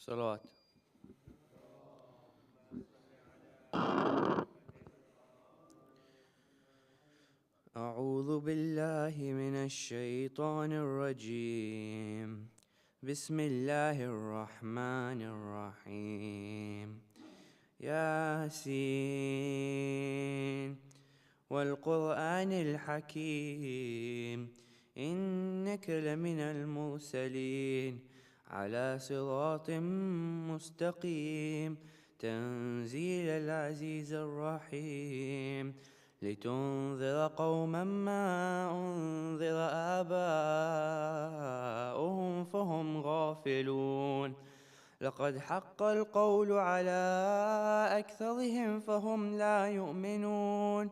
صلوات. أعوذ بالله من الشيطان الرجيم. بسم الله الرحمن الرحيم. ياسين والقرآن الحكيم إنك لمن المرسلين على صراط مستقيم تنزيل العزيز الرحيم لتنذر قوما ما أنذر آباؤهم فهم غافلون. لقد حق القول على أكثرهم فهم لا يؤمنون.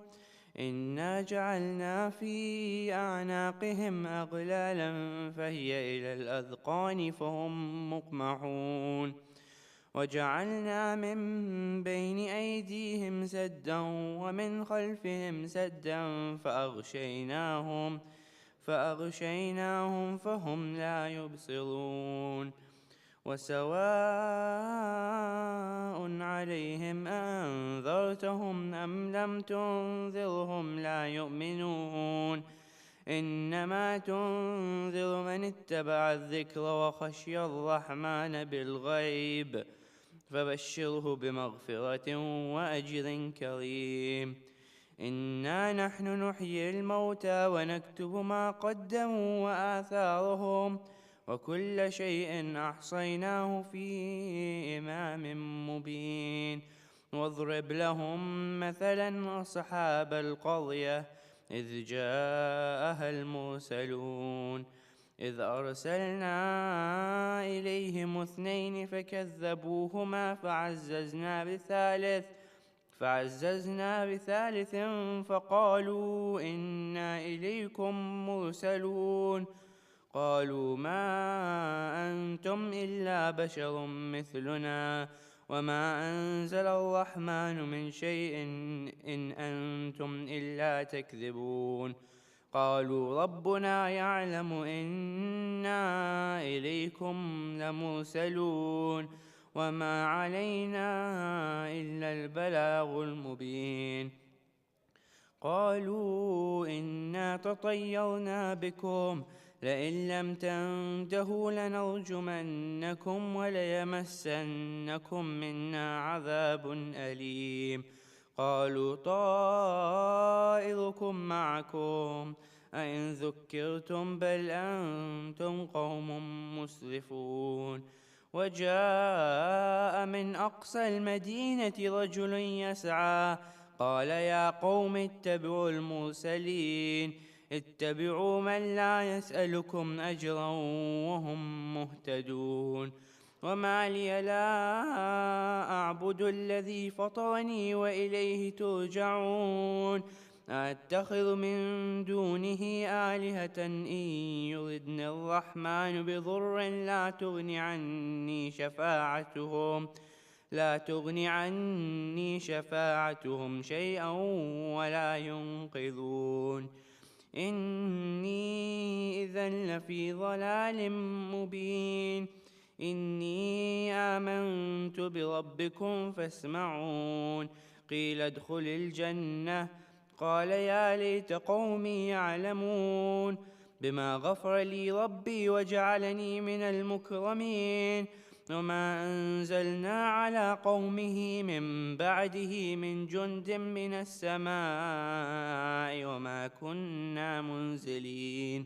إنا جعلنا في أعناقهم أغلالا فهي إلى الأذقان فهم مقمحون. وجعلنا من بين أيديهم سدا ومن خلفهم سدا فأغشيناهم فهم لا يبصرون. وسواء عليهم أنذرتهم أم لم تنذرهم لا يؤمنون. إنما تنذر من اتبع الذكر وخشي الرحمن بالغيب فبشره بمغفرة وأجر كريم. إنا نحن نحيي الموتى ونكتب ما قدموا وآثارهم وكل شيء أحصيناه في إمام مبين. واضرب لهم مثلا أصحاب القرية إذ جاءها المرسلون إذ أرسلنا إليهم 2 فكذبوهما فعززنا بثالث فقالوا إنا إليكم مرسلون. قالوا ما أنتم إلا بشر مثلنا وما أنزل الرحمن من شيء إن أنتم إلا تكذبون. قالوا ربنا يعلم إنا إليكم لمرسلون وما علينا إلا البلاغ المبين. قالوا إنا تطيرنا بكم لئن لم تنتهوا لنرجمنكم وليمسنكم منا عذاب أليم. قالوا طائركم معكم أئن ذكرتم بل أنتم قوم مسرفون. وجاء من أقصى المدينة رجل يسعى قال يا قوم اتبعوا المرسلين اتبعوا من لا يسألكم أجرا وهم مهتدون. وما لي لا أعبد الذي فطرني وإليه ترجعون. أتخذ من دونه آلهة إن يردن الرحمن بضر لا تغن عني شفاعتهم شيئا ولا ينقذون. إني إذا لفي ضلال مبين. إني آمنت بربكم فاسمعون. قيل ادخل الجنة قال يا ليت قومي يعلمون بما غفر لي ربي وجعلني من المكرمين. وما أنزلنا على قومه من بعده من جند من السماء وما كنا منزلين.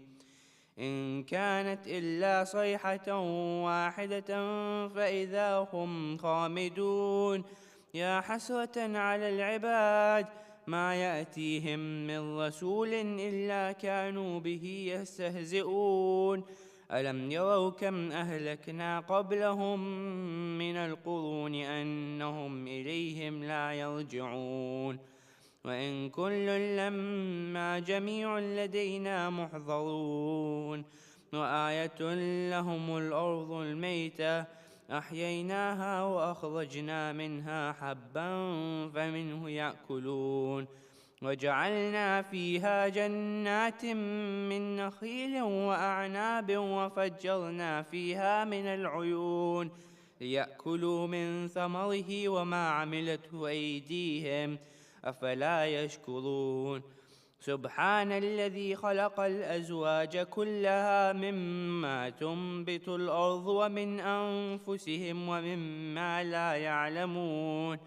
إن كانت إلا صيحة واحدة فإذا هم خامدون. يا حسرة على العباد ما يأتيهم من رسول إلا كانوا به يستهزئون. ألم يروا كم أهلكنا قبلهم من القرون أنهم إليهم لا يرجعون. وإن كل لما جميع لدينا محضرون. وآية لهم الأرض الميتة أحييناها وأخرجنا منها حبا فمنه يأكلون. وجعلنا فيها جنات من نخيل وأعناب وفجرنا فيها من العيون ليأكلوا من ثمره وما عملته أيديهم أفلا يشكرون سبحان الذي خلق الأزواج كلها مما تنبت الأرض ومن أنفسهم ومما لا يعلمون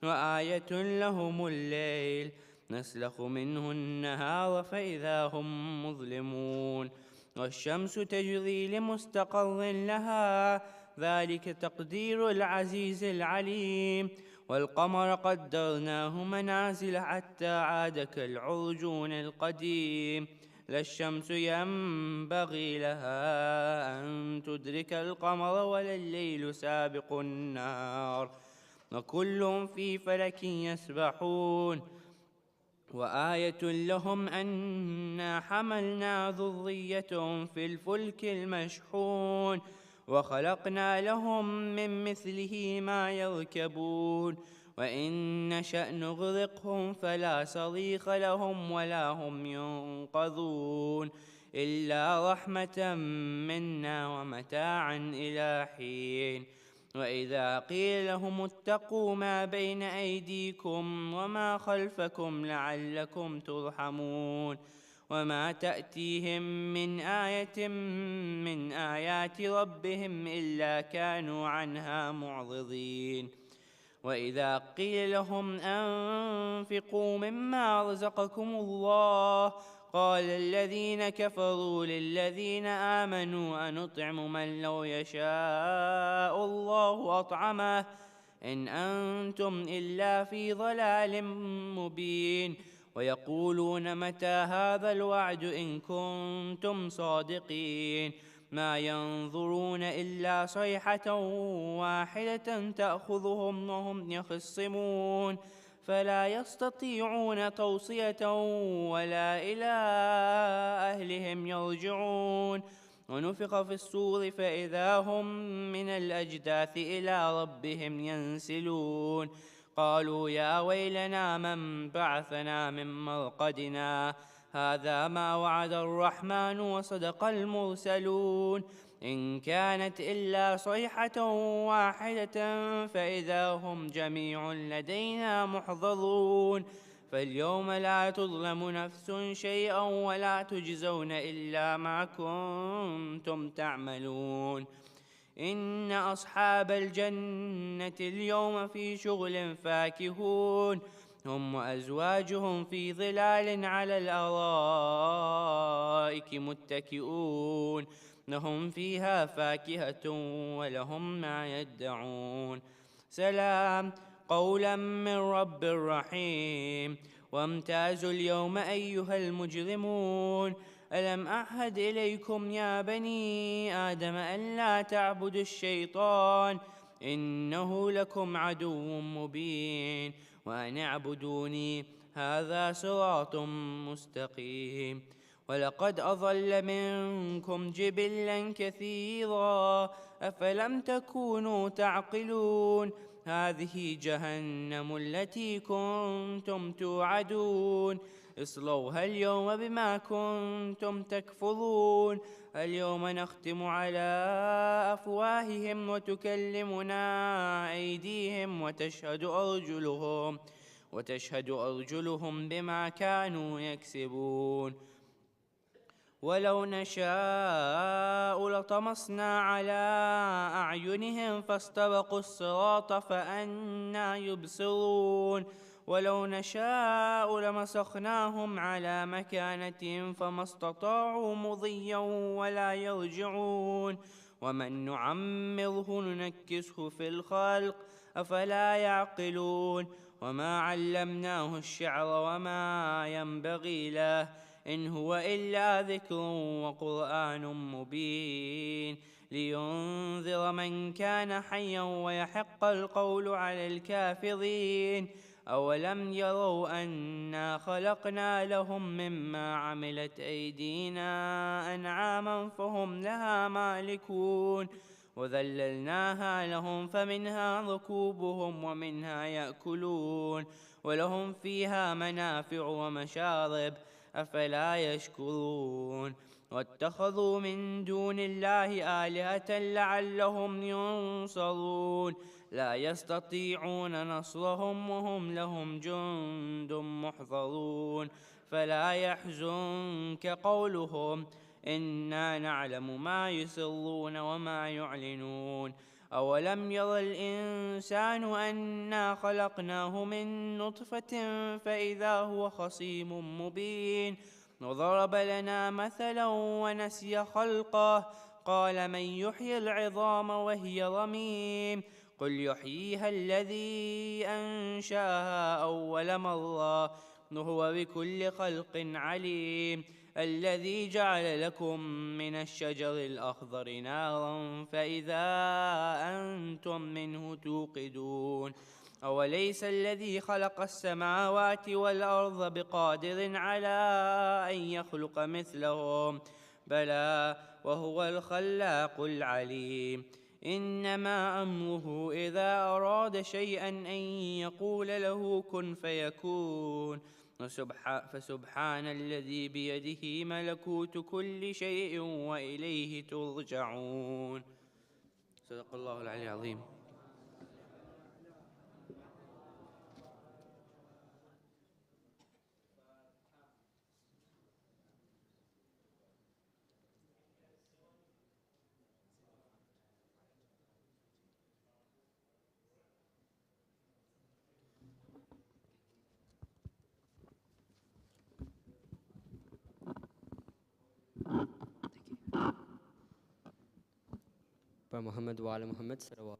وآية لهم الليل نسلخ منه النهار فإذا هم مظلمون والشمس تجري لمستقر لها ذلك تقدير العزيز العليم والقمر قدرناه منازل حتى عاد كالعرجون القديم لا الشمس ينبغي لها أن تدرك القمر ولا الليل سابق النهار وكل في فلك يسبحون وآية لهم أنا حملنا ذريتهم في الفلك المشحون وخلقنا لهم من مثله ما يركبون وإن نشأ نغرقهم فلا صريخ لهم ولا هم ينقذون إلا رحمة منا ومتاعا إلى حين وإذا قيل لهم اتقوا ما بين أيديكم وما خلفكم لعلكم ترحمون وما تأتيهم من آية من آيات ربهم إلا كانوا عنها معرضين وإذا قيل لهم أنفقوا مما رزقكم الله قال الذين كفروا للذين آمنوا أنطعم من لو يشاء الله أطعمه إن أنتم إلا في ضلال مبين ويقولون متى هذا الوعد إن كنتم صادقين ما ينظرون إلا صيحة واحدة تأخذهم وهم يخصمون فلا يستطيعون توصية ولا إلى أهلهم يرجعون ونفخ في الصور فإذا هم من الأجداث إلى ربهم ينسلون قالوا يا ويلنا من بعثنا من مرقدنا هذا ما وعد الرحمن وصدق المرسلون إن كانت إلا صيحة واحدة فإذا هم جميع لدينا محضرون فاليوم لا تظلم نفس شيئا ولا تجزون إلا ما كنتم تعملون إن أصحاب الجنة اليوم في شغل فاكهون هم وأزواجهم في ظلال على الأرائك متكئون لهم فيها فاكهة ولهم ما يدعون سلام قولا من رب رحيم وامتازوا اليوم أيها المجرمون ألم أعهد إليكم يا بني آدم ألا تعبدوا الشيطان إنه لكم عدو مبين وأن اعبدوني هذا صراط مستقيم ولقد أضل منكم جبلا كثيرا أفلم تكونوا تعقلون هذه جهنم التي كنتم توعدون اصلوها اليوم بما كنتم تكفرون اليوم نختم على أفواههم وتكلمنا أيديهم وتشهد أرجلهم بما كانوا يكسبون ولو نشاء لطمسنا على أعينهم فاستبقوا الصراط فأنى يبصرون ولو نشاء لمسخناهم على مكانتهم فما استطاعوا مضيا ولا يرجعون ومن نعمره ننكسه في الخلق أفلا يعقلون وما علمناه الشعر وما ينبغي له إن هو إلا ذكر وقرآن مبين لينذر من كان حيا ويحق القول على الكافرين أولم يروا أنا خلقنا لهم مما عملت أيدينا أنعاما فهم لها مالكون وذللناها لهم فمنها ركوبهم ومنها يأكلون ولهم فيها منافع ومشارب أفلا يشكرون واتخذوا من دون الله آلهة لعلهم ينصرون لا يستطيعون نصرهم وهم لهم جند محضرون فلا يحزنك قولهم إنا نعلم ما يسرون وما يعلنون أولم ير الإنسان أنا خلقناه من نطفة فإذا هو خصيم مبين وضرب لنا مثلا ونسي خلقه قال من يحيي العظام وهي رميم قل يحييها الذي أنشأها أول مرة وهو بكل خلق عليم الذي جعل لكم من الشجر الأخضر نارا فإذا أنتم منه توقدون أوليس الذي خلق السماوات والأرض بقادر على أن يخلق مثلهم بلى وهو الخلاق العليم إنما أمره إذا أراد شيئا أن يقول له كن فيكون فسبحان الذي بيده ملكوت كل شيء وإليه ترجعون. صدق الله العلي العظيم. पर मोहम्मद वाले मोहम्मद सलवात।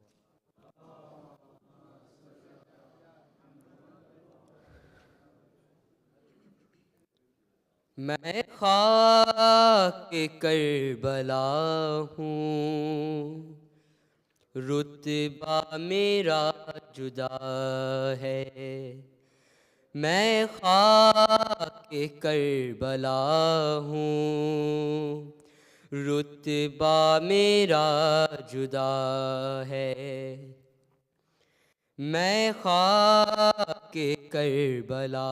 मैं खाके करबला हूँ, रुतबा मेरा जुदा है। मैं खाके करबला हूँ, रुतबा मेरा जुदा है। मैं खाके करबला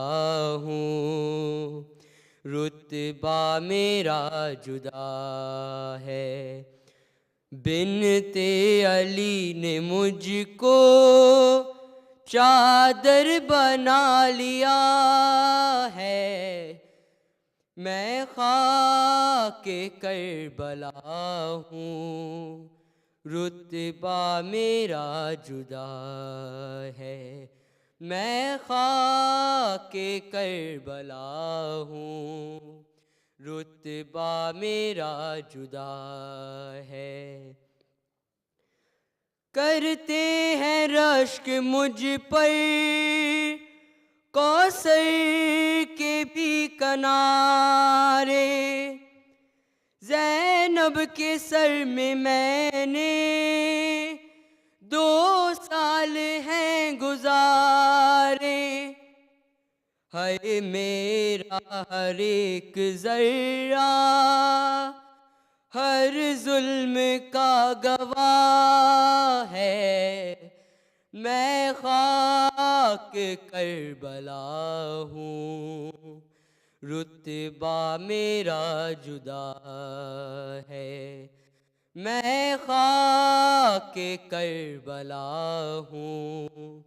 हूँ, रुतबा मेरा जुदा है। बिनते अली ने मुझको चादर बना लिया है। मैं खाके करबला हूँ, रुतबा मेरा जुदा है। मैं खाके करबला हूँ, रुतबा मेरा जुदा है। करते हैं रश्क मुझ पर कौसर के भी किनारे। ज़ैनब के सर में मैंने 2 साल हैं गुजारे। है मेरा हर एक ज़र्रा हर जुल्म का गवाह है। मैं खाक करबला हूँ, रुतबा मेरा जुदा है। मैं खाके करबला हूँ,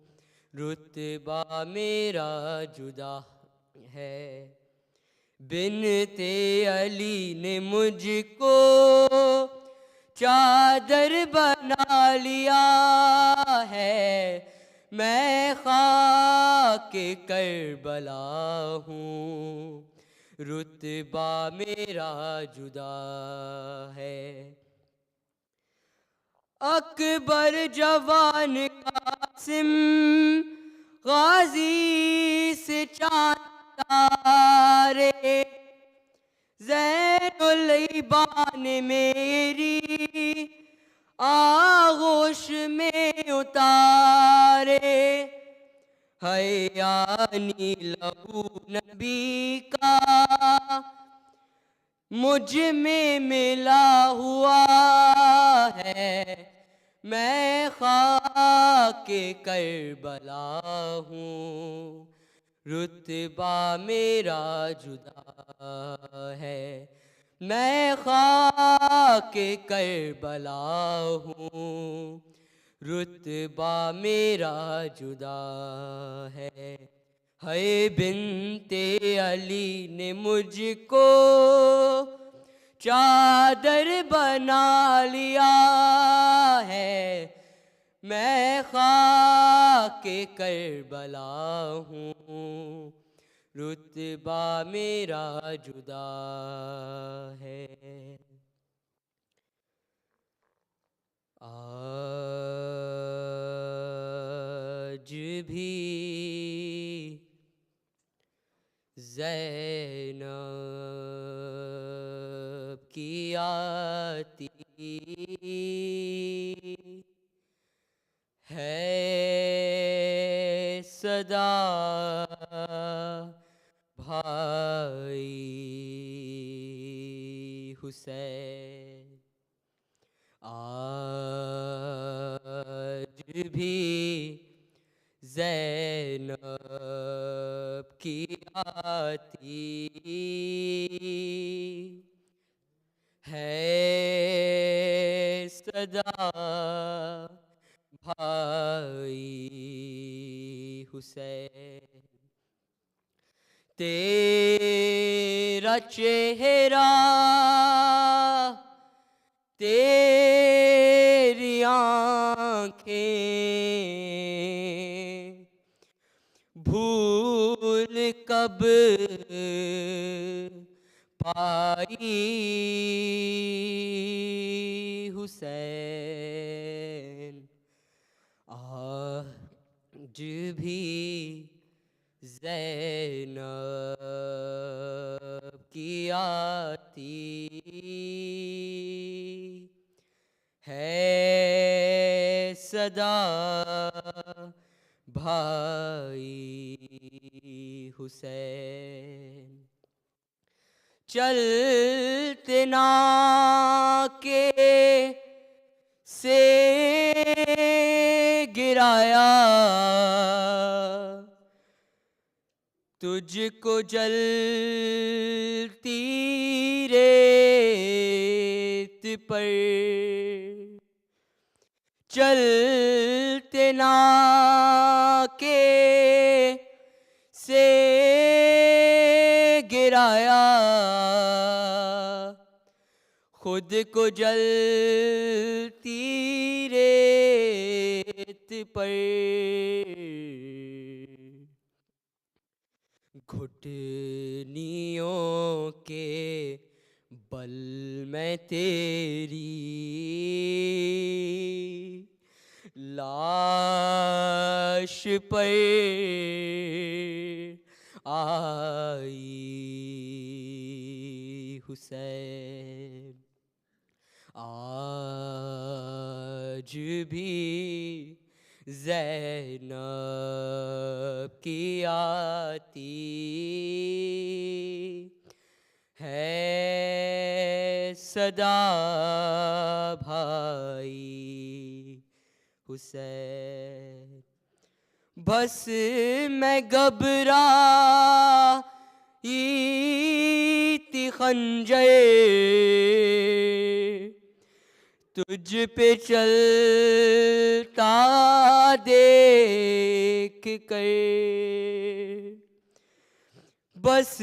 रुतबा मेरा जुदा है। बिनते अली ने मुझको चादर बना लिया है। मैं खाके करबला हूँ, रुतबा मेरा जुदा है। अकबर जवान कासिम गाजी से चांद तारे। ज़ैनुल इबान मेरी आगोश में उतारे। हयानी लहू नबी का मुझ में मिला हुआ है। मैं खाके करबला हूँ, रुतबा मेरा जुदा है। मैं खाके करबला हूँ, रुतबा मेरा जुदा है बिनते अली ने मुझको चादर बना लिया है। मैं खाके करबला हूँ, रुतबा मेरा जुदा है। आज भी ज़ैनब की आती है सदा भाई हुसैन। आज भी ज़ैनब की आती है सदा भाई हुसैन। तेरा चेहरा तेरी आँखें भूल कब पाई हुसैन। आज भी ज़ैनब की आती है सदा भाई हुसैन। चलते ना के से गिराया तुझको जलती रेत पर। चलते ना के से गिराया खुद को जलती रेत पर। घुटनियों के बल में तेरी लाश पर आई हुसैन। आज भी ज़ैनब की आती है सदा भाई हुसैन। बस मैं घबराई खंजर तुझ पे चलता देख कर। बस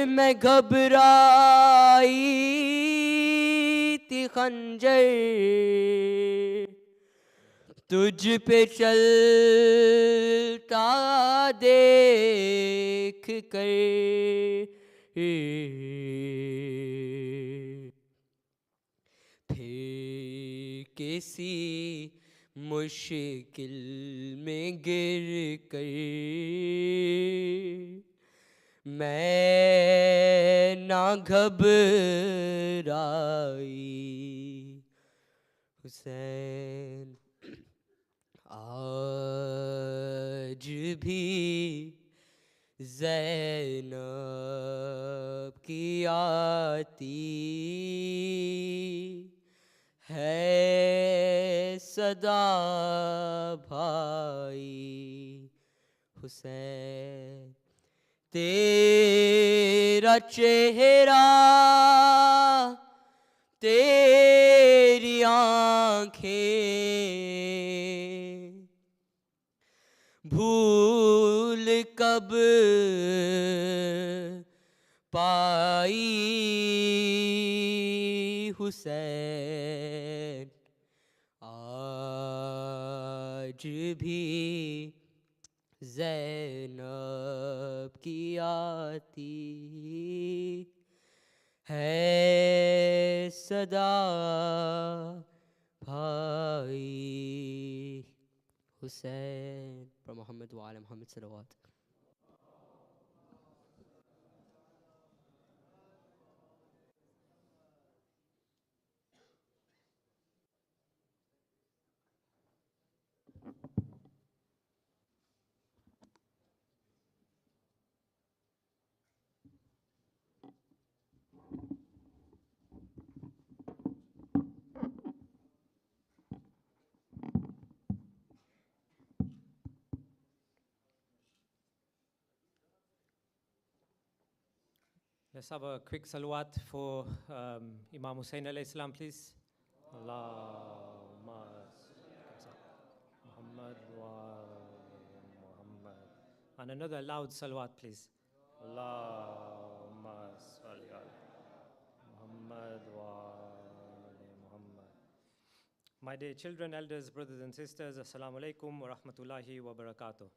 मैं घबराई थी खंजर तुझ पे चलता देख कर। फिर किसी मुश्किल में गिर कर मैं ना घबराई हुसैन। आज भी ज़ैनब की आती है सदा भाई हुसैन। तेरा चेहरा तेरी आँखें भूल कब पाई हुसैन आज भी ज़ैनब की आती है सदा भाई हुसैन पर मोहम्मद व आले मोहम्मद सल्लल्लाहु Let's have a quick salawat for Imam Husayn alayhi salam, please. Allahumma Muhammad wa Muhammad. And another loud salawat, please. Allahumma salli ala Muhammad wa ali Muhammad. My dear children, elders, brothers and sisters, Assalamu alaikum wa rahmatullahi wa barakatuh.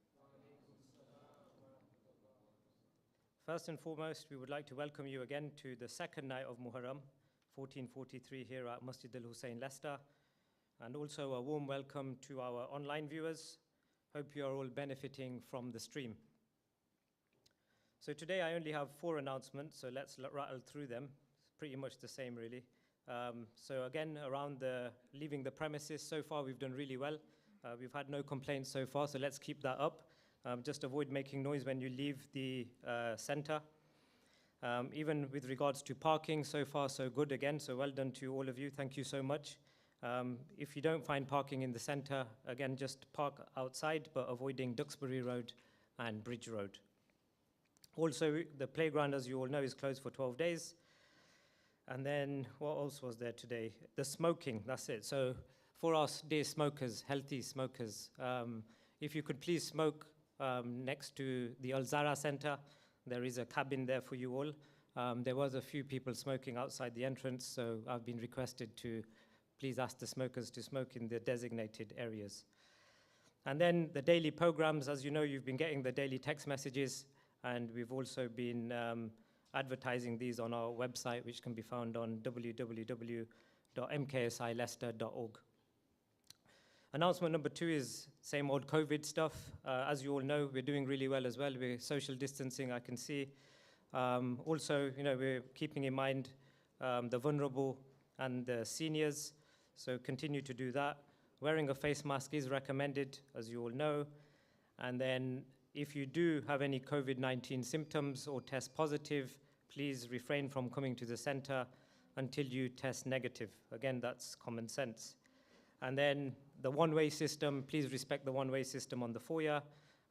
First and foremost, we would like to welcome you again to the second night of Muharram, 1443 here at Masjid al-Husayn, Leicester. And also a warm welcome to our online viewers. Hope you are all benefiting from the stream. So today I only have 4 announcements, so let's rattle through them. It's pretty much the same really. So again, around leaving the premises, so far we've done really well. We've had no complaints so far, so let's keep that up. Just avoid making noise when you leave the center. Even with regards to parking, so far so good again, so well done to all of you, thank you so much. If you don't find parking in the center, again, just park outside, but avoiding Duxbury Road and Bridge Road. Also, the playground, as you all know, is closed for 12 days. And then, what else was there today? The smoking, that's it. So for us dear smokers, healthy smokers, if you could please smoke next to the Al-Zara Center. There is a cabin there for you all. There was a few people smoking outside the entrance, so I've been requested to please ask the smokers to smoke in the designated areas. And then the daily programs, as you know, you've been getting the daily text messages, and we've also been advertising these on our website, which can be found on www.mksileicester.org. Announcement number 2 is same old COVID stuff. As you all know, we're doing really well as well. We're social distancing, I can see. Also, you know, we're keeping in mind the vulnerable and the seniors, so continue to do that. Wearing a face mask is recommended, as you all know. And then if you do have any COVID-19 symptoms or test positive, please refrain from coming to the center until you test negative. Again, that's common sense. And then the one-way system, please respect the one-way system on the foyer.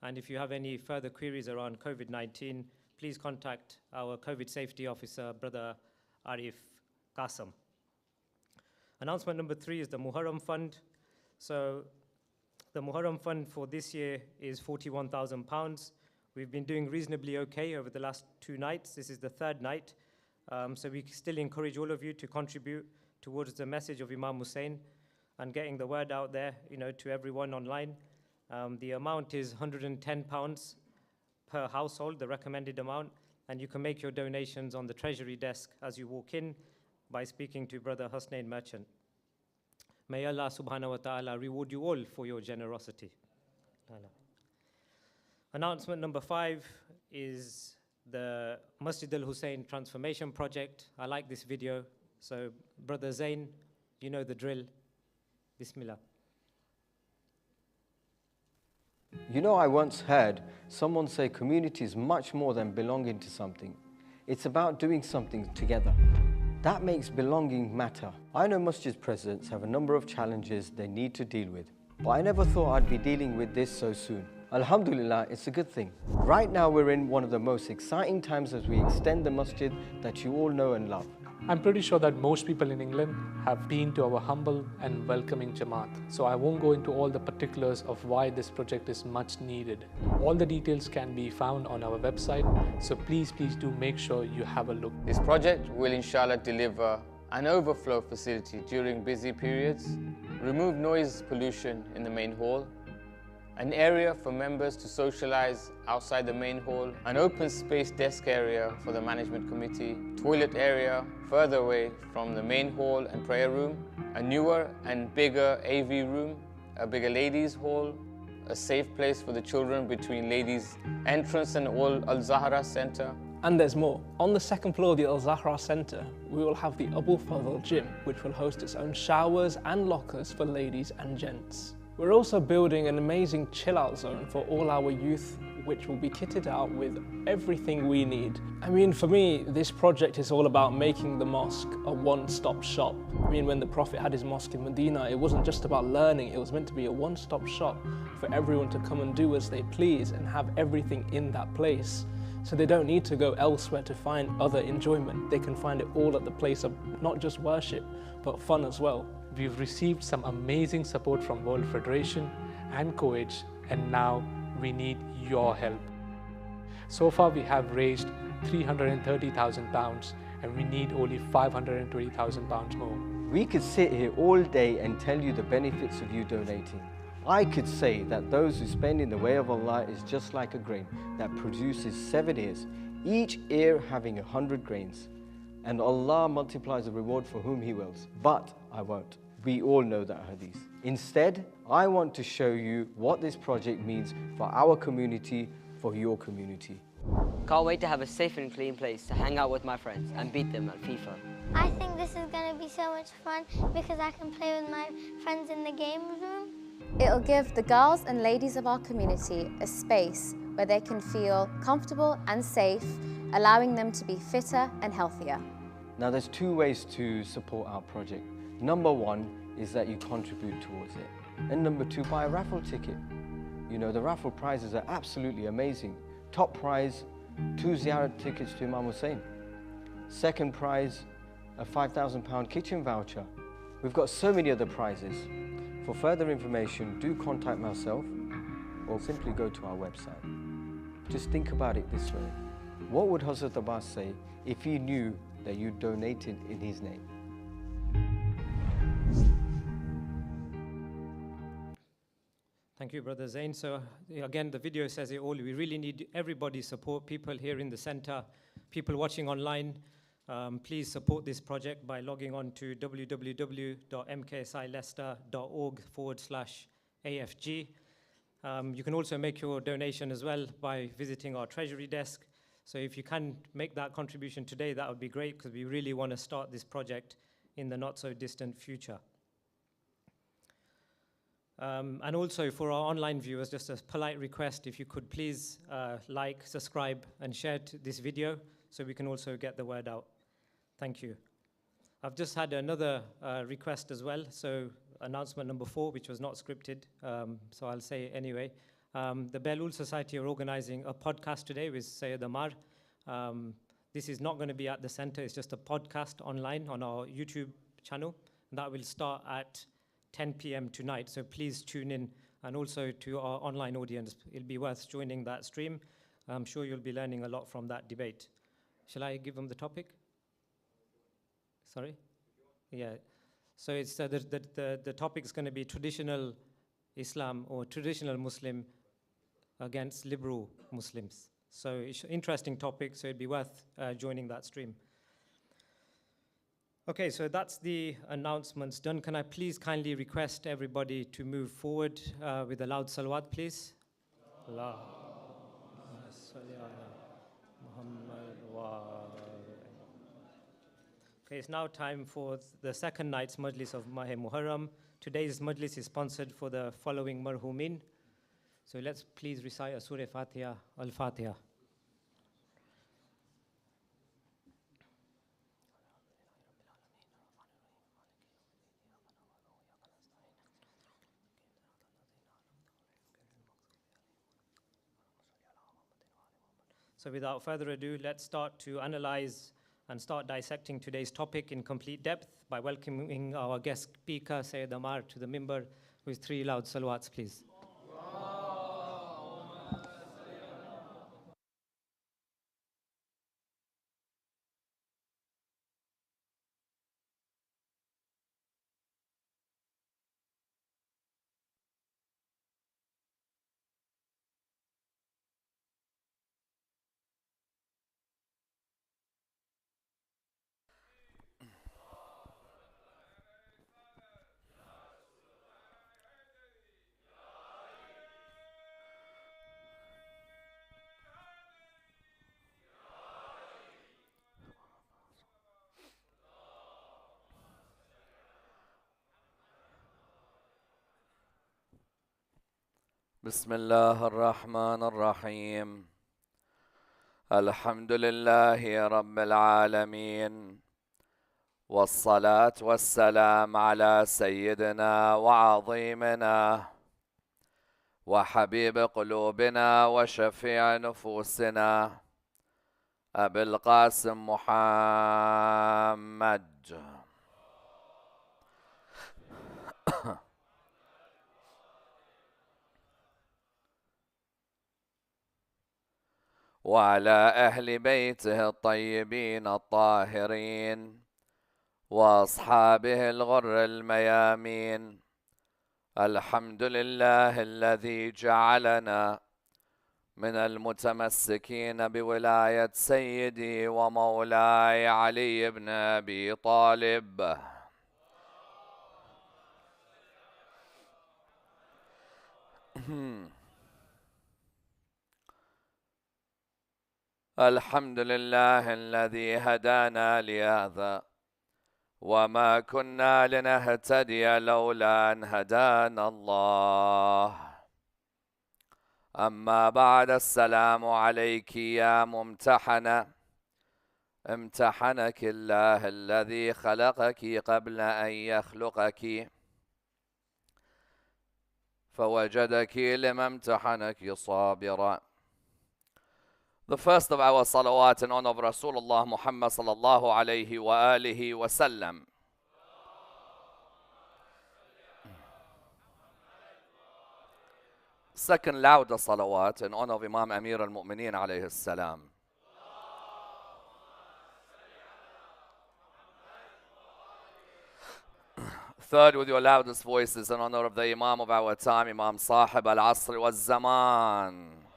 And if you have any further queries around COVID-19, please contact our COVID safety officer, Brother Arif Qasem. Announcement number 3 is the Muharram Fund. So the Muharram Fund for this year is £41,000. We've been doing reasonably okay over the last 2 nights. This is the 3rd night. So we still encourage all of you to contribute towards the message of Imam Husayn and getting the word out there, you know, to everyone online. The amount is £110 per household, the recommended amount, and you can make your donations on the Treasury desk as you walk in by speaking to Brother Husayn Merchant. May Allah subhanahu wa ta'ala reward you all for your generosity. Announcement number 5 is the Masjid al-Husayn transformation project. I like this video. So Brother Zain, you know the drill. Bismillah. You know, I once heard someone say community is much more than belonging to something. It's about doing something together. That makes belonging matter. I know Masjid presidents have a number of challenges they need to deal with, but I never thought I'd be dealing with this so soon. Alhamdulillah, it's a good thing. Right now we're in one of the most exciting times as we extend the masjid that you all know and love. I'm pretty sure that most people in England have been to our humble and welcoming Jamaat, so I won't go into all the particulars of why this project is much needed. All the details can be found on our website, so please do make sure you have a look. This project will inshallah deliver an overflow facility during busy periods, remove noise pollution in the main hall, an area for members to socialize outside the main hall, an open space desk area for the management committee, toilet area further away from the main hall and prayer room, a newer and bigger AV room, a bigger ladies hall, a safe place for the children between ladies entrance and all Al-Zahra Center. And there's more. On the second floor of the Al-Zahra Center, we will have the Abu Fadl gym, which will host its own showers and lockers for ladies and gents. We're also building an amazing chill-out zone for all our youth, which will be kitted out with everything we need. I mean, for me, this project is all about making the mosque a one-stop shop. I mean, when the Prophet had his mosque in Medina, it wasn't just about learning, it was meant to be a one-stop shop for everyone to come and do as they please and have everything in that place. So they don't need to go elsewhere to find other enjoyment. They can find it all at the place of not just worship, but fun as well. We've received some amazing support from World Federation and COACH, and now we need your help. So far we have raised £330,000 and we need only £520,000 more. We could sit here all day and tell you the benefits of you donating. I could say that those who spend in the way of Allah is just like a grain that produces 7 ears, each ear having 100 grains. And Allah multiplies the reward for whom He wills. But I won't. We all know that hadith. Instead, I want to show you what this project means for our community, for your community. Can't wait to have a safe and clean place to hang out with my friends and beat them at FIFA. I think this is going to be so much fun because I can play with my friends in the game room. It'll give the girls and ladies of our community a space where they can feel comfortable and safe, allowing them to be fitter and healthier. Now there's 2 ways to support our project. Number 1 is that you contribute towards it. And number 2, buy a raffle ticket. You know, the raffle prizes are absolutely amazing. Top prize, 2 ziyarat tickets to Imam Husayn. Second prize, a £5,000 kitchen voucher. We've got so many other prizes. For further information, do contact myself or simply go to our website. Just think about it this way. What would Hazrat Abbas say if he knew that you donated in his name? Thank you, Brother Zain. So again, the video says it all. We really need everybody's support, people here in the center, people watching online. Please support this project by logging on to www.mksileicester.org/AFG. You can also make your donation as well by visiting our treasury desk. So if you can make that contribution today, that would be great because we really want to start this project in the not so distant future. And also for our online viewers, just a polite request, if you could please like, subscribe and share this video so we can also get the word out. Thank you. I've just had another request as well. So announcement number 4, which was not scripted, so I'll say it anyway. The Belul Society are organizing a podcast today with Syed Ammar. This is not going to be at the center, it's just a podcast online on our YouTube channel. That will start at 10 p.m. tonight, so please tune in, and also to our online audience, it'll be worth joining that stream. I'm sure you'll be learning a lot from that debate. Shall I give them the topic? Sorry? Yeah. So it's the topic is going to be traditional Islam or traditional Muslim against liberal Muslims. So it's an interesting topic, so it'd be worth joining that stream. Okay, so that's the announcements done. Can I please kindly request everybody to move forward with a loud salawat, please? Okay, it's now time for the second night's Majlis of Muharram. Today's Majlis is sponsored for the following marhumin. So let's please recite a Surah Fatiha, Al-Fatiha. So without further ado, let's start to analyze and start dissecting today's topic in complete depth by welcoming our guest speaker, Syed Ammar, to the mimbar with 3 loud salawats, please. بسم الله الرحمن الرحيم الحمد لله رب العالمين والصلاة والسلام على سيدنا وعظيمنا وحبيب قلوبنا وشفيع نفوسنا أبي القاسم محمد وعلى أهل بيته الطيبين الطاهرين وأصحابه الغر الميامين. الحمد لله الذي جعلنا من المتمسكين بولاية سيدي ومولاي علي بن أبي طالب. الحمد لله الذي هدانا لهذا وما كنا لنهتدي لولا أن هدانا الله. أما بعد، السلام عليك يا ممتحنة. امتحنك الله الذي خلقك قبل أن يخلقك فوجدك لما امتحنك صابرا. The first of our salawat in honor of Rasulullah Muhammad sallallahu alayhi wa alihi wa sallam. Second louder salawat in honor of Imam Amir al-Mu'mineen alayhi salam. Third, with your loudest voices, in honor of the Imam of our time, Imam Sahib al-Asr wal-Zaman.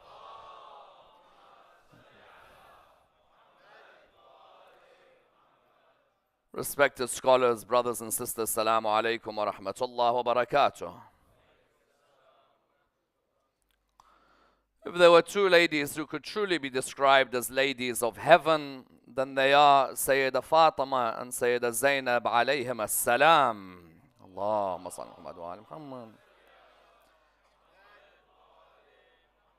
Respected scholars, brothers and sisters, Assalamu alaikum wa rahmatullah wa barakatuh. If there were 2 ladies who could truly be described as ladies of heaven, then they are Sayyida Fatima and Sayyida Zainab alayhim as-salam. Allahumma salli Muhammad wa ali Muhammad.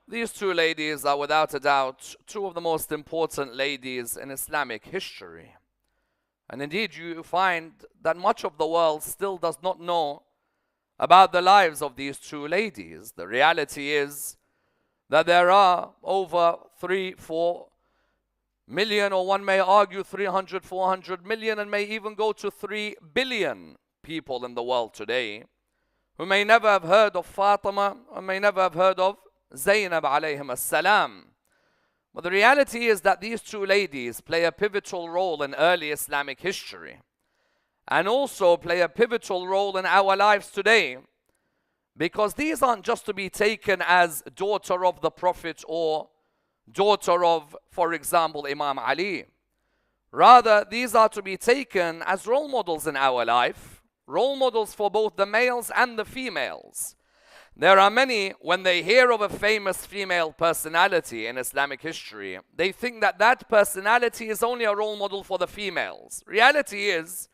These 2 ladies are without a doubt 2 of the most important ladies in Islamic history. And indeed, you find that much of the world still does not know about the lives of these 2 ladies. The reality is that there are over 3-4 million, or one may argue 300-400 million, and may even go to 3 billion people in the world today who may never have heard of Fatima or may never have heard of Zainab alayhim as-salam. But the reality is that these 2 ladies play a pivotal role in early Islamic history and also play a pivotal role in our lives today, because these aren't just to be taken as daughter of the Prophet or daughter of, for example, Imam Ali. Rather, these are to be taken as role models in our life, role models for both the males and the females. There are many, when they hear of a famous female personality in Islamic history, they think that that personality is only a role model for the females. Reality is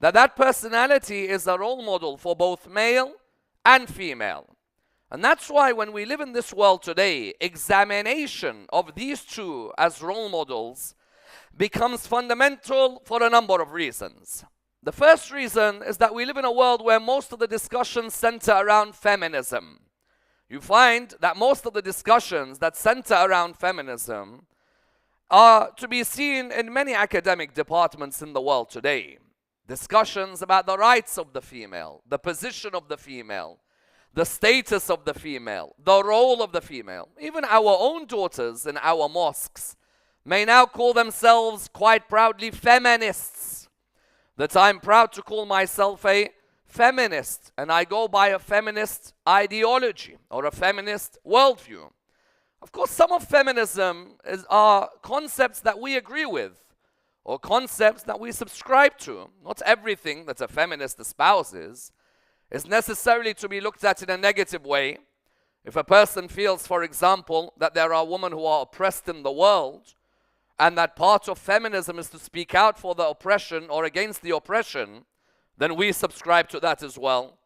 that that personality is a role model for both male and female. And that's why when we live in this world today, examination of these 2 as role models becomes fundamental for a number of reasons. The first reason is that we live in a world where most of the discussions center around feminism. you find that most of the discussions that center around feminism are to be seen in many academic departments in the world today. Discussions about the rights of the female, the position of the female, the status of the female, the role of the female. Even our own daughters in our mosques may now call themselves quite proudly feminists. That I'm proud to call myself a feminist, and I go by a feminist ideology or a feminist worldview. Of course, some of feminism are concepts that we agree with or concepts that we subscribe to. Not everything that a feminist espouses is necessarily to be looked at in a negative way. If a person feels, for example, that there are women who are oppressed in the world, and that part of feminism is to speak out for the oppression or against the oppression, then we subscribe to that as well.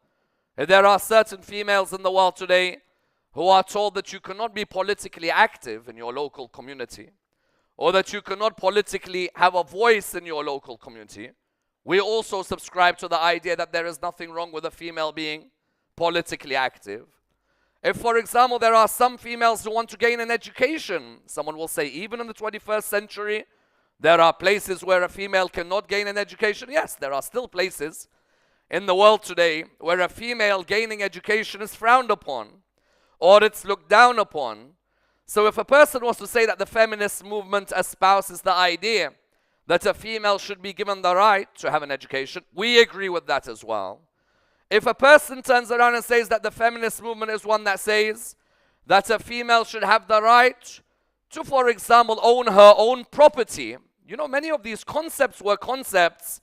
If there are certain females in the world today who are told that you cannot be politically active in your local community, or that you cannot politically have a voice in your local community, we also subscribe to the idea that there is nothing wrong with a female being politically active. If, for example, there are some females who want to gain an education, someone will say, even in the 21st century, there are places where a female cannot gain an education. Yes, there are still places in the world today where a female gaining education is frowned upon, or it's looked down upon. So if a person was to say that the feminist movement espouses the idea that a female should be given the right to have an education, we agree with that as well. If a person turns around and says that the feminist movement is one that says that a female should have the right to, for example, own her own property. You know, many of these concepts were concepts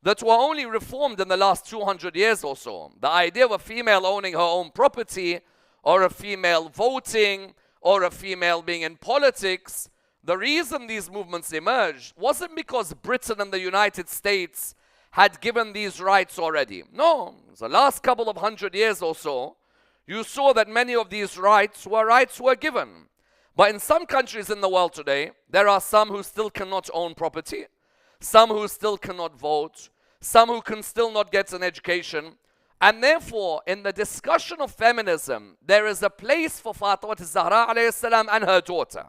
that were only reformed in the last 200 years or so. The idea of a female owning her own property, or a female voting, or a female being in politics, the reason these movements emerged wasn't because Britain and the United States had given these rights already. No, the last couple of 100 years or so, you saw that many of these rights were given. But in some countries in the world today, there are some who still cannot own property, some who still cannot vote, some who can still not get an education. And therefore, in the discussion of feminism, there is a place for Fatima al-Zahra alayhi salam and her daughter.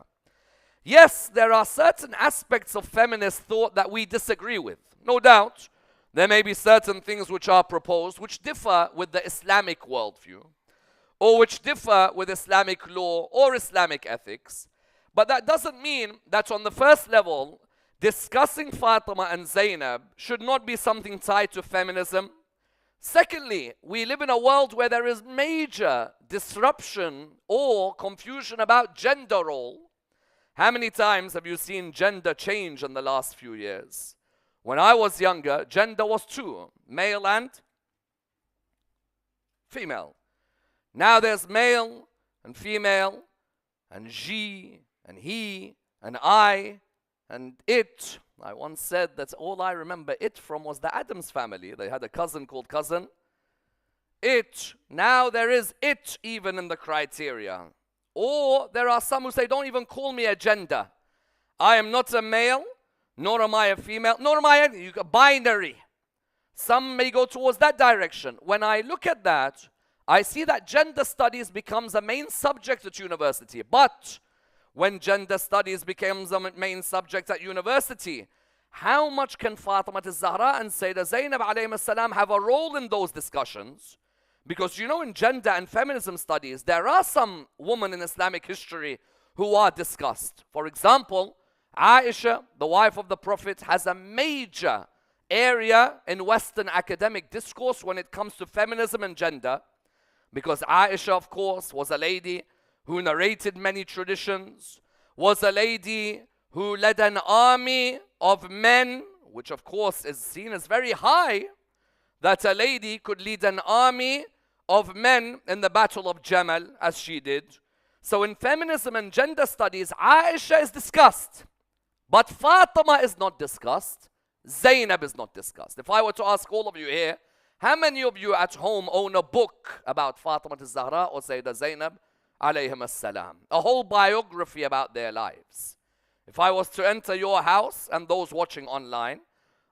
Yes, there are certain aspects of feminist thought that we disagree with. No doubt, there may be certain things which are proposed which differ with the Islamic worldview, or which differ with Islamic law or Islamic ethics. But that doesn't mean that on the first level, discussing Fatima and Zainab should not be something tied to feminism. Secondly, we live in a world where there is major disruption or confusion about gender role. How many times have you seen gender change in the last few years? When I was younger, gender was two, male and female. Now there's male and female, and she, and he, and I, and it. I once said that all I remember it from was the Addams family. They had a cousin called Cousin It. Now there is it even in the criteria. Or there are some who say, don't even call me a gender. I am not a male, nor am I a female, nor am I a binary. Some may go towards that direction. When I look at that, I see that gender studies becomes a main subject at university. But when gender studies becomes a main subject at university, how much can Fatima al-Zahra and Sayyidah Zainab alayhim salam have a role in those discussions? Because you know, in gender and feminism studies, there are some women in Islamic history who are discussed. For example, Aisha, the wife of the Prophet, has a major area in Western academic discourse when it comes to feminism and gender. Because Aisha, of course, was a lady who narrated many traditions, was a lady who led an army of men, which of course is seen as very high, that a lady could lead an army of men in the Battle of Jamal, as she did. So in feminism and gender studies, Aisha is discussed, but Fatima is not discussed, Zainab is not discussed. If I were to ask all of you here, how many of you at home own a book about Fatima al-Zahra or Sayyidah Zainab alayhim as-salam? A whole biography about their lives. If I was to enter your house and those watching online,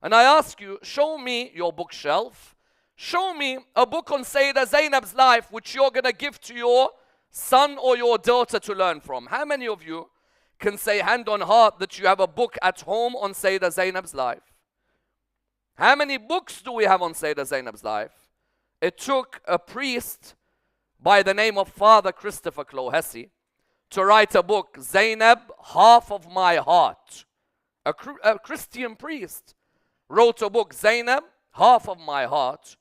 and I ask you, show me your bookshelf, show me a book on Sayyidah Zainab's life which you're going to give to your son or your daughter to learn from? How many of you can say hand on heart that you have a book at home on Sayyidah Zainab's life? How many books do we have on Sayyidah Zainab's life? It took a priest by the name of Father Christopher Clohessy to write a book, Zainab, Half of My Heart. A Christian priest wrote a book, Zainab, Half of My Heart.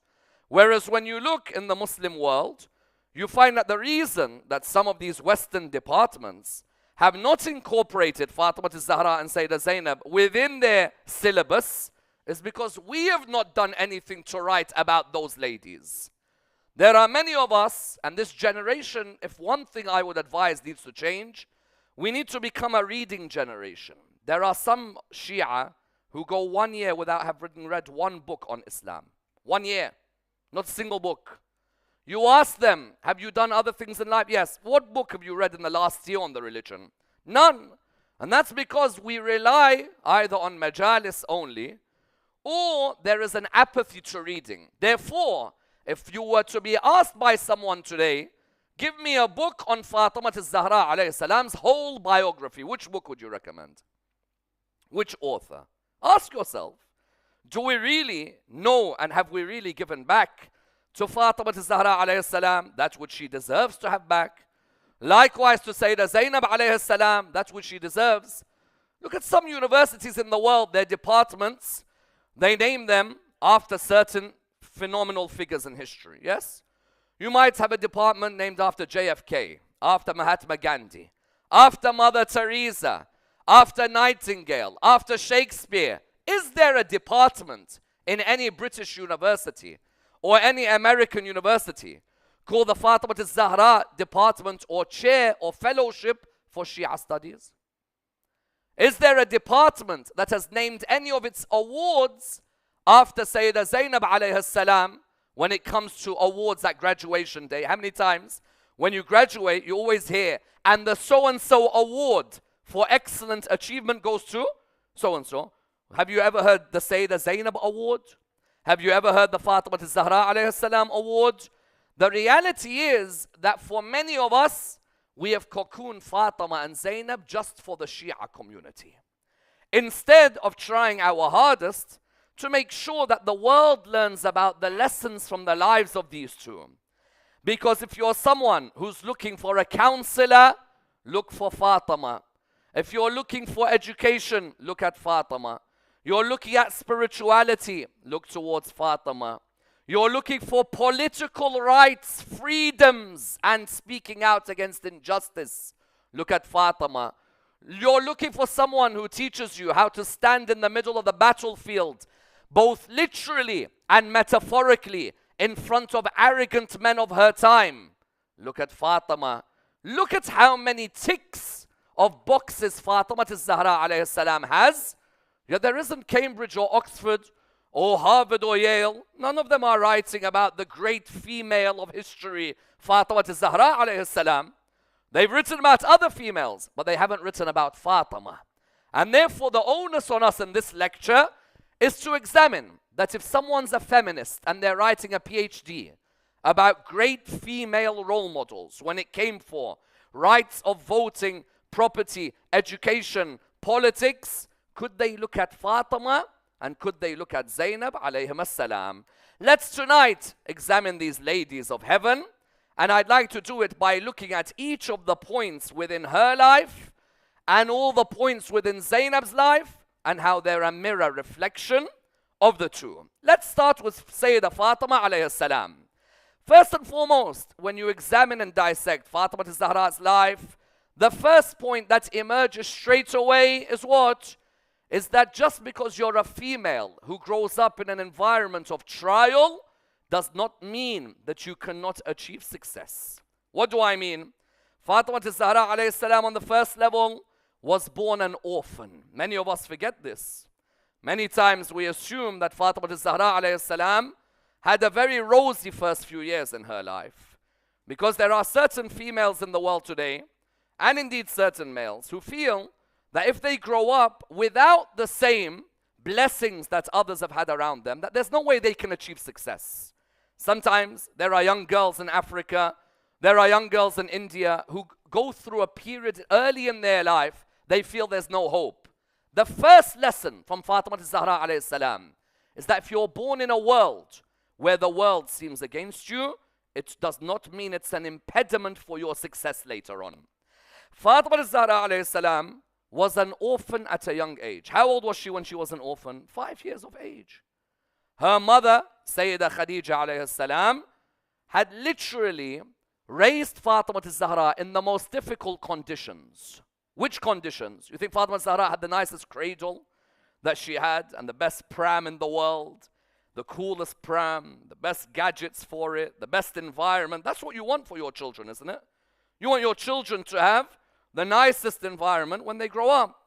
Whereas when you look in the Muslim world, you find that the reason that some of these Western departments have not incorporated Fatima al-Zahra and Sayyidah Zainab within their syllabus is because we have not done anything to write about those ladies. There are many of us, and this generation, if one thing I would advise needs to change, we need to become a reading generation. There are some Shia who go 1 year without having read one book on Islam. 1 year, not a single book. You ask them, have you done other things in life? Yes. What book have you read in the last year on the religion? None. And that's because we rely either on majalis only, or there is an apathy to reading. Therefore, if you were to be asked by someone today, give me a book on Fatima al-Zahra alayhi salam's whole biography, which book would you recommend? Which author? Ask yourself, do we really know and have we really given back to Fatima al-Zahra alayhi salam that which she deserves to have back? Likewise to Sayyidah Zainab alayhi salam, that which she deserves. Look at some universities in the world, their departments, they name them after certain phenomenal figures in history, yes? You might have a department named after JFK, after Mahatma Gandhi, after Mother Teresa, after Nightingale, after Shakespeare. Is there a department in any British university or any American university called the Fatima al-Zahra department or chair or fellowship for Shia studies? Is there a department that has named any of its awards after Sayyidah Zainab alayhi salam when it comes to awards at graduation day? How many times when you graduate you always hear, and the so-and-so award for excellent achievement goes to so-and-so? Have you ever heard the Sayyidah Zainab award? Have you ever heard the Fatima al-Zahra alayhi salam award? The reality is that for many of us, we have cocooned Fatima and Zainab just for the Shia community, instead of trying our hardest to make sure that the world learns about the lessons from the lives of these two. Because if you're someone who's looking for a counselor, look for Fatima. If you're looking for education, look at Fatima. You're looking at spirituality, look towards Fatima. You're looking for political rights, freedoms, and speaking out against injustice, look at Fatima. You're looking for someone who teaches you how to stand in the middle of the battlefield, both literally and metaphorically, in front of arrogant men of her time. Look at Fatima. Look at how many ticks of boxes Fatima al-Zahra alayhi salam has. Yet there isn't Cambridge or Oxford or Harvard or Yale. None of them are writing about the great female of history, Fatima al-Zahra alayhi salam. They've written about other females, but they haven't written about Fatima. And therefore the onus on us in this lecture is to examine that if someone's a feminist and they're writing a PhD about great female role models when it came for rights of voting, property, education, politics, could they look at Fatima and could they look at Zainab alayhim as-salam? Let's tonight examine these ladies of heaven, and I'd like to do it by looking at each of the points within her life and all the points within Zainab's life and how they're a mirror reflection of the two. Let's start with Sayyidah Fatima alayhi salam. First and foremost, when you examine and dissect Fatima al-Zahra's life, the first point that emerges straight away is what? Is that just because you're a female who grows up in an environment of trial does not mean that you cannot achieve success. What do I mean? Fatima al-Zahra alayhi salam on the first level was born an orphan. Many of us forget this. Many times we assume that Fatima al-Zahra alayhi salam had a very rosy first few years in her life. Because there are certain females in the world today, and indeed certain males, who feel that if they grow up without the same blessings that others have had around them, that there's no way they can achieve success. Sometimes there are young girls in Africa There are young girls in India who go through a period early in their life, they feel there's no hope. The first lesson from Fatima al-Zahra alayhi salam is that if you're born in a world where the world seems against you, it does not mean it's an impediment for your success later on. Fatima al-Zahra alayhi salam was an orphan at a young age. How old was she when she was an orphan? 5 years of age. Her mother, Sayyidah Khadija alayhi salam, had literally raised Fatima al-Zahra in the most difficult conditions. Which conditions? You think Fatima al-Zahra had the nicest cradle that she had and the best pram in the world, the coolest pram, the best gadgets for it, the best environment? That's what you want for your children, isn't it? You want your children to have the nicest environment when they grow up.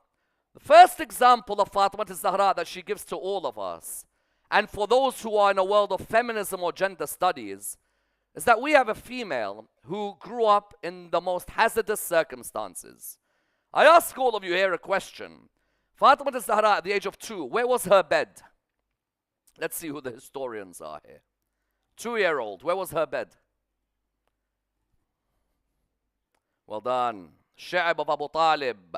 The first example of Fatima al-Zahra that she gives to all of us, and for those who are in a world of feminism or gender studies, is that we have a female who grew up in the most hazardous circumstances. I ask all of you here a question. Fatima al-Zahra at the age of 2, where was her bed? Let's see who the historians are here. 2-year-old, where was her bed? Well done. Sha'ab of Abu Talib.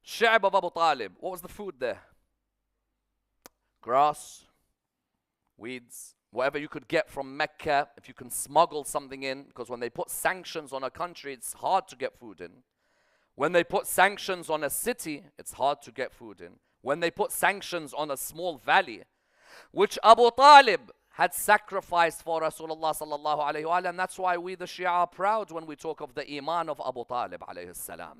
Sha'ab of Abu Talib. What was the food there? Grass, weeds, whatever you could get from Mecca, if you can smuggle something in, because when they put sanctions on a country, it's hard to get food in. When they put sanctions on a city, it's hard to get food in. When they put sanctions on a small valley, which Abu Talib had sacrificed for Rasulullah sallallahu alayhi wa sallam, and that's why we the Shia are proud when we talk of the Iman of Abu Talib alayhi salam.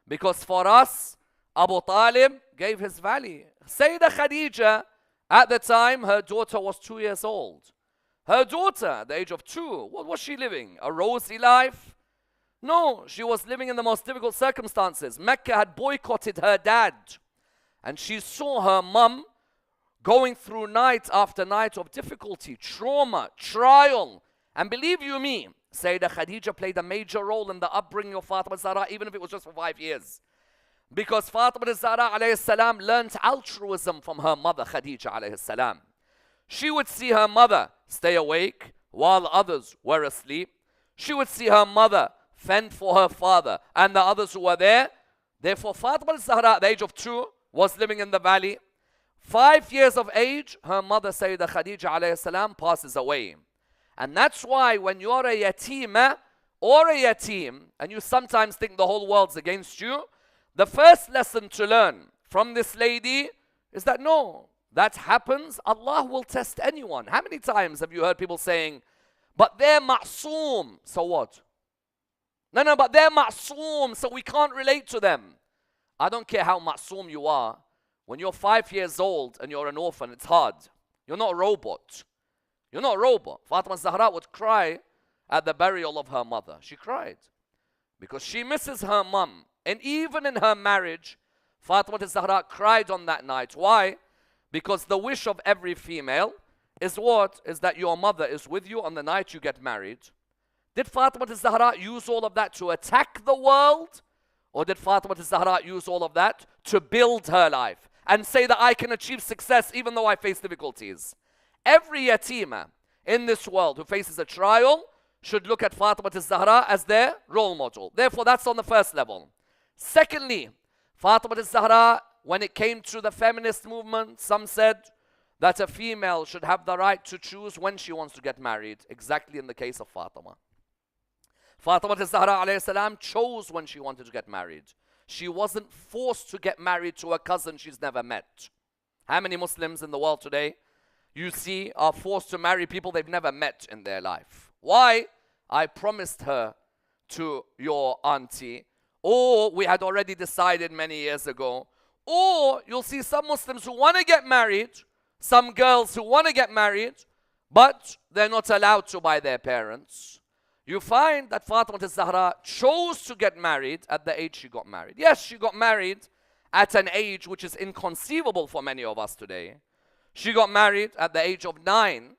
Because for us, Abu Talib gave his valley. Sayyidah Khadija, at the time, her daughter was 2 years old. Her daughter, at the age of 2, what was she living? A rosy life? No, she was living in the most difficult circumstances. Mecca had boycotted her dad. And she saw her mum going through night after night of difficulty, trauma, trial. And believe you me, Sayyidah Khadija played a major role in the upbringing of Fatima al-Zahra, even if it was just for 5 years. Because Fatima al-Zahra alayhi salam learned altruism from her mother Khadija alayhi salam. She would see her mother stay awake while others were asleep. She would see her mother fend for her father and the others who were there. Therefore, Fatima al-Zahra at the age of 2 was living in the valley. 5 years of age, her mother Sayyidah Khadija alayhi salam passes away. And that's why when you're a yatima or a yatim, and you sometimes think the whole world's against you, the first lesson to learn from this lady is that no, that happens. Allah will test anyone. How many times have you heard people saying, but they're ma'soom, so what? No, but they're ma'soom, so we can't relate to them. I don't care how ma'soom you are. When you're 5 years old and you're an orphan, it's hard. You're not a robot. You're not a robot. Fatima al-Zahra would cry at the burial of her mother. She cried because she misses her mum. And even in her marriage, Fatima al-Zahra cried on that night. Why? Because the wish of every female is what? Is that your mother is with you on the night you get married. Did Fatima al-Zahra use all of that to attack the world? Or did Fatima al-Zahra use all of that to build her life and say that I can achieve success even though I face difficulties? Every yatima in this world who faces a trial should look at Fatima al-Zahra as their role model. Therefore, that's on the first level. Secondly, Fatima al-Zahra, when it came to the feminist movement, some said that a female should have the right to choose when she wants to get married. Exactly in the case of Fatima. Fatima al-Zahra alayhi salam chose when she wanted to get married. She wasn't forced to get married to a cousin she's never met. How many Muslims in the world today you see are forced to marry people they've never met in their life? Why? I promised her to your auntie. Or we had already decided many years ago. Or you'll see some Muslims who want to get married, some girls who want to get married, but they're not allowed to by their parents. You find that Fatima al-Zahra chose to get married at the age she got married. Yes, she got married at an age which is inconceivable for many of us today. She got married at the age of 9.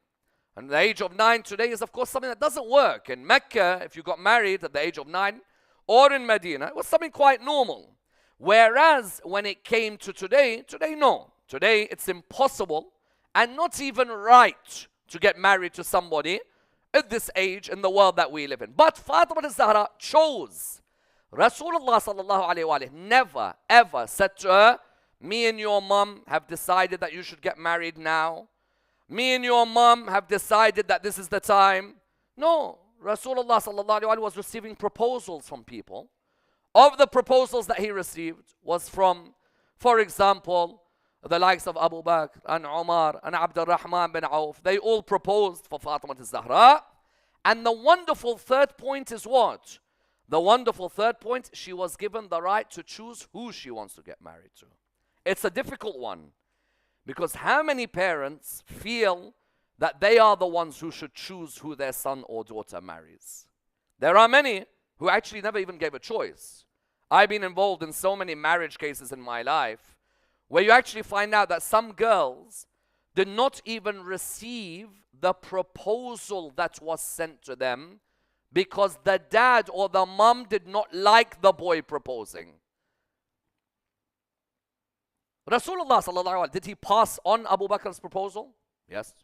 And the age of 9 today is, of course, something that doesn't work. In Mecca, if you got married at the age of 9, or in Medina, it was something quite normal. Whereas when it came to today no. Today it's impossible and not even right to get married to somebody at this age in the world that we live in. But Fatima al-Zahra chose. Rasulullah sallallahu alayhi wa never ever said to her, me and your mom have decided that you should get married now. Me and your mom have decided that this is the time. No, Rasulullah sallallahu alayhi wa was receiving proposals from people. Of the proposals that he received was from, for example, the likes of Abu Bakr and Umar and Abdurrahman bin Auf. They all proposed for Fatima al-Zahra. And the wonderful third point is what? The wonderful third point, she was given the right to choose who she wants to get married to. It's a difficult one, because how many parents feel that they are the ones who should choose who their son or daughter marries? There are many who actually never even gave a choice. I've been involved in so many marriage cases in my life where you actually find out that some girls did not even receive the proposal that was sent to them because the dad or the mom did not like the boy proposing. Rasulullah sallallahu alaihi wasallam, did he pass on Abu Bakr's proposal? Yes.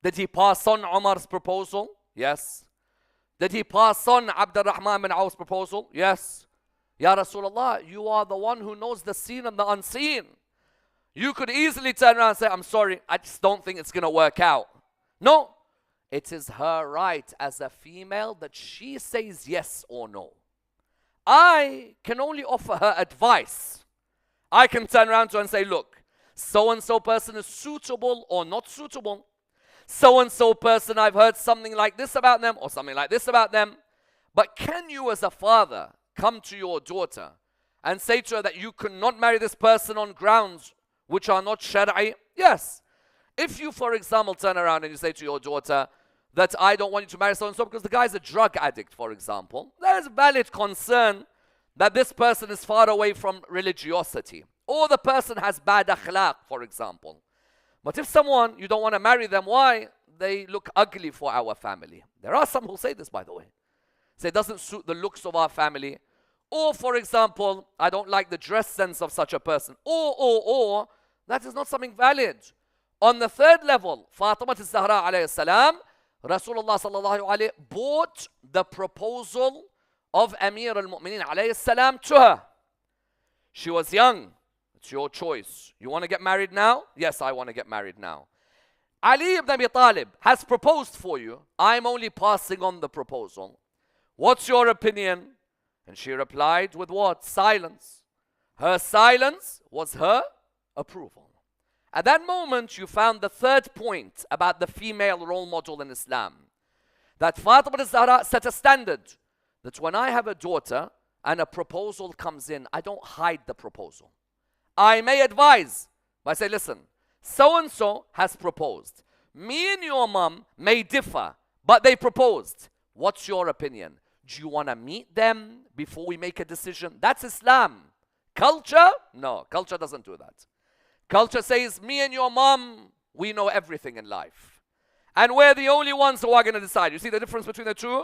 Did he pass on Umar's proposal? Yes. Did he pass on Abdurrahman bin Awf's proposal? Yes. Ya Rasulullah, you are the one who knows the seen and the unseen. You could easily turn around and say, I'm sorry, I just don't think it's going to work out. No. It is her right as a female that she says yes or no. I can only offer her advice. I can turn around to her and say, look, so-and-so person is suitable or not suitable. So-and-so person, I've heard something like this about them or something like this about them. But can you as a father come to your daughter and say to her that you cannot marry this person on grounds which are not shari'i? Yes. If you, for example, turn around and you say to your daughter that I don't want you to marry so-and-so because the guy's a drug addict, for example, there is valid concern that this person is far away from religiosity. Or the person has bad akhlaq, for example. But if someone, you don't want to marry them, why? They look ugly for our family. There are some who say this, by the way. Say it doesn't suit the looks of our family. Or, for example, I don't like the dress sense of such a person. Or, that is not something valid. On the third level, Fatima al-Zahra alayhi salam, Rasulullah sallallahu alayhi brought the proposal of Amir al-Mu'mineen alayhi salam to her. She was young. It's your choice. You want to get married now? Yes, I want to get married now. Ali ibn Abi Talib has proposed for you. I'm only passing on the proposal. What's your opinion? And she replied with what? Silence. Her silence was her approval. At that moment, you found the third point about the female role model in Islam. That Fatima al-Zahra set a standard. That when I have a daughter and a proposal comes in, I don't hide the proposal. I may advise. But I say, listen, so-and-so has proposed. Me and your mom may differ, but they proposed. What's your opinion? Do you want to meet them before we make a decision? That's Islam. Culture? No, culture doesn't do that. Culture says, me and your mom, we know everything in life. And we're the only ones who are going to decide. You see the difference between the two?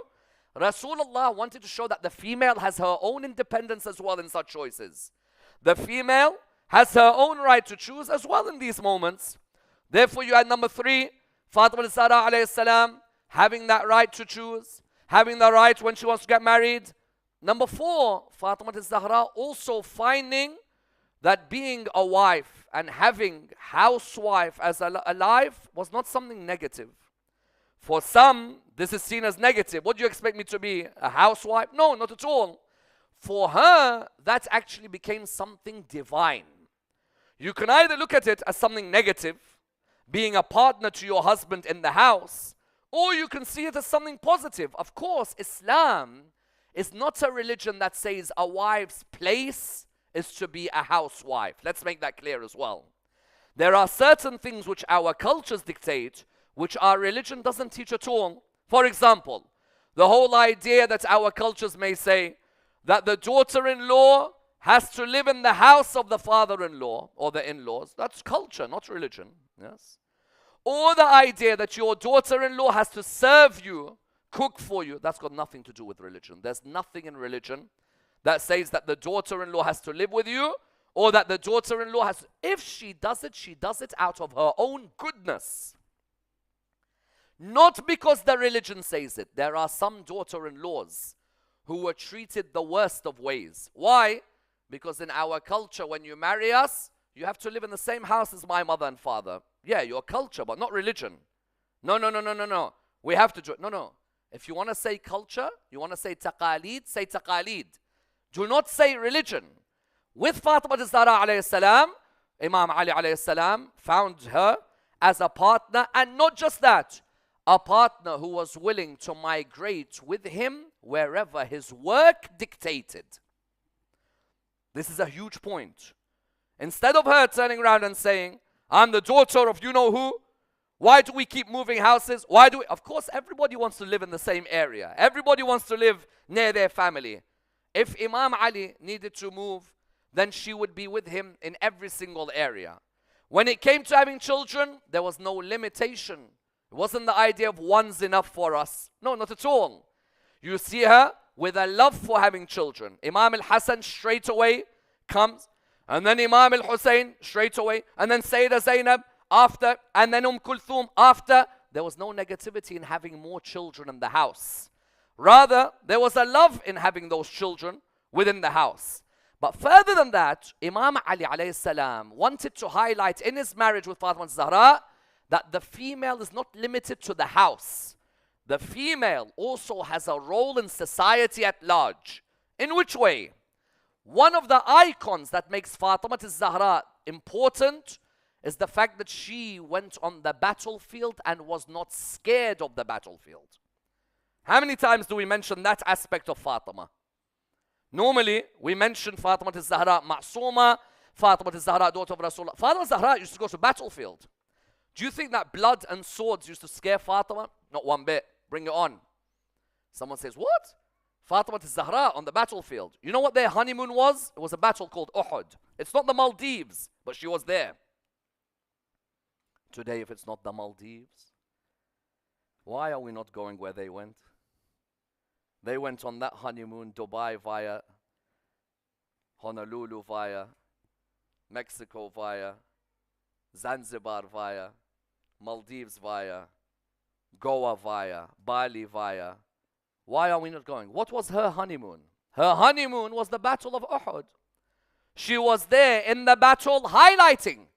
Rasulullah wanted to show that the female has her own independence as well in such choices. The female has her own right to choose as well in these moments. Therefore, you had number 3, Fatima al-Zahra alayhi salam, having that right to choose, having the right when she wants to get married. Number 4, Fatima al-Zahra also finding that being a wife and having housewife as a life was not something negative. For some, this is seen as negative. What do you expect me to be? A housewife? No, not at all. For her, that actually became something divine. You can either look at it as something negative, being a partner to your husband in the house, or you can see it as something positive. Of course, Islam is not a religion that says a wife's place is to be a housewife. Let's make that clear as well. There are certain things which our cultures dictate, which our religion doesn't teach at all. For example, the whole idea that our cultures may say that the daughter-in-law has to live in the house of the father-in-law or the in-laws. That's culture, not religion. Yes. Or the idea that your daughter-in-law has to serve you, cook for you. That's got nothing to do with religion. There's nothing in religion that says that the daughter-in-law has to live with you, or that the daughter-in-law has to, if she does it out of her own goodness. Not because the religion says it. There are some daughter-in-laws who were treated the worst of ways. Why? Because in our culture, when you marry us, you have to live in the same house as my mother and father. Yeah, your culture, but not religion. No, no, no, no, no, no. We have to do it. No, no. If you want to say culture, you want to say taqaleed, say taqaleed. Do not say religion. With Fatima az-Zahra alayhi salam, Imam Ali alayhi salam found her as a partner, and not just that, a partner who was willing to migrate with him wherever his work dictated. This is a huge point. Instead of her turning around and saying, I'm the daughter of you know who, why do we keep moving houses? Why do we? Of course, everybody wants to live in the same area. Everybody wants to live near their family. If Imam Ali needed to move, then she would be with him in every single area. When it came to having children, there was no limitation. It wasn't the idea of one's enough for us. No, not at all. You see her with a love for having children. Imam al-Hassan straight away comes, and then Imam al-Husayn straight away, and then Sayyidah Zainab after, and then Kulthum after. There was no negativity in having more children in the house. Rather, there was a love in having those children within the house. But further than that, Imam Ali alayhi salam wanted to highlight in his marriage with Fatima az-Zahra that the female is not limited to the house. The female also has a role in society at large. In which way? One of the icons that makes Fatima az-Zahra important is the fact that she went on the battlefield and was not scared of the battlefield. How many times do we mention that aspect of Fatima? Normally, we mention Fatima az-Zahra Ma'suma, Fatima az-Zahra daughter of Rasulullah. Fatima az-Zahra used to go to battlefield. Do you think that blood and swords used to scare Fatima? Not one bit. Bring it on. Someone says, what? Fatima az-Zahra on the battlefield. You know what their honeymoon was? It was a battle called Uhud. It's not the Maldives, but she was there. Today, if it's not the Maldives, why are we not going where they went? They went on that honeymoon, Dubai via Honolulu via Mexico via Zanzibar via Maldives via Goa via Bali via. Why are we not going? What was her honeymoon? Her honeymoon was the Battle of Uhud. She was there in the battle highlighting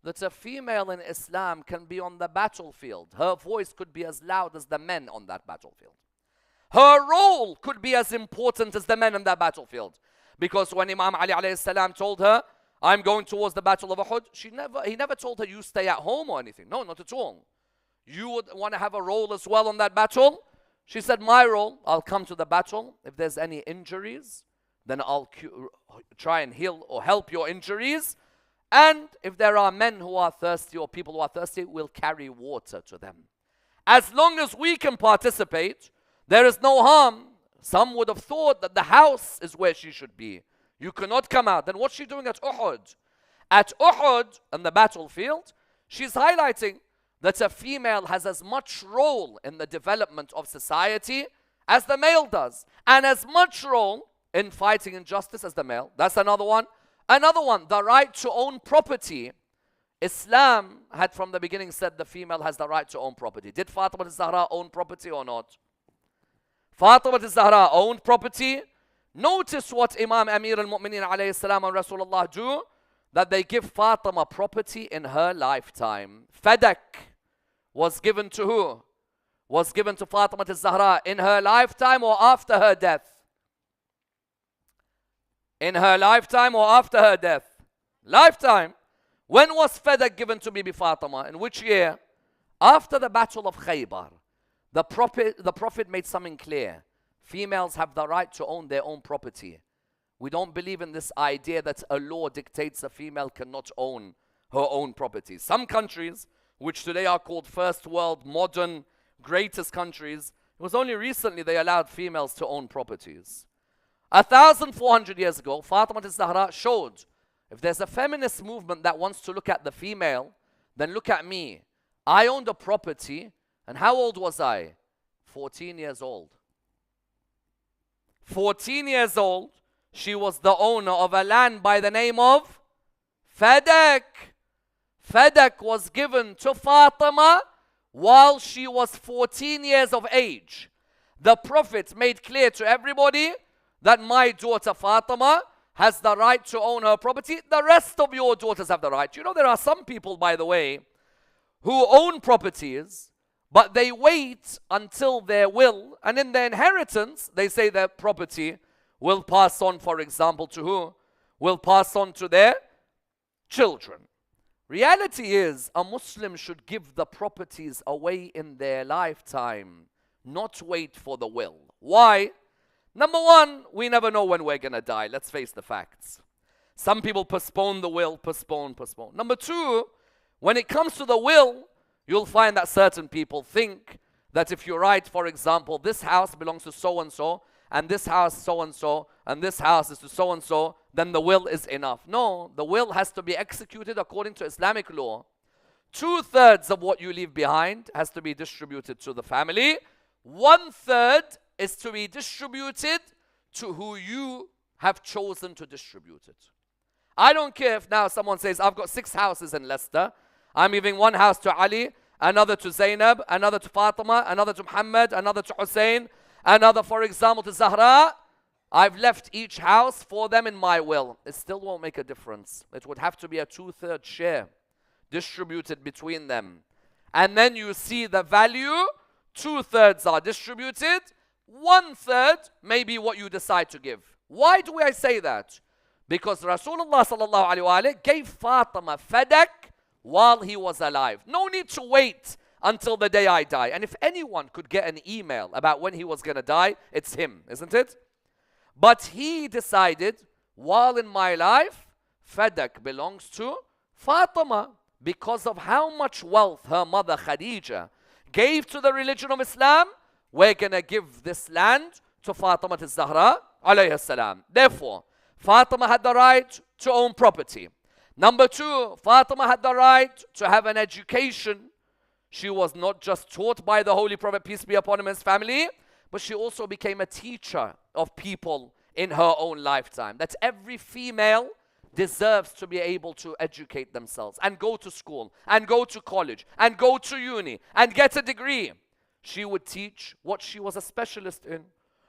that a female in Islam can be on the battlefield. Her voice could be as loud as the men on that battlefield. Her role could be as important as the men in that battlefield. Because when Imam Ali alayhi salam told her, I'm going towards the Battle of Uhud, he never told her, you stay at home or anything. No, not at all. You would want to have a role as well on that battle? She said, my role, I'll come to the battle. If there's any injuries, then I'll try and heal or help your injuries. And if there are men who are thirsty or people who are thirsty, we'll carry water to them. As long as we can participate, there is no harm. Some would have thought that the house is where she should be. You cannot come out. Then what's she doing at Uhud? At Uhud, on the battlefield, she's highlighting that a female has as much role in the development of society as the male does. And as much role in fighting injustice as the male. That's another one. Another one, the right to own property. Islam had from the beginning said the female has the right to own property. Did Fatima az-Zahra own property or not? Fatima az-Zahra owned property. Notice what Imam Amir al-Mu'mineen alayhi salam and Rasulullah do, that they give Fatima property in her lifetime. Fadak was given to who? Was given to Fatima az-Zahra in her lifetime or after her death? In her lifetime or after her death? Lifetime. When was Fadak given to Bibi Fatima? In which year? After the Battle of Khaybar. The Prophet made something clear. Females have the right to own their own property. We don't believe in this idea that a law dictates a female cannot own her own property. Some countries, which today are called first world, modern, greatest countries, it was only recently they allowed females to own properties. 1,400 years ago, Fatima az-Zahra showed, if there's a feminist movement that wants to look at the female, then look at me. I owned a property. And how old was I? 14 years old. 14 years old, she was the owner of a land by the name of Fadak. Fadak was given to Fatima while she was 14 years of age, the Prophet made clear to everybody that my daughter Fatima has the right to own her property. The rest of your daughters have the right. You know, there are some people, by the way, who own properties, but they wait until their will, and in their inheritance, they say their property will pass on, for example, to who? Will pass on to their children. Reality is, a Muslim should give the properties away in their lifetime, not wait for the will. Why? Number one, we never know when we're going to die. Let's face the facts. Some people postpone the will, postpone. Number two, when it comes to the will, you'll find that certain people think that if you write, for example, this house belongs to so-and-so, and this house so-and-so, and this house is to so-and-so, then the will is enough. No, the will has to be executed according to Islamic law. 2/3 of what you leave behind has to be distributed to the family. 1/3 is to be distributed to who you have chosen to distribute it. I don't care if now someone says, I've got 6 houses in Leicester. I'm giving one house to Ali, another to Zainab, another to Fatima, another to Muhammad, another to Husayn, another, for example, to Zahra. I've left each house for them in my will. It still won't make a difference. It would have to be a 2/3 share distributed between them. And then you see the value. 2/3 are distributed. 1/3 may be what you decide to give. Why do I say that? Because Rasulullah sallallahu alaihi wasallam gave Fatima fadak while he was alive. No need to wait until the day I die. And if anyone could get an email about when he was going to die, it's him, isn't it? But he decided, while in my life, fadak belongs to Fatima, because of how much wealth her mother Khadija gave to the religion of Islam. We're going to give this land to Fatima al-Zahra alayhi salam. Therefore, Fatima had the right to own property. Number two, Fatima had the right to have an education. She was not just taught by the Holy Prophet, peace be upon him and his family, but she also became a teacher of people in her own lifetime. That every female deserves to be able to educate themselves and go to school and go to college and go to uni and get a degree. She would teach what she was a specialist in.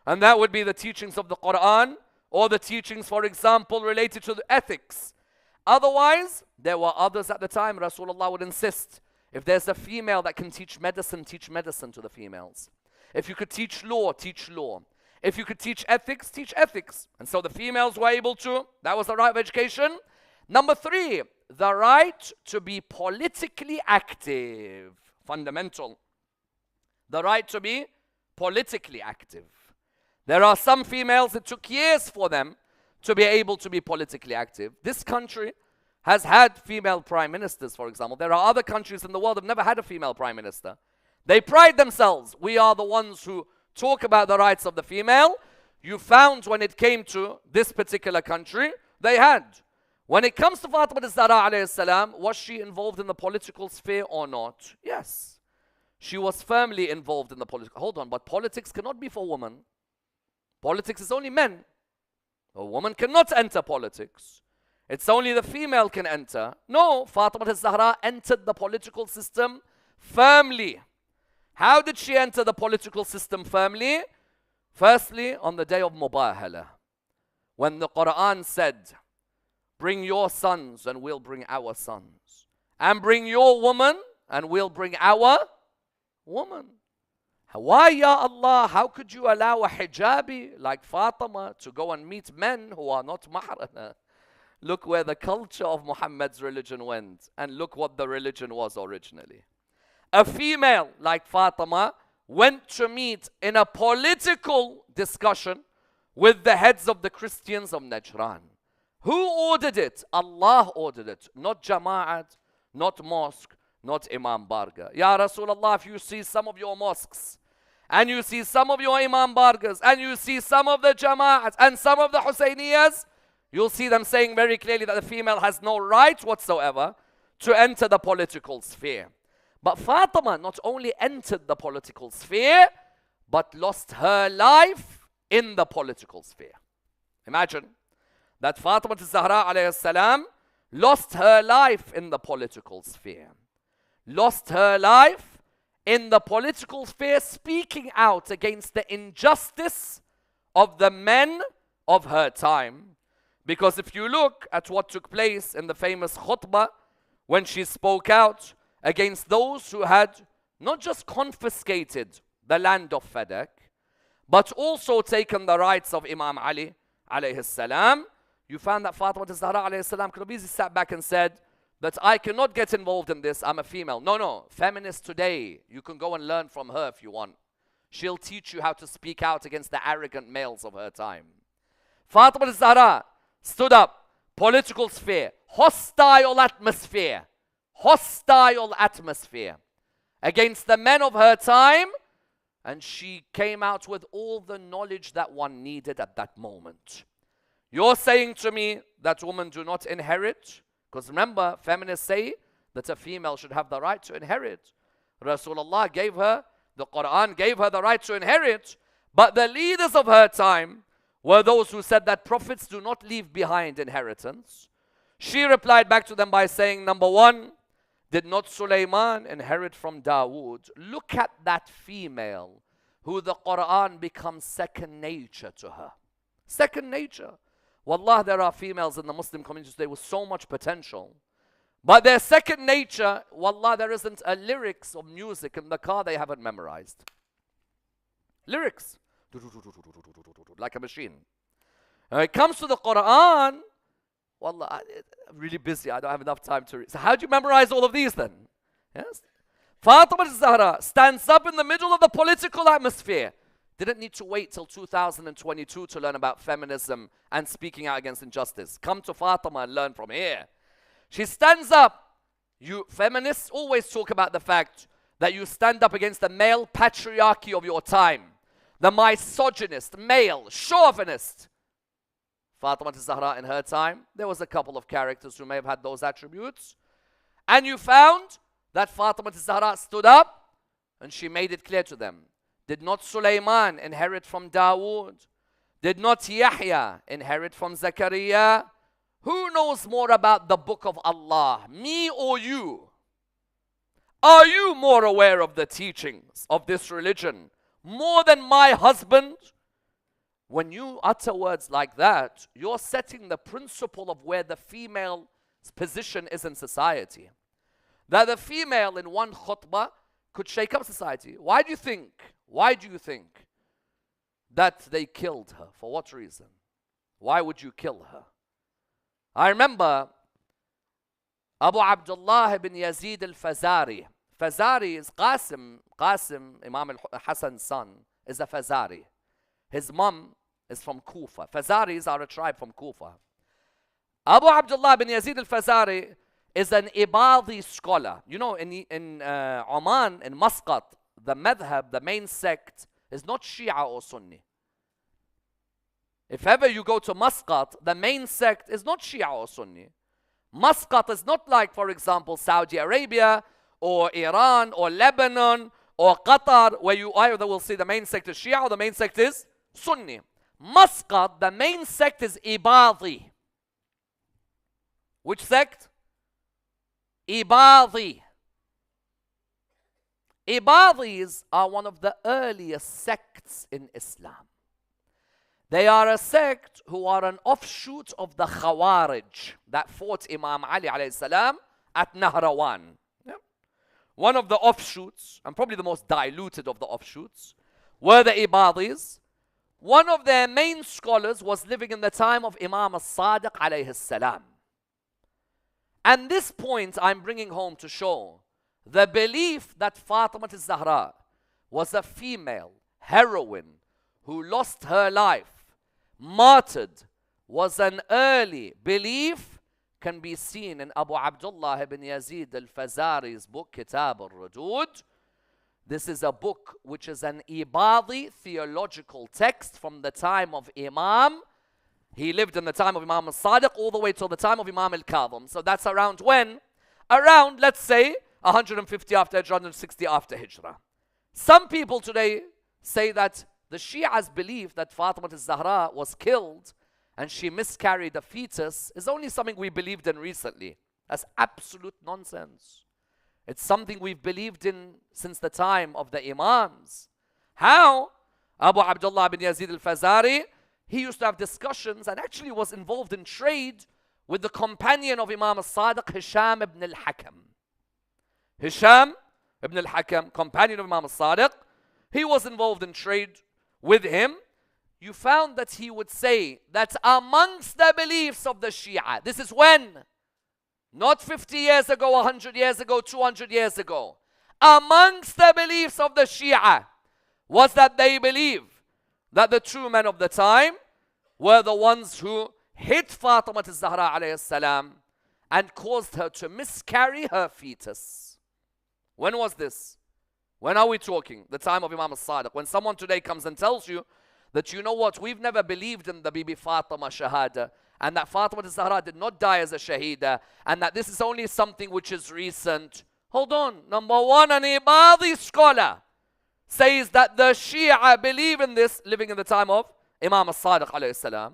And that would be the teachings of the Quran, or the teachings, for example, related to the ethics. Otherwise, there were others at the time. Rasulullah would insist, if there's a female that can teach medicine to the females. If you could teach law, teach law. If you could teach ethics, teach ethics. And so the females were able to. That was the right of education. Number three, the right to be politically active. Fundamental. The right to be politically active. There are some females, it took years for them to be able to be politically active. This country has had female prime ministers, for example. There are other countries in the world that have never had a female prime minister. They pride themselves. We are the ones who talk about the rights of the female. You found when it came to this particular country, they had. When it comes to Fatima al-Zahra alayhi salam, was she involved in the political sphere or not? Yes. She was firmly involved in the political. Hold on, but politics cannot be for women. Politics is only men. A woman cannot enter politics. It's only the female can enter. No, Fatima al-Zahra entered the political system firmly. How did she enter the political system firmly? Firstly, on the day of Mubahala, when the Quran said, bring your sons and we'll bring our sons. And bring your woman and we'll bring our woman. Why, Ya Allah, how could you allow a hijabi like Fatima to go and meet men who are not mahram? Look where the culture of Muhammad's religion went, and look what the religion was originally. A female like Fatima went to meet in a political discussion with the heads of the Christians of Najran. Who ordered it? Allah ordered it, not Jama'at, not mosque, not Imam Barga. Ya Rasulullah, if you see some of your mosques, and you see some of your Imam Bargas, and you see some of the Jama'at, and some of the Husayniyas, you'll see them saying very clearly that the female has no right whatsoever to enter the political sphere. But Fatima not only entered the political sphere, but lost her life in the political sphere. Imagine that Fatima al-Zahra alayhi salam lost her life in the political sphere. Lost her life in the political sphere, speaking out against the injustice of the men of her time. Because if you look at what took place in the famous khutbah, when she spoke out against those who had not just confiscated the land of Fadak, but also taken the rights of Imam Ali alayhi salam, you found that Fatima al-Zahra alayhi salam could have easily sat back and said that I cannot get involved in this, I'm a female. No, feminists today, you can go and learn from her if you want. She'll teach you how to speak out against the arrogant males of her time. Fatima al-Zahra stood up, political sphere, hostile atmosphere against the men of her time, and she came out with all the knowledge that one needed at that moment. You're saying to me that women do not inherit? Because remember, feminists say that a female should have the right to inherit. Rasulullah gave her, the Quran gave her the right to inherit, but the leaders of her time were those who said that prophets do not leave behind inheritance. She replied back to them by saying, number one, did not Sulaiman inherit from Dawood? Look at that female who the Quran becomes second nature to her. Second nature. Wallah, there are females in the Muslim community today with so much potential. But their second nature, wallah, there isn't a lyrics of music in the car they haven't memorized. Lyrics. Like a machine. When it comes to the Quran, wallah, I'm really busy. I don't have enough time to read. So how do you memorize all of these then? Yes. Fatima al-Zahra stands up in the middle of the political atmosphere. Didn't need to wait till 2022 to learn about feminism and speaking out against injustice. Come to Fatima and learn from here. She stands up. You feminists always talk about the fact that you stand up against the male patriarchy of your time. The misogynist, male, chauvinist. Fatima al-Zahra in her time, there was a couple of characters who may have had those attributes. And you found that Fatima al-Zahra stood up and she made it clear to them. Did not Sulaiman inherit from Dawood? Did not Yahya inherit from Zakaria? Who knows more about the book of Allah, me or you? Are you more aware of the teachings of this religion more than my husband? When you utter words like that, you're setting the principle of where the female's position is in society. That the female in one khutbah could shake up society. Why do you think that they killed her? For what reason? Why would you kill her? I remember Abu Abdullah ibn Yazid al-Fazari. Fazari is Qasim, Imam al-Hasan's son, is a Fazari. His mom is from Kufa. Fazaris are a tribe from Kufa. Abu Abdullah ibn Yazid al-Fazari is an Ibadi scholar. You know, in Oman, in Muscat, the madhab, the main sect, is not Shia or Sunni. If ever you go to Muscat, the main sect is not Shia or Sunni. Muscat is not like, for example, Saudi Arabia or Iran or Lebanon or Qatar, where you either will see the main sect is Shia or the main sect is Sunni. Muscat, the main sect is Ibadi. Which sect? Ibadi. Ibadis are one of the earliest sects in Islam. They are a sect who are an offshoot of the Khawarij that fought Imam Ali alayhi salam at Nahrawan. Yeah. One of the offshoots, and probably the most diluted of the offshoots, were the Ibadis. One of their main scholars was living in the time of Imam al-Sadiq alayhi salam. And this point I'm bringing home to show the belief that Fatima al-Zahra was a female heroine who lost her life, martyred, was an early belief, can be seen in Abu Abdullah ibn Yazid al-Fazari's book, Kitab al-Rudud. This is a book which is an Ibadi theological text from the time of Imam. He lived in the time of Imam al-Sadiq all the way till the time of Imam al-Kadhim. So that's around when? Around, let's say, 150 after Hijrah, 160 after Hijrah. Some people today say that the Shias believe that Fatima al-Zahra was killed and she miscarried a fetus is only something we believed in recently. That's absolute nonsense. It's something we've believed in since the time of the Imams. How? Abu Abdullah bin Yazid al-Fazari, he used to have discussions and actually was involved in trade with the companion of Imam al-Sadiq, Hisham ibn al-Hakam. Hisham ibn al-Hakam, companion of Imam al-Sadiq, he was involved in trade with him. You found that he would say that amongst the beliefs of the Shia, this is when? Not 50 years ago, 100 years ago, 200 years ago. Amongst the beliefs of the Shia was that they believe that the true men of the time were the ones who hit Fatima al-Zahra alayhi salam and caused her to miscarry her fetus. When was this? When are we talking? The time of Imam al-Sadiq. When someone today comes and tells you that, you know what, we've never believed in the Bibi Fatima Shahada, and that Fatima al-Zahra did not die as a Shahida, and that this is only something which is recent. Hold on. Number one, an Ibadi scholar says that the Shia believe in this, living in the time of Imam al-Sadiq alayhi salam.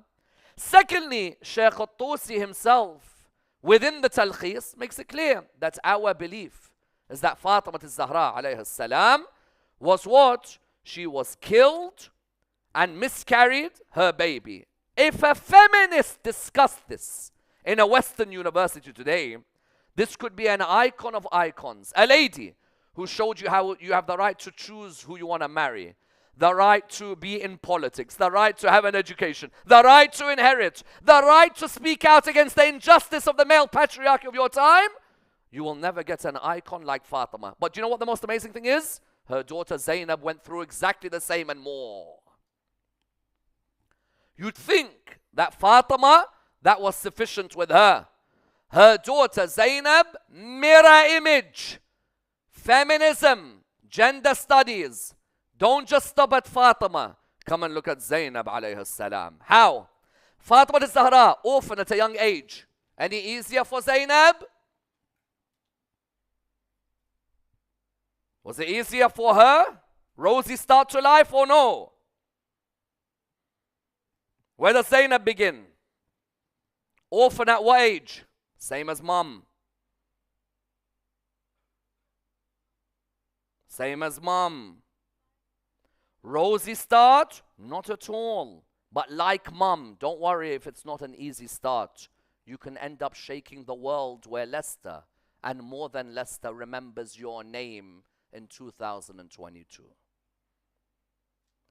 Secondly, Shaykh al-Tusi himself, within the Talkhis, makes it clear that our belief is that Fatima al-Zahra alayhi salam was what? She was killed and miscarried her baby. If a feminist discussed this in a Western university today, this could be an icon of icons. A lady who showed you how you have the right to choose who you want to marry, the right to be in politics, the right to have an education, the right to inherit, the right to speak out against the injustice of the male patriarchy of your time. You will never get an icon like Fatima. But you know what the most amazing thing is? Her daughter Zainab went through exactly the same and more. You'd think that Fatima, that was sufficient with her. Her daughter Zainab, mirror image, feminism, gender studies. Don't just stop at Fatima. Come and look at Zainab alayhi salam. How? Fatima al-Zahra, orphan at a young age. Any easier for Zainab? Was it easier for her? Rosy start to life or no? Where does Zainab begin? Orphan at what age? Same as mum. Same as mum. Rosy start? Not at all. But like mum, don't worry if it's not an easy start. You can end up shaking the world where Leicester, and more than Leicester, remembers your name in 2022.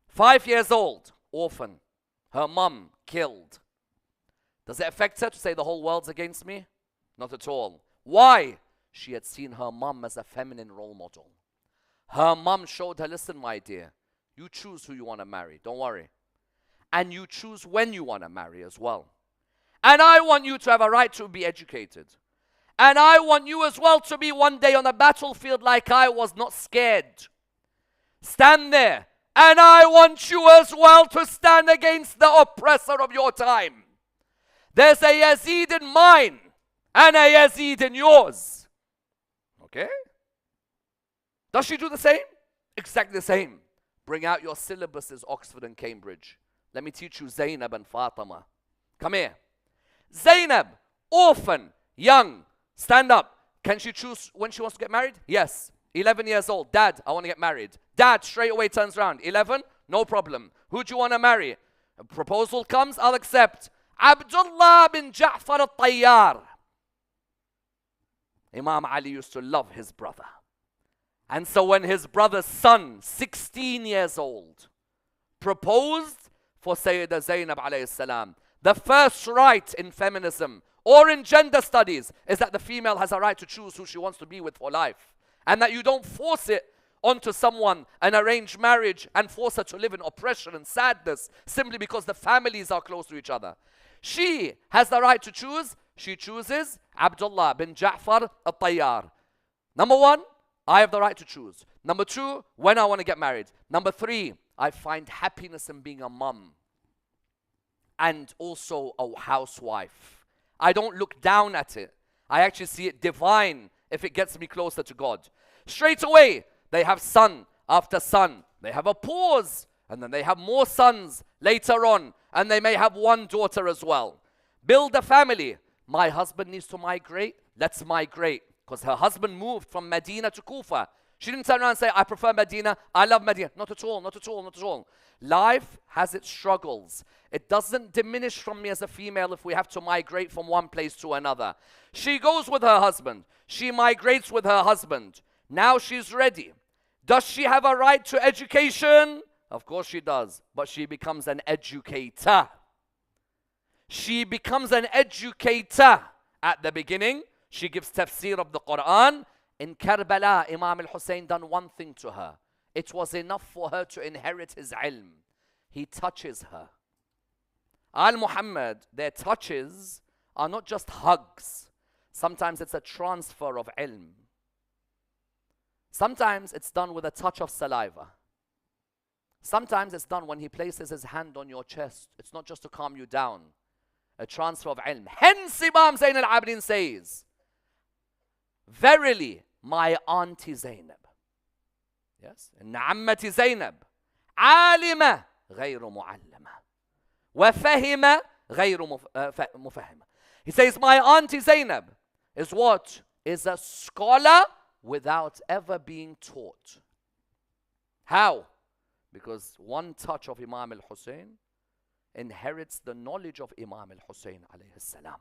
5 years old, orphan. Her mum killed. Does it affect her to say the whole world's against me? Not at all. Why? She had seen her mum as a feminine role model. Her mum showed her, listen, my dear, you choose who you want to marry. Don't worry. And you choose when you want to marry as well. And I want you to have a right to be educated. And I want you as well to be one day on a battlefield like I was, not scared. Stand there. And I want you as well to stand against the oppressor of your time. There's a Yazid in mine and a Yazid in yours. Okay? Does she do the same? Exactly the same. Bring out your syllabuses, Oxford and Cambridge. Let me teach you Zainab and Fatima. Come here. Zainab, orphan, young, stand up. Can she choose when she wants to get married? Yes. 11 years old. Dad, I want to get married. Dad straight away turns around. 11? No problem. Who do you want to marry? A proposal comes, I'll accept. Abdullah bin Ja'far al-Tayyar. Imam Ali used to love his brother. And so when his brother's son, 16 years old, proposed for Sayyidah Zainab alayhi salam, the first right in feminism or in gender studies is that the female has a right to choose who she wants to be with for life. And that you don't force it onto someone, an arranged marriage, and force her to live in oppression and sadness simply because the families are close to each other. She has the right to choose. She chooses Abdullah bin Ja'far al-Tayyar. Number one, I have the right to choose. Number two, when I want to get married. Number three, I find happiness in being a mum and also a housewife. I don't look down at it. I actually see it divine if it gets me closer to God. Straight away, they have son after son. They have a pause, and then they have more sons later on, and they may have one daughter as well. Build a family. My husband needs to migrate. Let's migrate. Because her husband moved from Medina to Kufa. She didn't turn around and say, I prefer Medina, I love Medina. Not at all, not at all, not at all. Life has its struggles. It doesn't diminish from me as a female if we have to migrate from one place to another. She goes with her husband. She migrates with her husband. Now she's ready. Does she have a right to education? Of course she does. But she becomes an educator. She becomes an educator. At the beginning, she gives tafsir of the Quran. In Karbala, Imam al-Husayn done one thing to her. It was enough for her to inherit his ilm. He touches her. Al-Muhammad, their touches are not just hugs. Sometimes it's a transfer of ilm. Sometimes it's done with a touch of saliva. Sometimes it's done when he places his hand on your chest. It's not just to calm you down. A transfer of ilm. Hence Imam Zain al-Abidin says, verily, my auntie Zainab. Yes. إن عمتي زينب عالمة غير معلمة وفهم غير مفهمة. He says, my auntie Zainab is what? Is a scholar without ever being taught. How? Because one touch of Imam al-Husayn inherits the knowledge of Imam al-Husayn alayhi salam.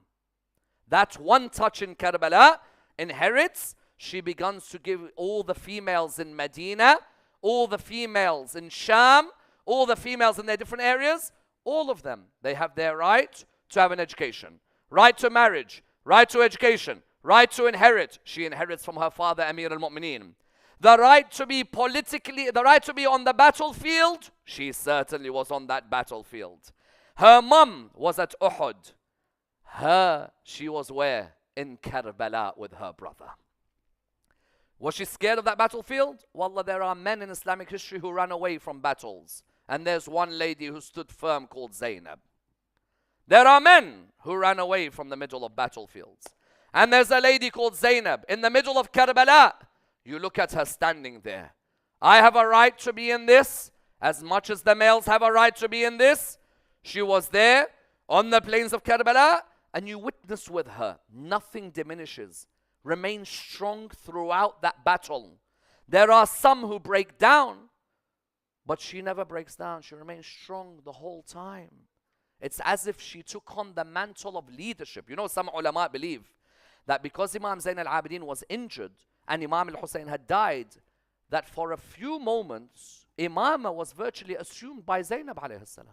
That one touch in Karbala inherits. She begins to give all the females in Medina, all the females in Sham, all the females in their different areas, all of them, they have their right to have an education, right to marriage, right to education, right to inherit. She inherits from her father, Amir al-Mu'mineen. The right to be politically, the right to be on the battlefield, she certainly was on that battlefield. Her mum was at Uhud. She was where? In Karbala with her brother. Was she scared of that battlefield? Wallah, there are men in Islamic history who ran away from battles. And there's one lady who stood firm called Zainab. There are men who ran away from the middle of battlefields. And there's a lady called Zainab in the middle of Karbala. You look at her standing there. I have a right to be in this as much as the males have a right to be in this. She was there on the plains of Karbala, and you witness with her. Nothing diminishes. Remain strong throughout that battle. There are some who break down, but she never breaks down. She remains strong the whole time. It's as if she took on the mantle of leadership. You know, some ulama believe that because Imam Zain al-Abidin was injured and Imam al-Husayn had died, that for a few moments, Imamah was virtually assumed by Zainab alayhi salam.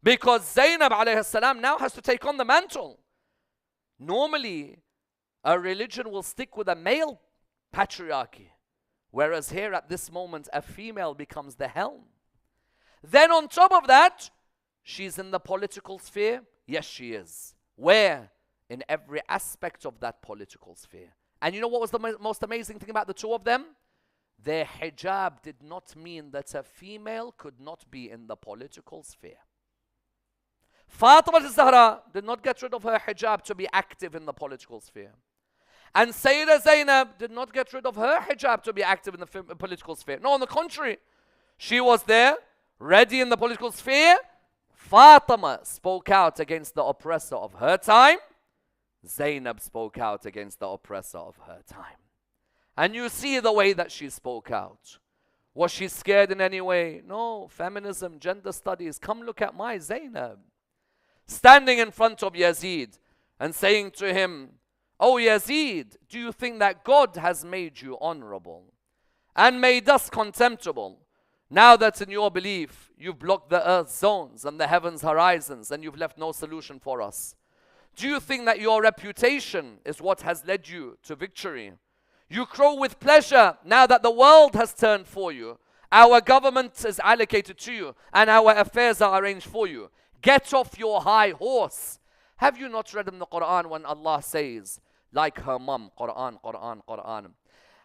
Because Zainab alayhi salam now has to take on the mantle. Normally, a religion will stick with a male patriarchy, whereas here at this moment, a female becomes the helm. Then on top of that, she's in the political sphere. Yes, she is. Where? In every aspect of that political sphere. And you know what was the most amazing thing about the two of them? Their hijab did not mean that a female could not be in the political sphere. Fatima al-Zahra did not get rid of her hijab to be active in the political sphere. And Sayyidah Zainab did not get rid of her hijab to be active in the political sphere. No, on the contrary. She was there, ready in the political sphere. Fatima spoke out against the oppressor of her time. Zainab spoke out against the oppressor of her time. And you see the way that she spoke out. Was she scared in any way? No. Feminism, gender studies. Come look at my Zainab. Standing in front of Yazid and saying to him, "Oh Yazid, do you think that God has made you honorable and made us contemptible? Now that in your belief you've blocked the earth's zones and the heavens' horizons and you've left no solution for us. Do you think that your reputation is what has led you to victory? You crow with pleasure now that the world has turned for you. Our government is allocated to you and our affairs are arranged for you. Get off your high horse." Have you not read in the Quran when Allah says, like her mum, Quran, Quran, Quran?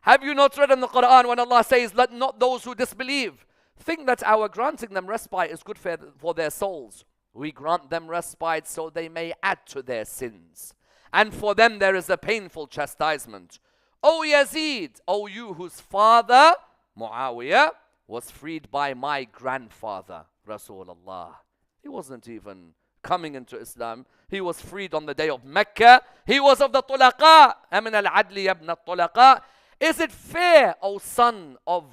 Have you not read in the Quran when Allah says, let not those who disbelieve think that our granting them respite is good for their souls? We grant them respite so they may add to their sins. And for them there is a painful chastisement. O Yazid, O you whose father, Muawiyah, was freed by my grandfather, Rasulullah. He wasn't even coming into Islam. He was freed on the day of Mecca. He was of the Tulaqa. Amin al-Adli ibn al-Tulaqa. Is it fair, O son of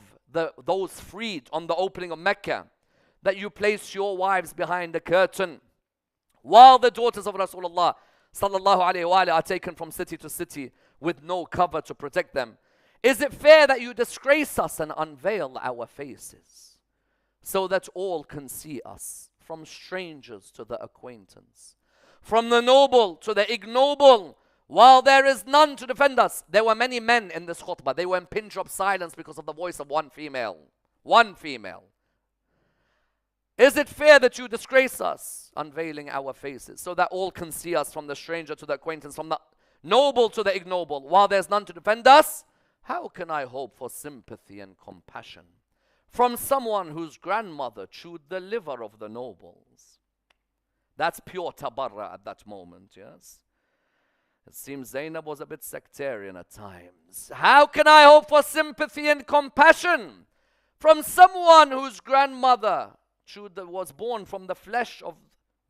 those freed on the opening of Mecca, that you place your wives behind the curtain while the daughters of Rasulullah sallallahu alayhi wa are taken from city to city with no cover to protect them? Is it fair that you disgrace us and unveil our faces so that all can see us, from strangers to the acquaintance, from the noble to the ignoble, while there is none to defend us? There were many men in this khutbah. They were in pin drop silence because of the voice of one female. One female. Is it fair that you disgrace us, unveiling our faces, so that all can see us, from the stranger to the acquaintance, from the noble to the ignoble, while there's none to defend us? How can I hope for sympathy and compassion from someone whose grandmother chewed the liver of the nobles? That's pure tabarra at that moment, yes? It seems Zainab was a bit sectarian at times. How can I hope for sympathy and compassion from someone whose grandmother was born from the flesh of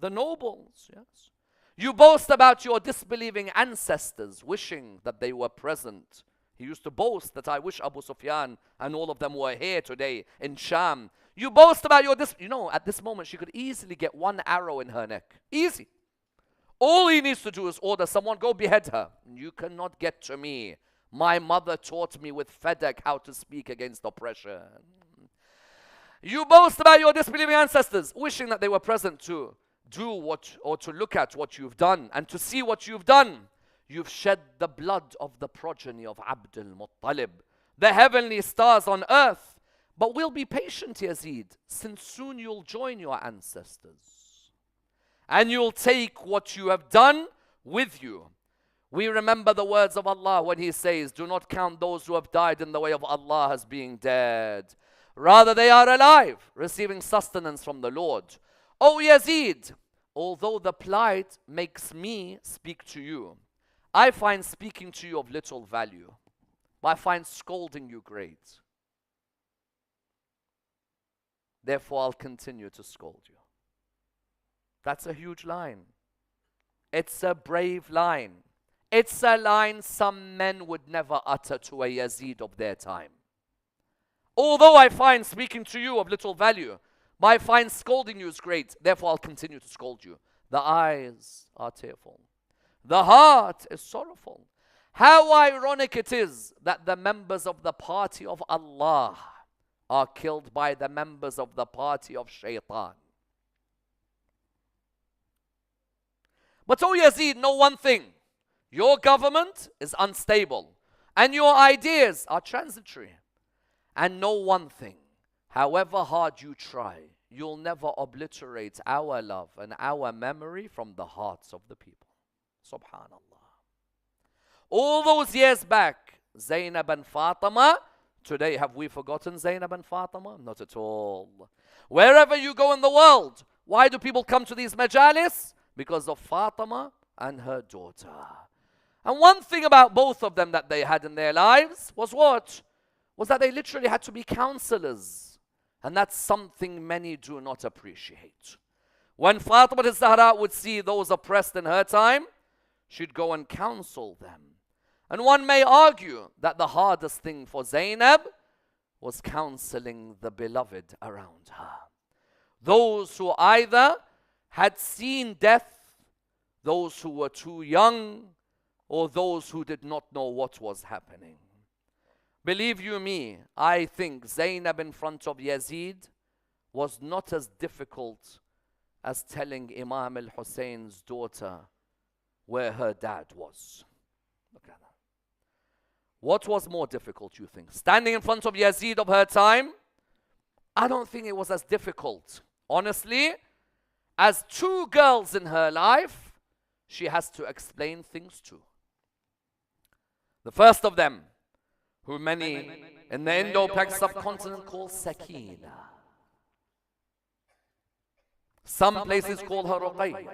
the nobles? Yes. You boast about your disbelieving ancestors, wishing that they were present. He used to boast that, I wish Abu Sufyan and all of them were here today in Sham. You boast about your at this moment she could easily get one arrow in her neck. Easy. All he needs to do is order someone, go behead her. You cannot get to me. My mother taught me with Fadak how to speak against oppression. You boast about your disbelieving ancestors, wishing that they were present to do what, or to look at what you've done and to see what you've done. You've shed the blood of the progeny of Abdul Muttalib, the heavenly stars on earth. But we'll be patient, Yazid, since soon you'll join your ancestors. And you'll take what you have done with you. We remember the words of Allah when He says, do not count those who have died in the way of Allah as being dead. Rather, they are alive, receiving sustenance from the Lord. O Yazid, although the plight makes me speak to you, I find speaking to you of little value, but I find scolding you great. Therefore, I'll continue to scold you. That's a huge line. It's a brave line. It's a line some men would never utter to a Yazid of their time. Although I find speaking to you of little value, but I find scolding you is great. Therefore, I'll continue to scold you. The eyes are tearful. The heart is sorrowful. How ironic it is that the members of the party of Allah are killed by the members of the party of Shaitan. But O Yazid, know one thing. Your government is unstable and your ideas are transitory. And know one thing. However hard you try, you'll never obliterate our love and our memory from the hearts of the people. Subhanallah. All those years back, Zainab and Fatima, today have we forgotten Zainab and Fatima? Not at all. Wherever you go in the world, why do people come to these majalis? Because of Fatima and her daughter. And one thing about both of them that they had in their lives was what? Was that they literally had to be counselors. And that's something many do not appreciate. When Fatima al-Zahra would see those oppressed in her time, she'd go and counsel them. And one may argue that the hardest thing for Zainab was counseling the beloved around her. Those who either had seen death, those who were too young, or those who did not know what was happening. Believe you me, I think Zainab in front of Yazid was not as difficult as telling Imam al-Husayn's daughter where her dad was. Look at that. What was more difficult, you think? Standing in front of Yazid of her time? I don't think it was as difficult. Honestly, as two girls in her life, she has to explain things to. The first of them, who many in the Indo-Pak subcontinent call Sakina. Some places call her Ruqayya.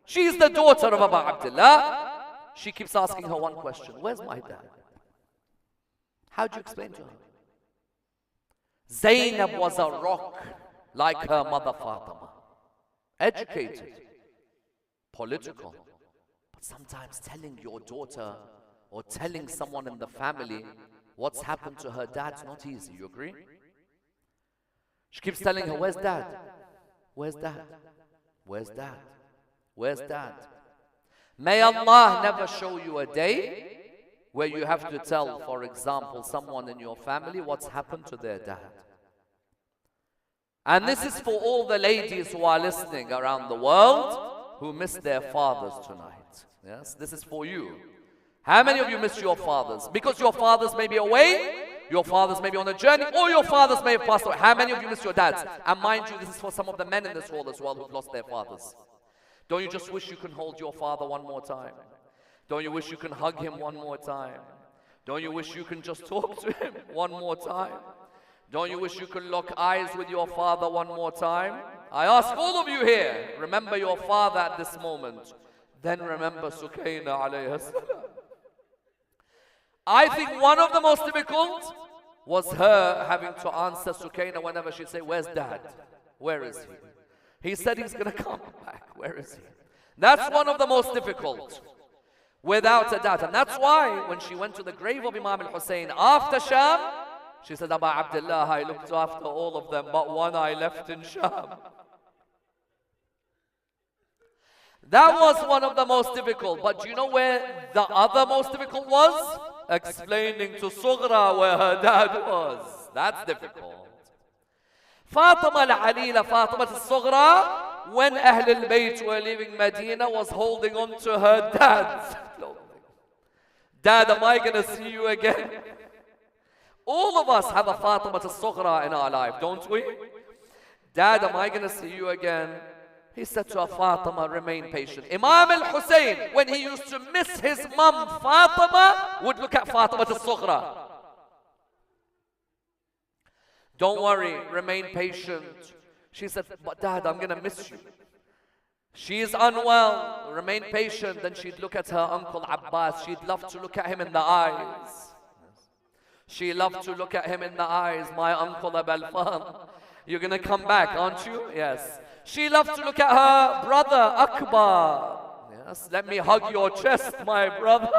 She's the daughter of Abu Abdullah. She keeps asking her one question. Where's my dad? How do you explain to her? Zainab was a rock like her mother Fatima. Educated, political. But sometimes telling your daughter or telling someone in the family what's happened to her dad's not easy, you agree? She keeps telling her, where's dad? Where's dad? Where's dad? Where's dad? May Allah never show you a day where you have to tell, for example, someone in your family what's happened to their dad. And this is for all the ladies who are listening around the world who miss their fathers tonight. Yes, this is for you. How many of you miss your fathers? Because your fathers may be away, your fathers may be on a journey, or your fathers may have passed away. How many of you miss your dads? And mind you, this is for some of the men in this hall as well who've lost their fathers. Don't you just wish you can hold your father one more time? Don't you wish you can hug him one more time? Don't you wish you can just talk to him one more time? Don't you wish you could lock eyes with your father one more time? I ask all of you here, remember your father at this moment. Then remember Sukayna alayhi salam. I think one of the most difficult was her having to answer Sukayna whenever she'd say, where's dad? Where is he? He said he's going to come back. Where is he? That's one of the most difficult, without a doubt. And that's why when she went to the grave of Imam al-Husayn after Sham, she said, Aba Abdullah, I looked after all of them, but one I left in Sham. That was one of the most difficult. But do you know where the other most difficult was? Explaining to Sughra where her dad was. That's difficult. Fatima al-Alila, Fatima al-Sughra, when Ahl al-Bayt were leaving Medina, was holding on to her dad. Dad, am I going to see you again? All of us have a Fatima al-Sughra in our life, don't we? Dad, am I going to see you again? He said to her, Fatima, remain patient. Imam al-Husayn, when he used to miss his mum, Fatima, would look at Fatima al-Sughra. Don't worry, remain patient. She said, but Dad, I'm going to miss you. She is unwell, remain patient. Then she'd look at her uncle Abbas. She'd love to look at him in the eyes. She loved to look at him in the eyes. My uncle Abul Fadl, you're going to come back, aren't you? Yes. She loved to look at her brother Akbar. Yes, let me hug your chest, my brother.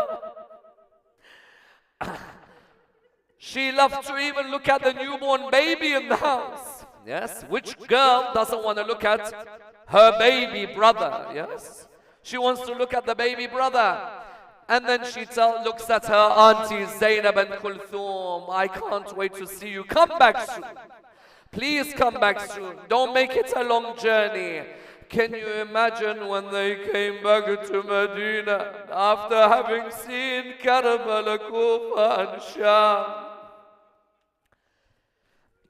She loved to even look at the newborn baby in the house. Yes, which girl doesn't want to look at her baby brother? Yes, she wants to look at the baby brother. And then she looks at her aunties Zainab and Kulthum. I can't wait to see you. Come back soon. Please come back soon. Don't make it a long journey. Can you imagine when they came back to Medina after having seen Karbala, Kufa and Sham?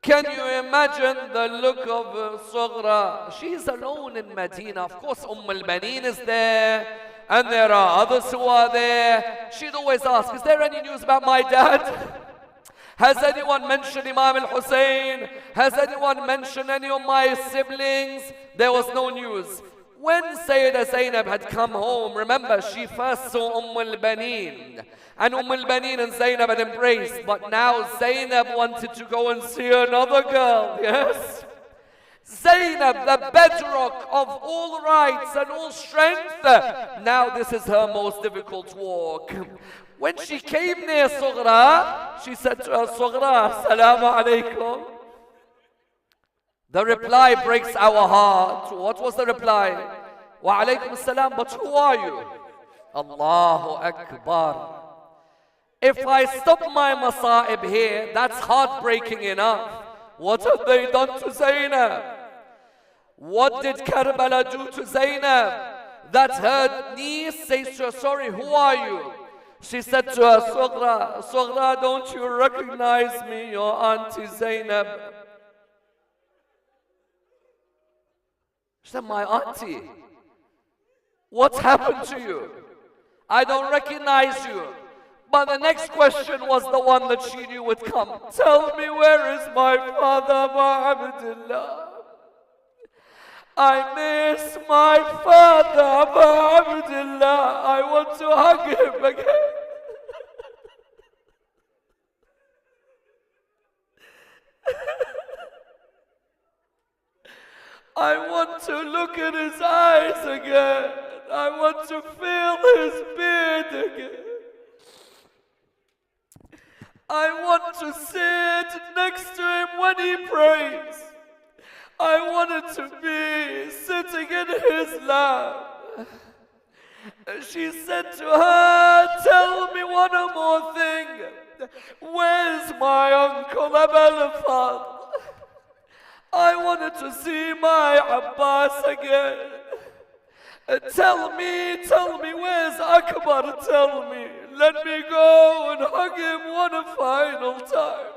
Can you imagine the look of Sughra? She's alone in Medina. Of course, al-Baneen is there. And there are others who are there. She'd always ask, is there any news about my dad? Has anyone mentioned Imam al-Husayn? Has anyone mentioned any of my siblings? There was no news. When Sayyidah Zainab had come home, remember, she first saw al-Baneen. And al-Baneen and Zainab had embraced. But now Zainab wanted to go and see another girl, yes? Zainab, the bedrock of all rights and all strength. Now this is her most difficult walk. When she came near Sughra, she said to her, Sughra, Assalamu alaikum. The reply breaks our heart. What was the reply? Wa alaikum assalam, but who are you? Allahu Akbar. If I stop my masa'ib here, that's heartbreaking enough. What have they done to Zainab? What did Karbala do to Zainab? That her niece says to her, sorry, who are you? She said to her, Sughra, Sughra, don't you recognize me, your auntie Zainab? She said, my auntie, what's happened to you? I don't recognize you. But the next question was the one that she knew would come. Tell me, where is my father, Abdullah? I miss my father, Abdullah. I want to hug him again. I want to look at his eyes again. I want to feel his beard again. I want to sit next to him when he prays. I wanted to be sitting in his lap. She said to her, tell me one more thing. Where's my uncle Abul Fadl? I wanted to see my Abbas again. Tell me, where's Akbar? Tell me. Let me go and hug him one final time.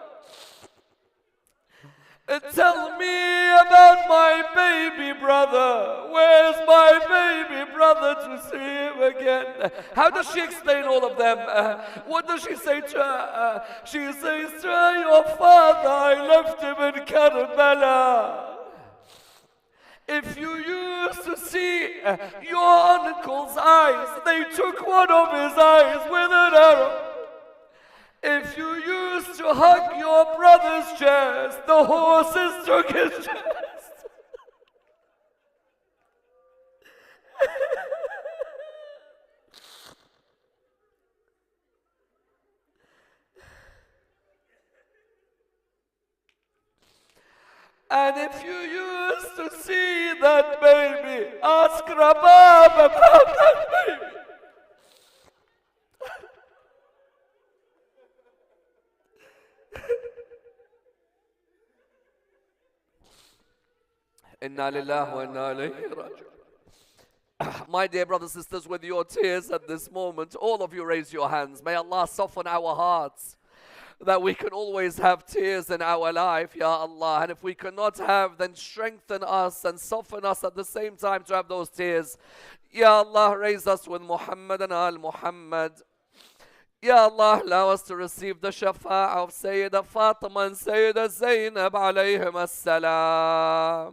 Tell me about my baby brother. Where's my baby brother to see him again? How does she explain all of them? What does she say to her? She says to her, your father, I left him in Karbala. If you used to see your uncle's eyes, they took one of his eyes with an arrow. If you used to hug your brother's chest, the horses took his chest. And if you used to see that baby, ask Rabab about that baby. Inna lillahi wa inna ilayhi raji'un. My dear brothers and sisters, with your tears at this moment, all of you raise your hands. May Allah soften our hearts, that we can always have tears in our life, Ya Allah. And if we cannot have, then strengthen us and soften us at the same time to have those tears. Ya Allah, raise us with Muhammad and Al Muhammad. Ya Allah, allow us to receive the shafa'ah of Sayyidah Fatima and Sayyidah Zainab alayhim as-salam.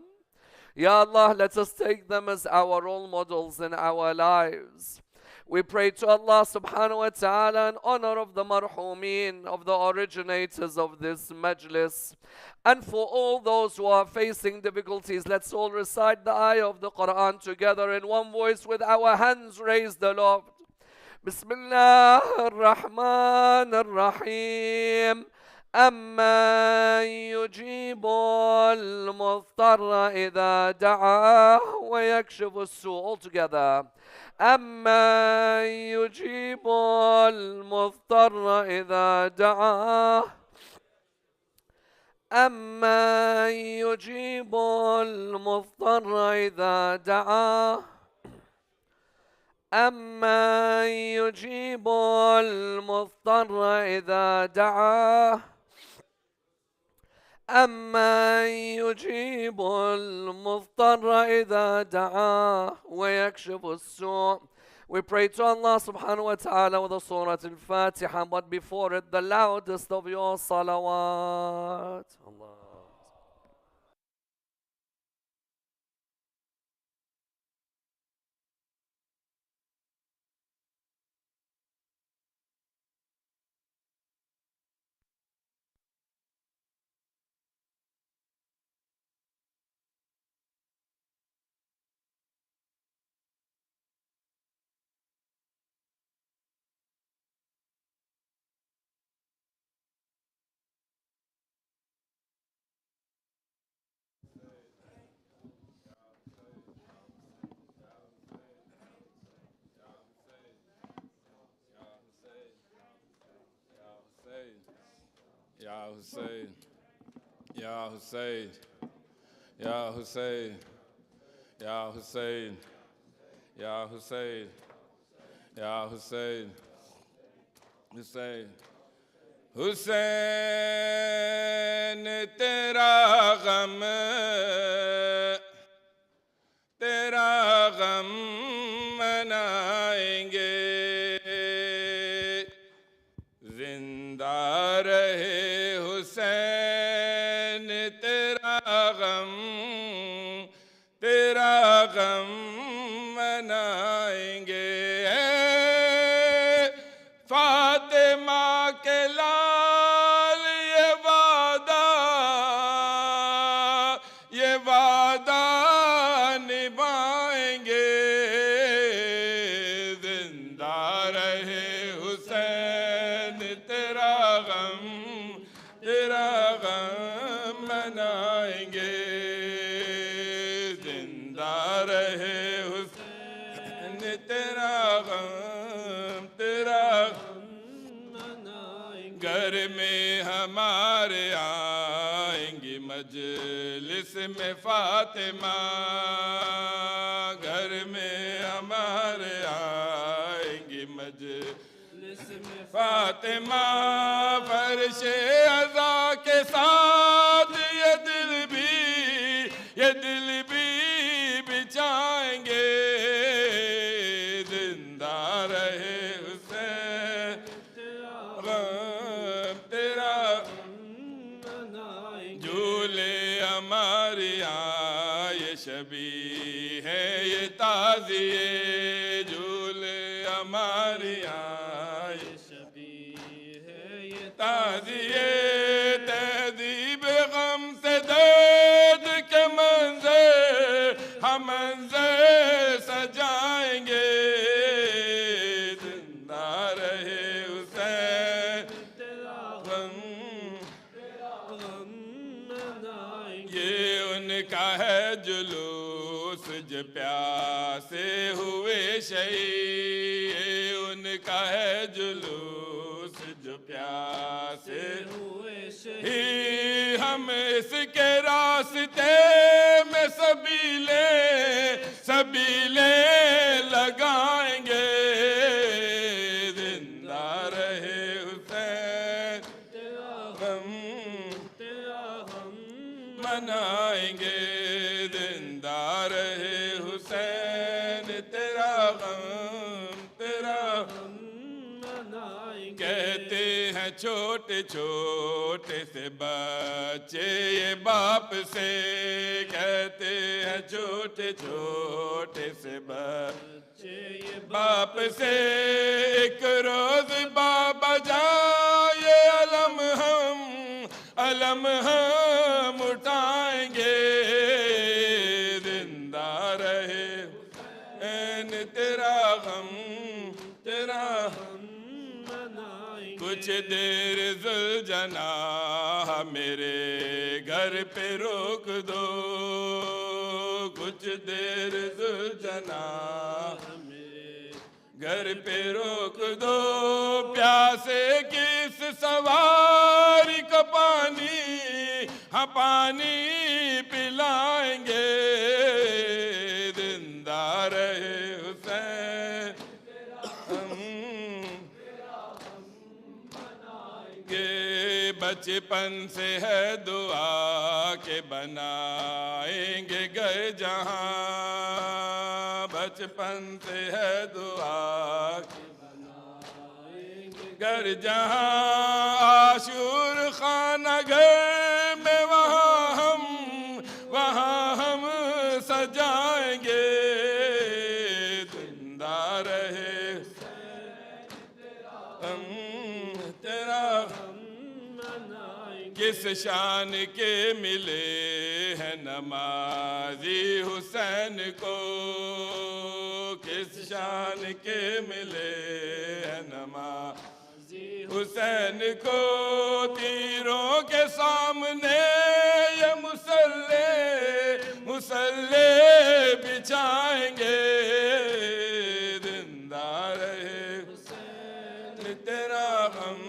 Ya Allah, let us take them as our role models in our lives. We pray to Allah subhanahu wa ta'ala in honor of the marhumeen, of the originators of this majlis. And for all those who are facing difficulties, let's all recite the ayah of the Quran together in one voice with our hands raised aloft. Bismillah ar-Rahman ar-Rahim. أَمَّن يُجِيبُ الْمُضْطَرَّ إِذَا دَعَاهُ وَيَكْشِفُ السُّوءَ. All together. أَمَّن يُجِيبُ الْمُضْطَرَّ إِذَا دَعَاهُ أَمَّن يُجِيبُ الْمُضْطَرَّ إِذَا دَعَاهُ أَمَّن يُجِيبُ الْمُضْطَرَّ إِذَا دَعَاهُ أَمَّن يُجِيبُ الْمُضْطَرَّ إِذَا دَعَاهُ وَيَكْشِفُ السُّوءَ. We pray to Allah subhanahu wa ta'ala with the Surah Al-Fatiha, but before it the loudest of your salawat. Allah. Ya Husayn, Ya Husayn, Ya Husayn, Ya Husayn, Ya Husayn, Ya Husayn, Husayn, Husayn, tera gham manayenge, zinda rahe Husayn, tera gham manayenge. Fatima ke laal ye vada nibhayenge. Hussain तेरा गम मनाएंगे जिंदा रहे हुसैन तेरा गम मनाएंगे घर में हमारे आएंगी मजलिस में फातिमा घर में हमारे आएंगी मजलिस में फातिमा फर्शे अज़ा के साथ ये दिल भी बिछाएंगे जिंदा रहे हुसैन तेरा झूले हमारी ये शबी है ये ताज़िए झूले हमारी ये शबी है ये ताज़िए तहज़ीब गम से दर्द के मंज़र सजाएंगे जिंदा रहे हुसैन तेरा गम ये उनका है जुलूस जो प्यासे हुए शहीद ये उनका है जुलूस जो प्यासे हुए शहीद हम इसके रास्ते में सबीले लगाएंगे जिंदा रहे हुसैन तेरा गम मनाएंगे जिंदा रहे हुसैन तेरा गम मनाएंगे कहते हैं छोटे छोटे से बच्चे ये बाप से कहते हैं छोटे छोटे से बच्चे ये बाप से एक रोज बाबा जाए अलम हम उठाएंगे जिंदा रहे हुसैन तेरा गम मनाएंगे कुछ देर जुलजना मेरे घर पे रोक दो कुछ देर जुलजना घर पे रोक दो प्यासे किस सवारी को पानी पिलाएंगे जिंदा रहे हुसैन के बचपन से है दुआ के बनाएंगे घर जहां बचपन से है दुआ घर जहां आशूर खाना घर में वहाँ हम सजाएंगे जिंदा रहे तेरा किस शान के मिले हैं नमाजी हुसैन को किस शान के मिले हैं नमाजी हुसैन को तीरों के सामने ये मुसल्ले बिछाएंगे जिंदा रहे हुसैन तेरा गम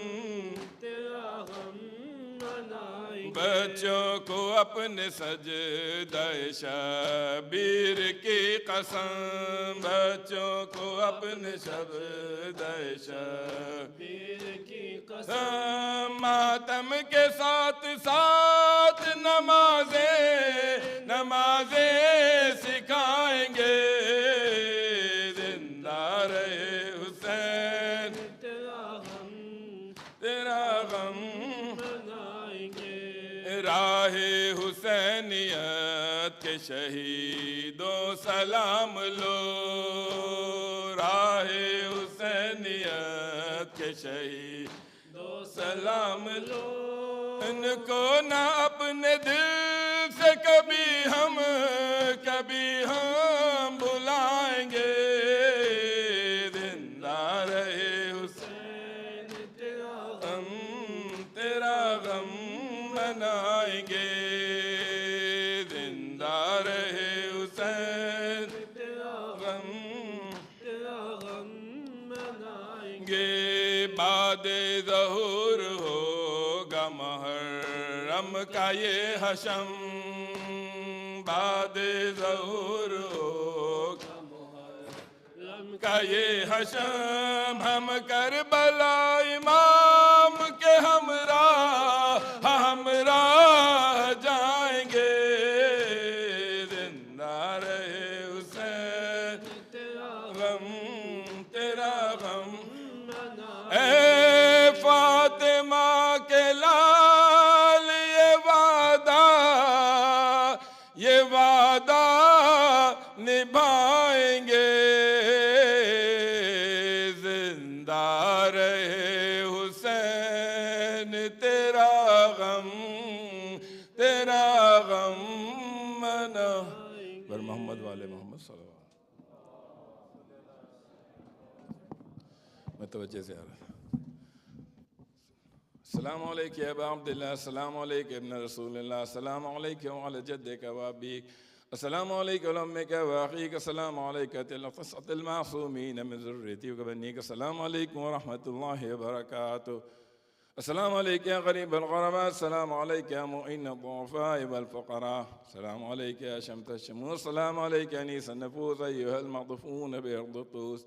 बच्चों को अपने सजदाए शबीर की कसम बच्चों को अपने सजदाए शबीर की कसम मातम के साथ साथ नमाजें सिखाएंगे जिंदा रहे हुसैन तेरा गम राहे हुसैनियत के शहीदों सलाम लो राहे हुसैनियत के शहीदों सलाम लो इनको ना अपने दिल से कभी हम बुलाएंगे जिंदा रहे हुसैन बाद ज़हूर होगा मुहर्रम का ये हशम, बाद ज़हूर होगा मुहर्रम का ये हशम। हम करबला इमाम के हमरा जाएंगे, जिंदा रहे हुसैन तेरा गम ए फातिमा के लाल ये वादा निभाएंगे, जिंदा रहे हुसैन तेरा गम मना। बर मोहम्मद वाले मोहम्मद सल्लल्लाहु मतवज्जे से आ रहा है। अस्सलामु अलैकुम या अबा अब्दुल्लाह, अस्सलामु अलैकुम इब्न रसूलिल्लाह, अस्सलामु अलैकुम व अला जद्दिका व अबीक, अस्सलामु अलैकुम व अम्मिका व अखीक, अस्सलामु अलैका तिल मासूमीन मिन ज़ुर्रियती व बनीक, अस्सलामु अलैकुम व रहमतुल्लाहि व बरकातुहू, अस्सलामु अलैका या ग़रीब अल-ग़ुरबा, अस्सलामु अलैका या मुइन अद-दुअफ़ा वल फ़ुक़रा, अस्सलामु अलैका या शम्स अश-शमूस, अस्सलामु अलैका या अनीस अन-नफूस अय्युहल मग़फ़ून बिअर्द-तुस,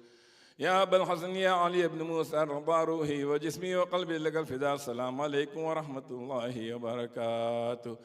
या अबल हसन या अली इब्न मूसा रज़ा रूही व जिस्मी व क़ल्बी लकल फ़िदा, अस्सलामु अलैकुम व रहमतुल्लाहि व बरकातुहू,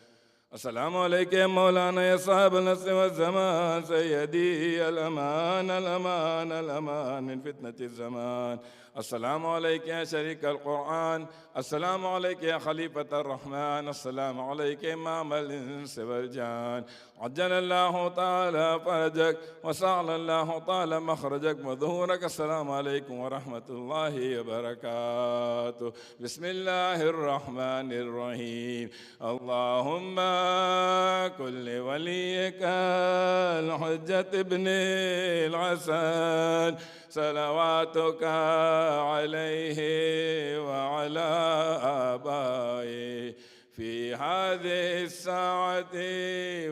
अस्सलामु अलैका या मौलाना या साहिबल असर व ज़मान, सय्यदी अल-अमान अल-अमान अल-अमान मिन फ़ितनतिज़ ज़मान, अस्सलामु अलैका या शरीकल क़ुरआन, अस्सलामु अलैका या ख़लीफ़तर रहमान, अस्सलामु अलैका इमामल इंस वल जान, अज्जलल्लाहु ताला फ़रजक व सअलल्लाहु ताला मख़रजक व ज़ुहूरक, अस्सलामु अलैकुम व रहमतुल्लाहि व बरकातुहू। बिस्मिल्लाहिर रहमानिर रहीम। अल्लाहुम्मा कुल्लि वलिय्यिकल हुज्जत इब्निल हसन, सलवातुका अलैहि व अला आबाइहि फ़ी हाज़िहि स्साअति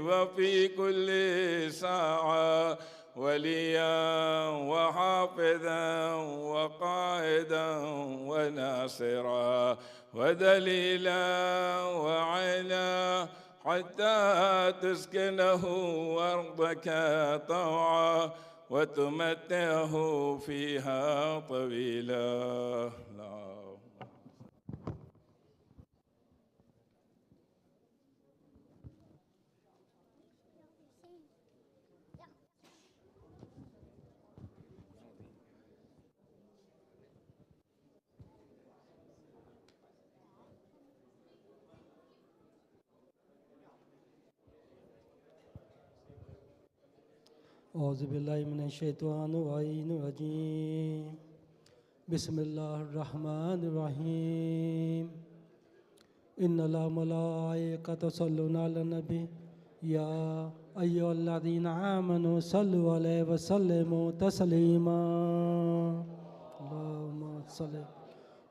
व फ़ी कुल्लि साअ, वलिय्यन व हाफ़िज़न व क़ाइदन व नासिरा व दलीलन व ऐना, हत्ता तुस्किनहु अर्दका तवअन व तुमत्तिअहु फ़ीहा तवीला। औज़ु बिल्लाहि मिनश शैतानिर रजीम, बिस्मिल्लाहिर रहमानिर रहीम। इन्नल्लाहा व मलाइकतहु युसल्लूना अलन नबी, या अय्युहल्लज़ीना आमनू सल्लु अलैहि व सल्लिमू तस्लीमा। अल्लाहुम्मा सल्लि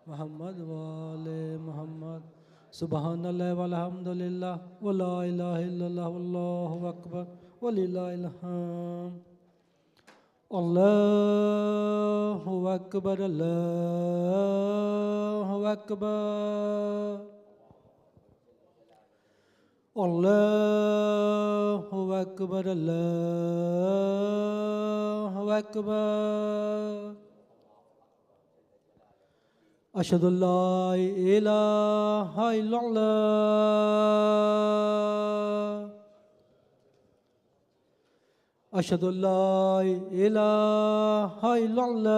मुहम्मद व आले मुहम्मद। सुबहानल्लाहि वल्हम्दुलिल्लाह व ला इलाहा इल्लल्लाह वल्लाहु अकबर वलिल्लाहिल हम्द। अल्लाहु अकबर, अल्लाहु अकबर, अल्लाहु अकबर, अल्लाहु अकबर। अशहदु अल्ला इलाहा इल्लल्लाह, अशहदु अल्ला इलाहा इल्लल्लाह,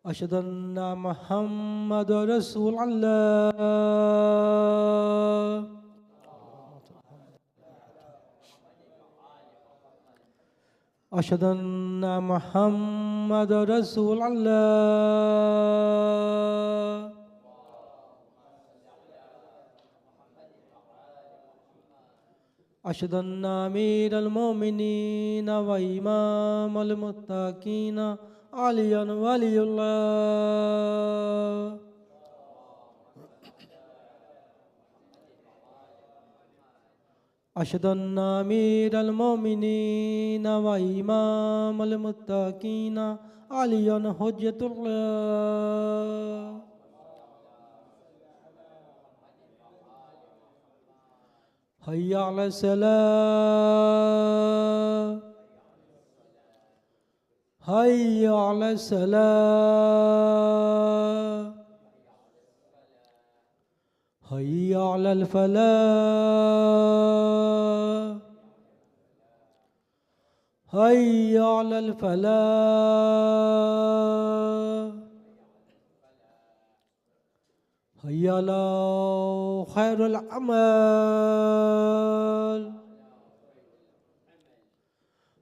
अशहदु अन्ना मुहम्मदुर रसूलुल्लाह, अशहदु अन्ना मुहम्मदुर रसूलुल्लाह, अशहदु अन्ना अमीरुल मोमिनीन व इमामुल मुत्तकीन अलियुन वलियुल्लाह, أشهد أن أمير المؤمنين وإمام المتقين علي حجة الله. حي على الصلاة حي على الصلاة حي على الفلاح حي على الفلاح حي على خير العمل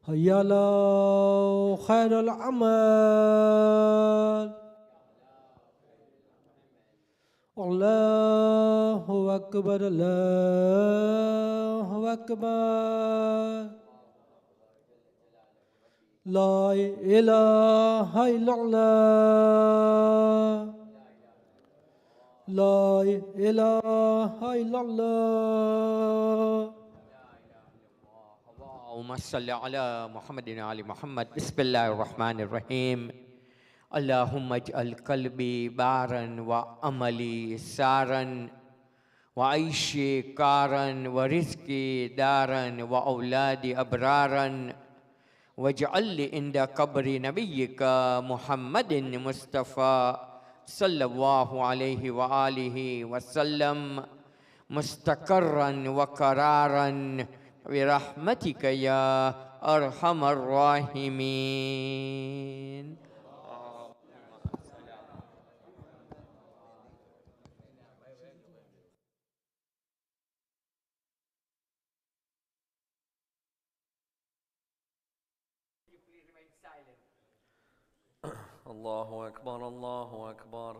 حي على خير العمل. الله أكبر الله أكبر لا إله إلا الله لا إله إلا الله. اللهم صل على محمد وعلى محمد. بسم الله الرحمن الرحيم. اللهم اجعل قلبي بارا وعملي سارا وعيشي كارا ورزقي دارا وأولادي أبرارا واجعل لي عند قبر نبيك محمد مصطفى صلى الله عليه وآله وسلم مستقرا وقرارا برحمتك يا أرحم الراحمين. الله أكبر الله أكبر.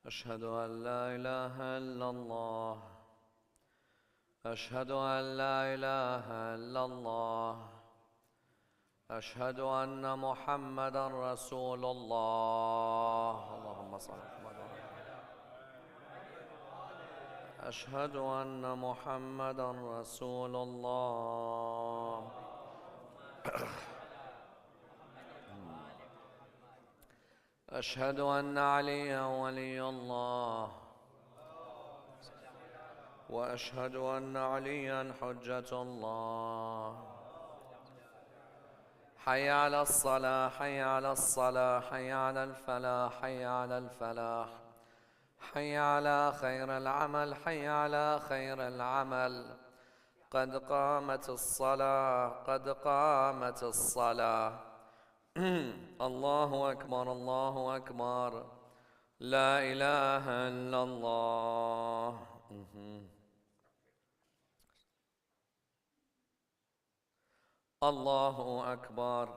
أشهد أن لا إله إلا الله أشهد أن لا إله إلا الله أشهد أن محمدا رسول الله. اللهم صل على محمد. أشهد أن محمدا رسول الله. أشهد أن عليا ولي الله وأشهد أن عليا حجة الله. حي على الصلاة حي على الصلاة حي على الفلاح حي على الفلاح حي على خير العمل حي على خير العمل. قد قامت الصلاة قد قامت الصلاة. الله أكبر الله أكبر لا إله إلا الله. الله أكبر.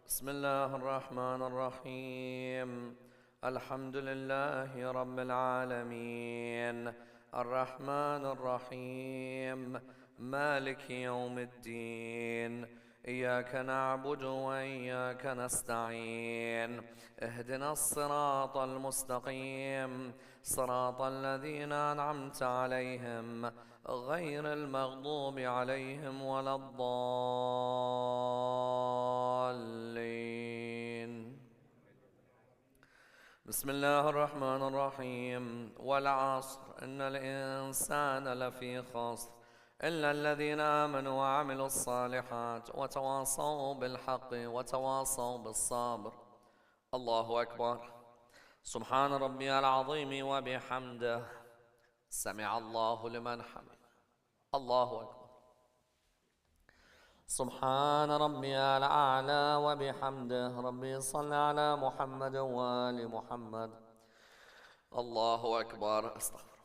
بسم الله الرحمن الرحيم. الحمد لله رب العالمين الرحمن الرحيم مالك يوم الدين. إياك نعبد وإياك نستعين. اهدنا الصراط المستقيم صراط الذين أنعمت عليهم غير المغضوب عليهم ولا الضالين. بسم الله الرحمن الرحيم. والعصر إن الإنسان لفي خسر إلا الذين آمنوا وعملوا الصالحات وتواصوا بالحق وتواصوا بالصبر. الله أكبر. سبحان ربي العظيم وبحمده. سمع الله لمن حمده. الله أكبر. سبحان ربي الأعلى وبحمده. ربي صل على محمد وآل محمد. الله أكبر. استغفر.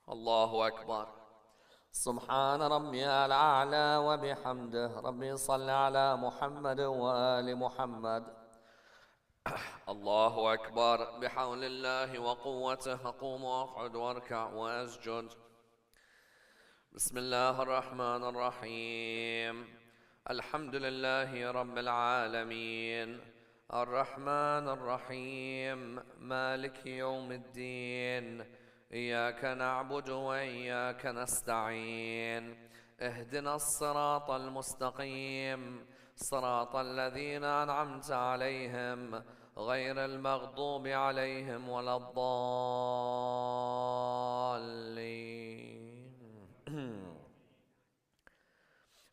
الله أكبر. سبحان ربي الأعلى وبحمده. ربي صل على محمد وآل محمد. الله أكبر. بحول الله وقوته أقوم وأقعد وأركع وأسجد. بسم الله الرحمن الرحيم. الحمد لله رب العالمين الرحمن الرحيم مالك يوم الدين. إياك نعبد وإياك نستعين اهدنا الصراط المستقيم صراط الذين أنعمت عليهم غير المغضوب عليهم ولا الضالين.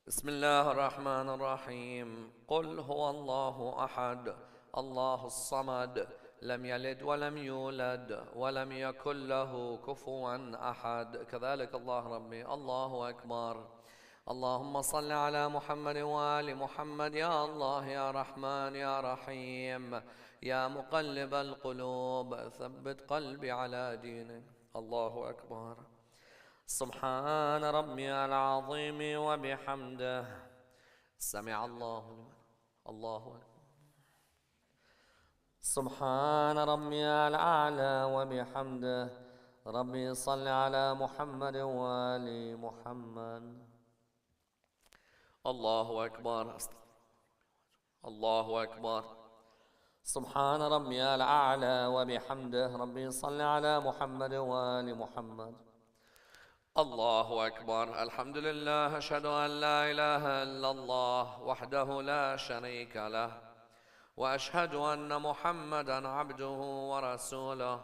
بسم الله الرحمن الرحيم. قل هو الله أحد الله الصمد لم يلد ولم يولد ولم يكن له كفوا أحد. كذلك الله ربي. الله أكبر. اللهم صل على محمد وآل محمد. يا الله يا رحمن يا رحيم يا مقلب القلوب ثبت قلبي على دينك. الله أكبر. سبحان ربي العظيم وبحمده. سمع الله لمن. الله أكبر. سبحان ربي الأعلى وبحمده. ربي صل على محمد وآل محمد. الله أكبر. الله أكبر. سبحان ربي الأعلى وبحمده. ربي صل على محمد وآل محمد. الله أكبر. الحمد لله. أشهد أن لا إله إلا الله وحده لا شريك له وأشهد أن محمدا عبده ورسوله.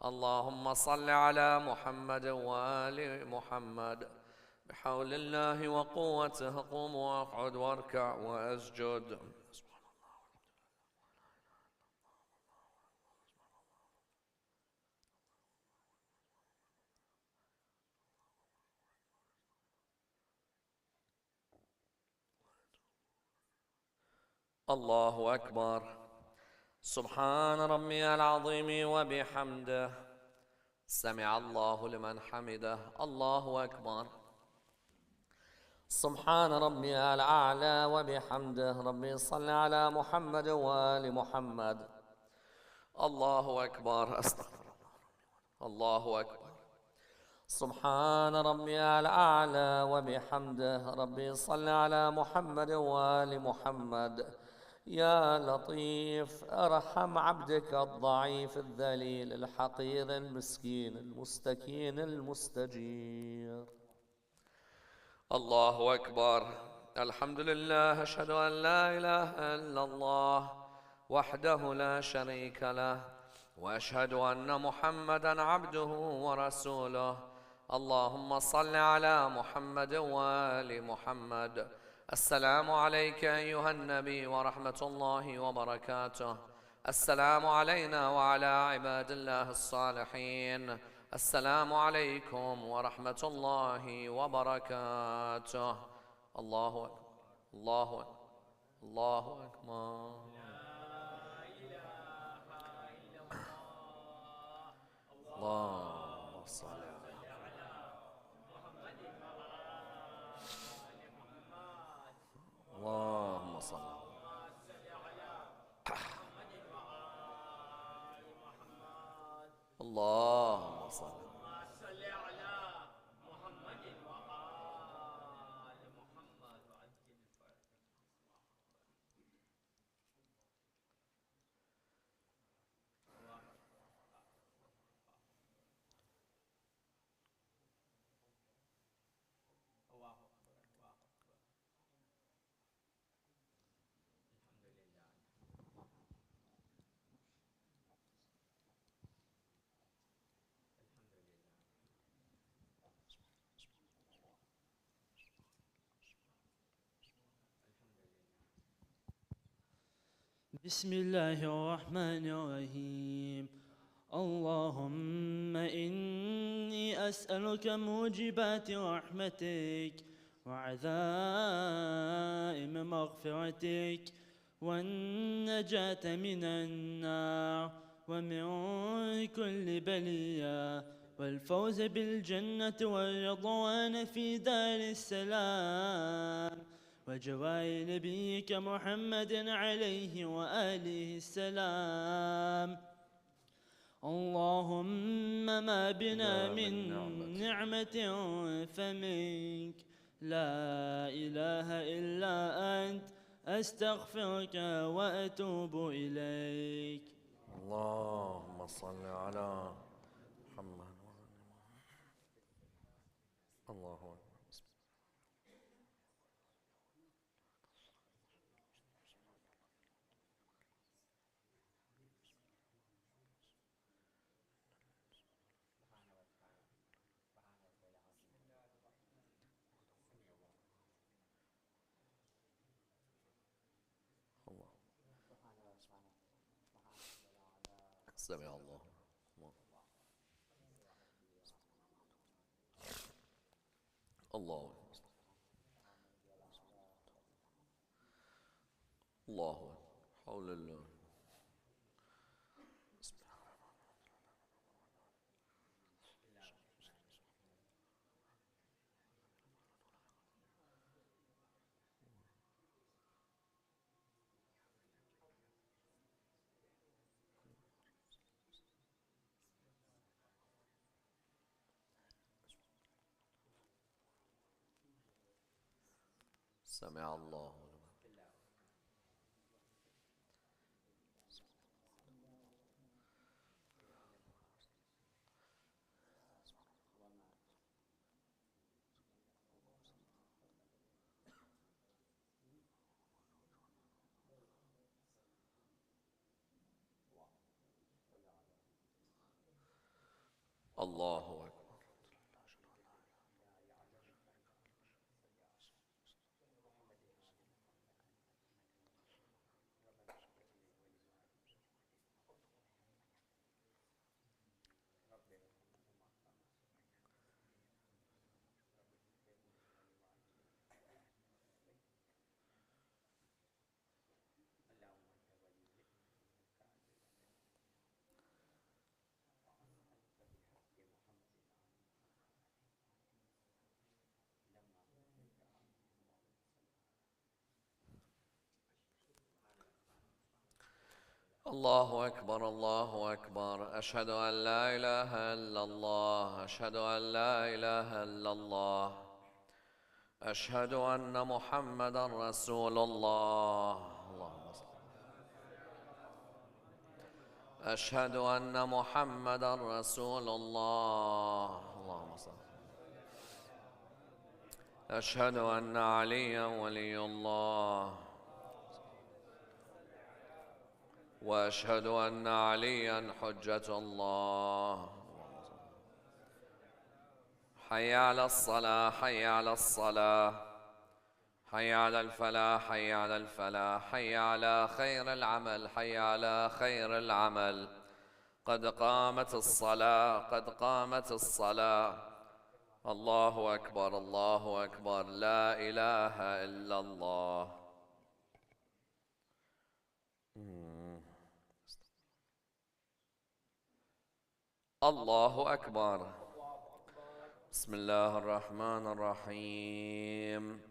اللهم صل على محمد وآل محمد. بحول الله وقوته قوم واقعد واركع واسجد. الله أكبر. سبحان ربي العظيم وبحمده. سمع الله لمن حمده. الله أكبر. سبحان ربي الأعلى وبحمده. ربي صل على محمد وآل محمد. الله أكبر. أستغفر الله أكبر. سبحان ربي الأعلى وبحمده. ربي صل على محمد وآل محمد. يا لطيف ارحم عبدك الضعيف الذليل الحقير المسكين المستكين المستجير. الله أكبر. الحمد لله. أشهد أن لا إله إلا الله وحده لا شريك له وأشهد أن محمدا عبده ورسوله. اللهم صل على محمد وآل محمد. السلام عليك أيها النبي ورحمة الله وبركاته. السلام علينا وعلى عباد الله الصالحين. السلام عليكم ورحمة الله وبركاته. الله أكبر. الله أكبر. الله أكبر. اللهم صل اللهم صل. اللهم صل. بسم الله الرحمن الرحيم. اللهم إني أسألك موجبات رحمتك وعزائم مغفرتك والنجاة من النار ومن كل بلية والفوز بالجنة والرضوان في دار السلام وجوار نبيك محمد عليه وآله السلام. اللهم ما بنا من نعمة فمنك لا إله إلا أنت أستغفرك وأتوب إليك. اللهم صل على محمد الله أكبر. سمع الله. الله الله حول الله. سمع الله. الله أكبر. الله أكبر. الله أكبر. أشهد أن لا إله إلا الله. أشهد أن لا إله إلا الله. أشهد أن محمدا رسول الله. اللهم صل. أشهد أن محمدا رسول الله. اللهم صل. أشهد أن عليا ولي الله. وأشهد أن عليا حجة الله. حي على الصلاة. حي على الصلاة. حي على الفلاح. حي على الفلاح. حي على خير العمل. حي على خير العمل. قد قامت الصلاة. قد قامت الصلاة. الله أكبر. الله أكبر. لا إله إلا الله. الله أكبر. بسم الله الرحمن الرحيم.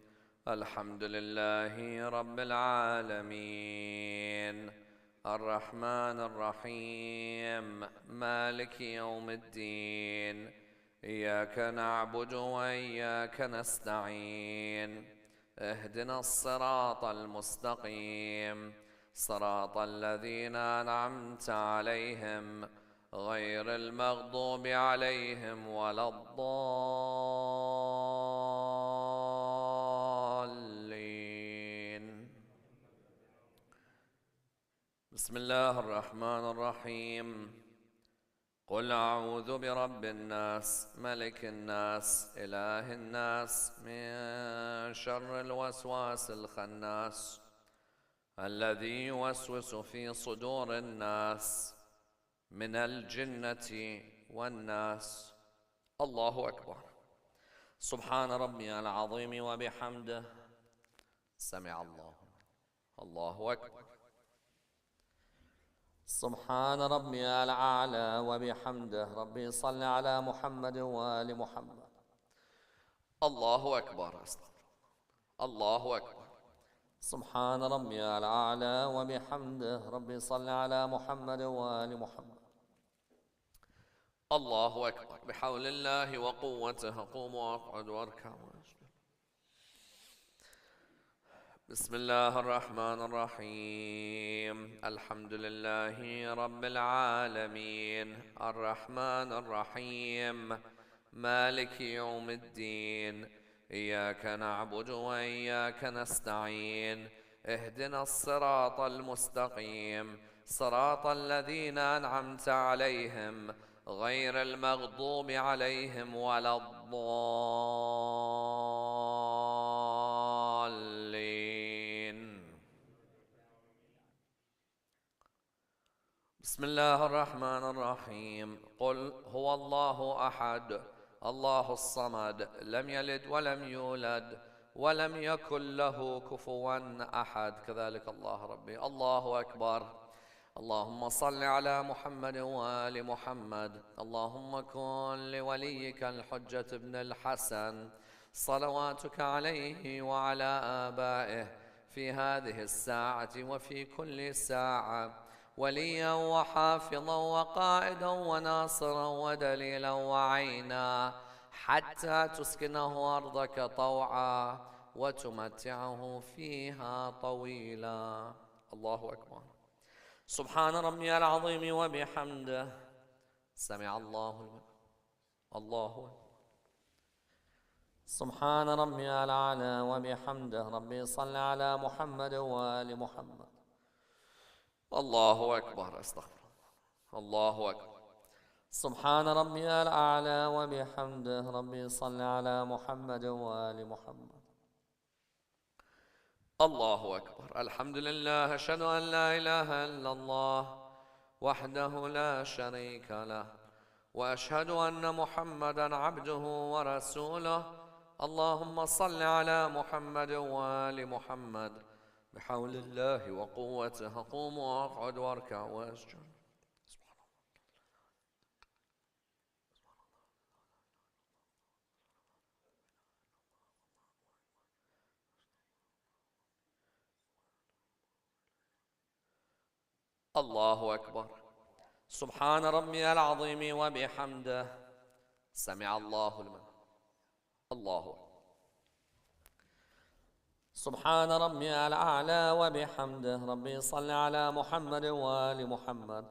الحمد لله رب العالمين الرحمن الرحيم مالك يوم الدين إياك نعبد وإياك نستعين اهدنا الصراط المستقيم صراط الذين أنعمت عليهم غير المغضوب عليهم ولا الضالين. بسم الله الرحمن الرحيم. قل أعوذ برب الناس ملك الناس إله الناس من شر الوسواس الخناس الذي يوسوس في صدور الناس من الجنة والناس. الله أكبر. سبحان ربي العظيم وبحمده. سمع الله. الله أكبر. سبحان ربي الأعلى وبحمده. ربي صل على محمد وآل محمد. الله أكبر. الله أكبر. سبحان ربي الأعلى وبحمده. ربي صل على محمد وآل محمد. الله أكبر. بحول الله وقوته قوموا واقعدوا واركعوا. بسم الله الرحمن الرحيم. الحمد لله رب العالمين الرحمن الرحيم مالك يوم الدين. إياك نعبد وإياك نستعين. اهدنا الصراط المستقيم صراط الذين أنعمت عليهم غير المغضوب عليهم ولا الضالين. بسم الله الرحمن الرحيم. قل هو الله أحد الله الصمد لم يلد ولم يولد ولم يكن له كفوا أحد. كذلك الله ربي. الله أكبر. اللهم صل على محمد وآل محمد. اللهم كن لوليك الحجة ابن الحسن صلواتك عليه وعلى آبائه في هذه الساعة وفي كل ساعة وليا وحافظا وقائدا وناصرا ودليلا وعينا حتى تسكنه أرضك طوعا وتمتعه فيها طويلا. الله أكبر. سبحان ربي العظيم وبحمده. سمع الله لمن. الله أكبر. سبحان ربي الأعلى وبحمده. ربي صل على محمد وآل محمد. الله أكبر. استغفر الله أكبر. سبحان ربي الأعلى وبحمده. ربي صل على محمد وآل محمد. الله أكبر. الحمد لله. أشهد أن لا إله إلا الله وحده لا شريك له وأشهد أن محمدا عبده ورسوله. اللهم صل على محمد وآل محمد. بحول الله وقوته قوم واقعد واركع واسجد. الله أكبر. سبحان ربي العظيم وبحمده. سمع الله لمن. الله أكبر. سبحان ربي الأعلى وبحمده. ربي صل على محمد وآل محمد.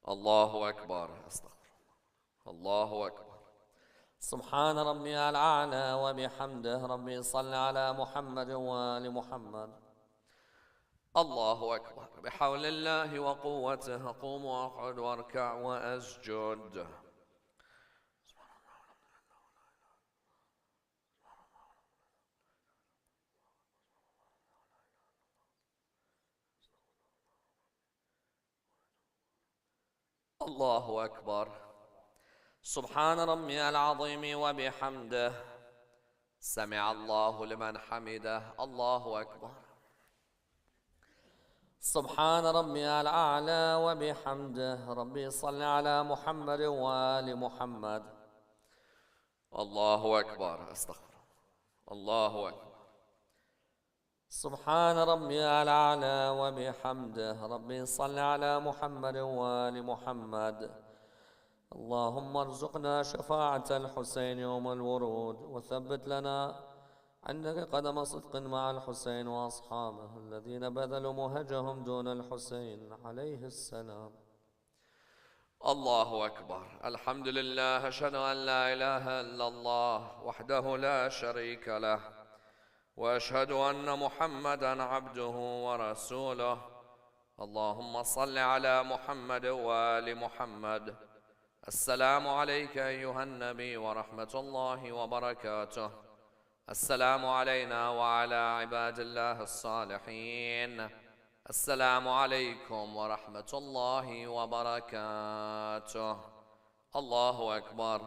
الله أكبر. استغفر الله أكبر. سبحان ربي الأعلى وبحمده. ربي صل على محمد وآل محمد. الله أكبر. بحول الله وقوته قوم واقعد واركع وأسجد. الله أكبر. سبحان ربي العظيم وبحمده. سمع الله لمن حمده. الله أكبر. سبحان ربي الأعلى وبحمده. ربي صل على محمد وآل محمد. الله أكبر. استغفر الله أكبر. سبحان ربي الأعلى وبحمده. ربي صل على محمد وآل محمد. اللهم ارزقنا شفاعة الحسين يوم الورود وثبت لنا عندك قدم صدق مع الحسين وأصحابه الذين بذلوا مهجهم دون الحسين عليه السلام. الله أكبر. الحمد لله. أشهد أن لا إله إلا الله وحده لا شريك له وأشهد أن محمدا عبده ورسوله. اللهم صل على محمد وآل محمد. السلام عليك أيها النبي ورحمة الله وبركاته. السلام علينا وعلى عباد الله الصالحين. السلام عليكم ورحمة الله وبركاته. الله أكبر.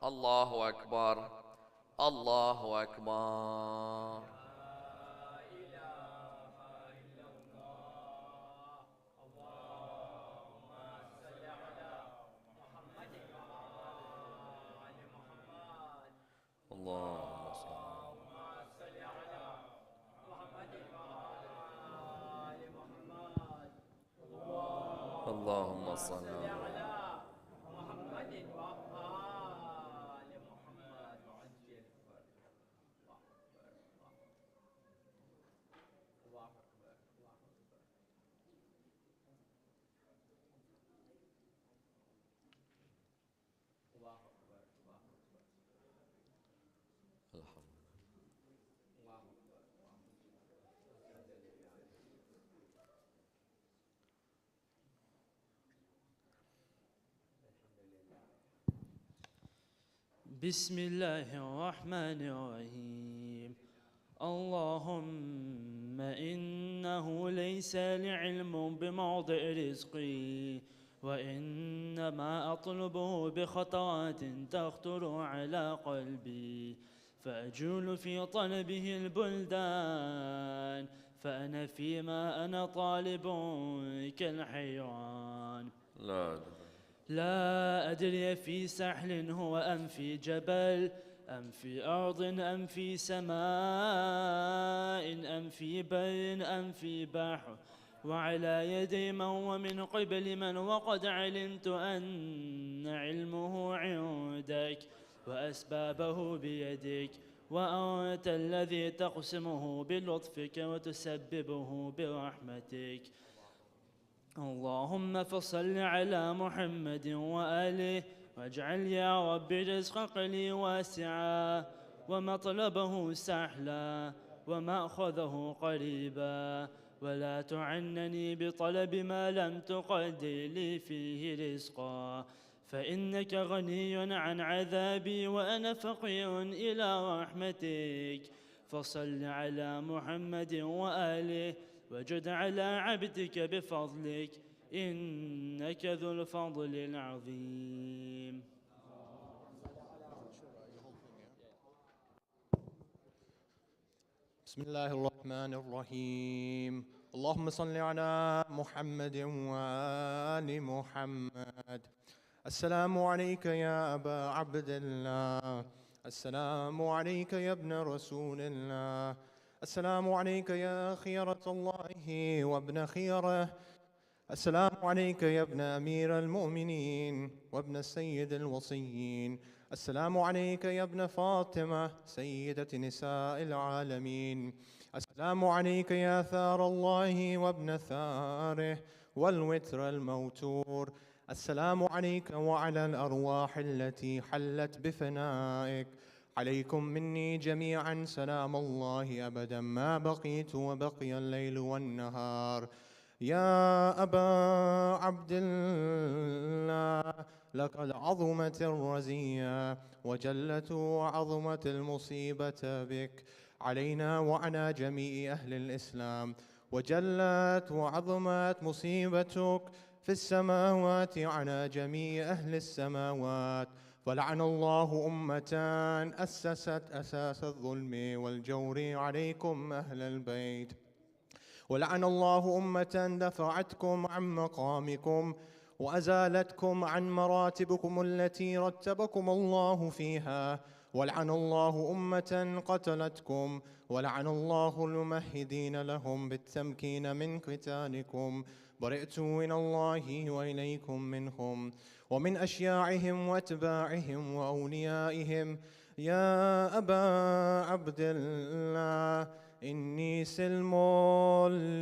الله أكبر. الله أكبر. اللهم صل على محمد وآل محمد. الله أكبر. بسم الله الرحمن الرحيم. اللهم إنه ليس لعلم بموضع رزقي، وإنما أطلبه بخطوات تخطر على قلبي، فأجول في طلبه البلدان، فأنا فيما أنا طالب كالحيران. لا أدري في سحل هو أم في جبل، أم في أرض أم في سماء، أم في بر أم في بحر، وعلى يدي من ومن قبل من، وقد علمت أن علمه عندك وأسبابه بيدك، وأنت الذي تقسمه بلطفك وتسببه برحمتك. اللهم فصل على محمد وآله، واجعل يا رب رزق قلي واسعا، ومطلبه سهلا، ومأخذه قريبا، ولا تعنني بطلب ما لم تقدر لي فيه رزقا، فإنك غني عن عذابي وأنا فقير إلى رحمتك. فصل على محمد وآله، وجد على عبدك بفضلك، إنك ذو الفضل العظيم. بسم الله الرحمن الرحيم. اللهم صل على محمد وآل محمد. السلام عليك يا أبا عبد الله، السلام عليك يا ابن رسول الله، السلام عليك يا خيرة الله وابن خيره، السلام عليك يا ابن أمير المؤمنين وابن السيد الوصيين، السلام عليك يا ابن فاطمة سيدة نساء العالمين، السلام عليك يا ثار الله وابن ثاره والوتر الموتور، السلام عليك وعلى الأرواح التي حلت بفنائك. عليكم مني جميعا سلام الله أبدا ما بقيت وبقي الليل والنهار. يا أبا عبد الله، لقد عظمت الرزية وجلت وعظمت المصيبة بك علينا وعلى جميع أهل الإسلام، وجلت وعظمت مصيبتك في السماوات على جميع أهل السماوات. ولعن الله أمة أسست أساس الظلم والجور عليكم أهل البيت، ولعن الله أمة دفعتكم عن مقامكم وأزالتكم عن مراتبكم التي رتبكم الله فيها، ولعن الله أمة قتلتكم، ولعن الله الممهدين لهم بالتمكين من قتالكم. برئت من الله وإليكم منهم ومن أشياعهم وأتباعهم وأوليائهم. يا أبا عبد الله، إني سلم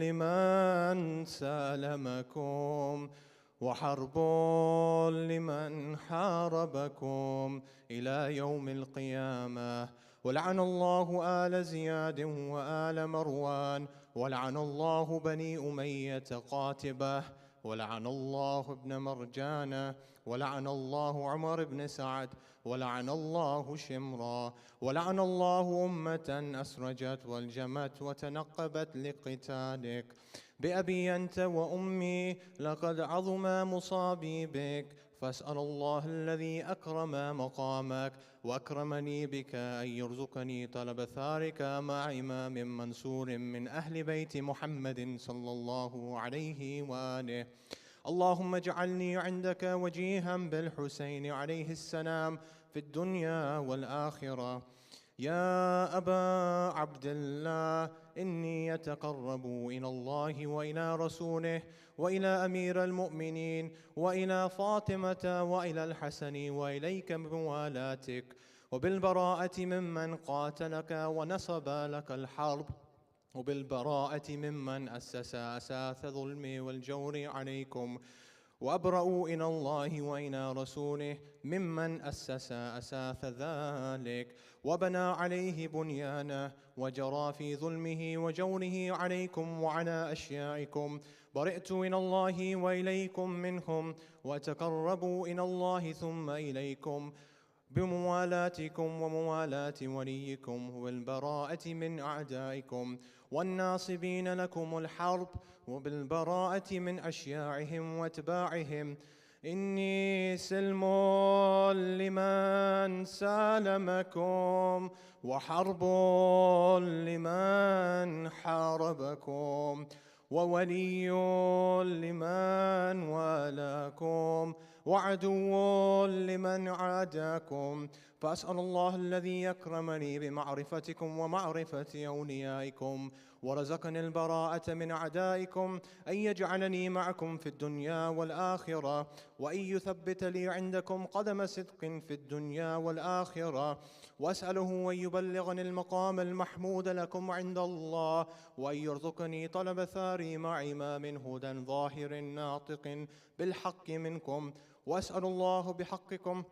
لمن سالمكم وحرب لمن حاربكم إلى يوم القيامة. ولعن الله آل زياد وآل مروان، ولعن الله بني أمية قاتبة، ولعن الله ابن مرجانة، ولعن الله عمر بن سعد، ولعن الله شمرا، ولعن الله أمة أسرجت والجمت وتنقبت لقتالك. بأبي أنت وأمي لقد عظم مصابي بك، فاسأل الله الذي أكرم مقامك وأكرمني بك أن يرزقني طلب ثارك مع إمام منصور من أهل بيت محمد صلى الله عليه وآله. اللهم اجعلني عندك وجيها بالحسين عليه السلام في الدنيا والآخرة. يا أبا عبد الله، إني أتقرب إلى الله وإلى رسوله وإلى أمير المؤمنين وإلى فاطمة وإلى الحسن وإليك بموالاتك وبالبراءة ممن قاتلك ونصب لك الحرب، وبالبراءة ممن أسس أساس الظلم والجور عليكم، وأبرأوا إلى الله وإلى رسوله ممن أسس أساس ذلك وبنى عليه بنيانه وجرى في ظلمه وجوره عليكم وعلى أشيائكم. برئت إلى الله وإليكم منهم، وتقربوا إلى الله ثم إليكم بموالاتكم وموالاة وليكم وبالبراءة من أعدائكم والناصبين لكم الحرب وبالبراءة من أشياعهم واتباعهم. إني سلم لمن سالمكم وحرب لمن حاربكم وولي لمن والاكم وعدو لمن عاداكم. فأسأل الله الذي يكرمني بمعرفتكم ومعرفة أوليائكم ورزقني البراءة من أعدائكم أن يجعلني معكم في الدنيا والآخرة، وأن يثبت لي عندكم قدم صدق في الدنيا والآخرة، وأسأله أن يبلغني المقام المحمود لكم عند الله، وأن يرزقني طلب ثاري مع إمام هدى ظاهر ناطق بالحق منكم. وأسأل الله بحقكم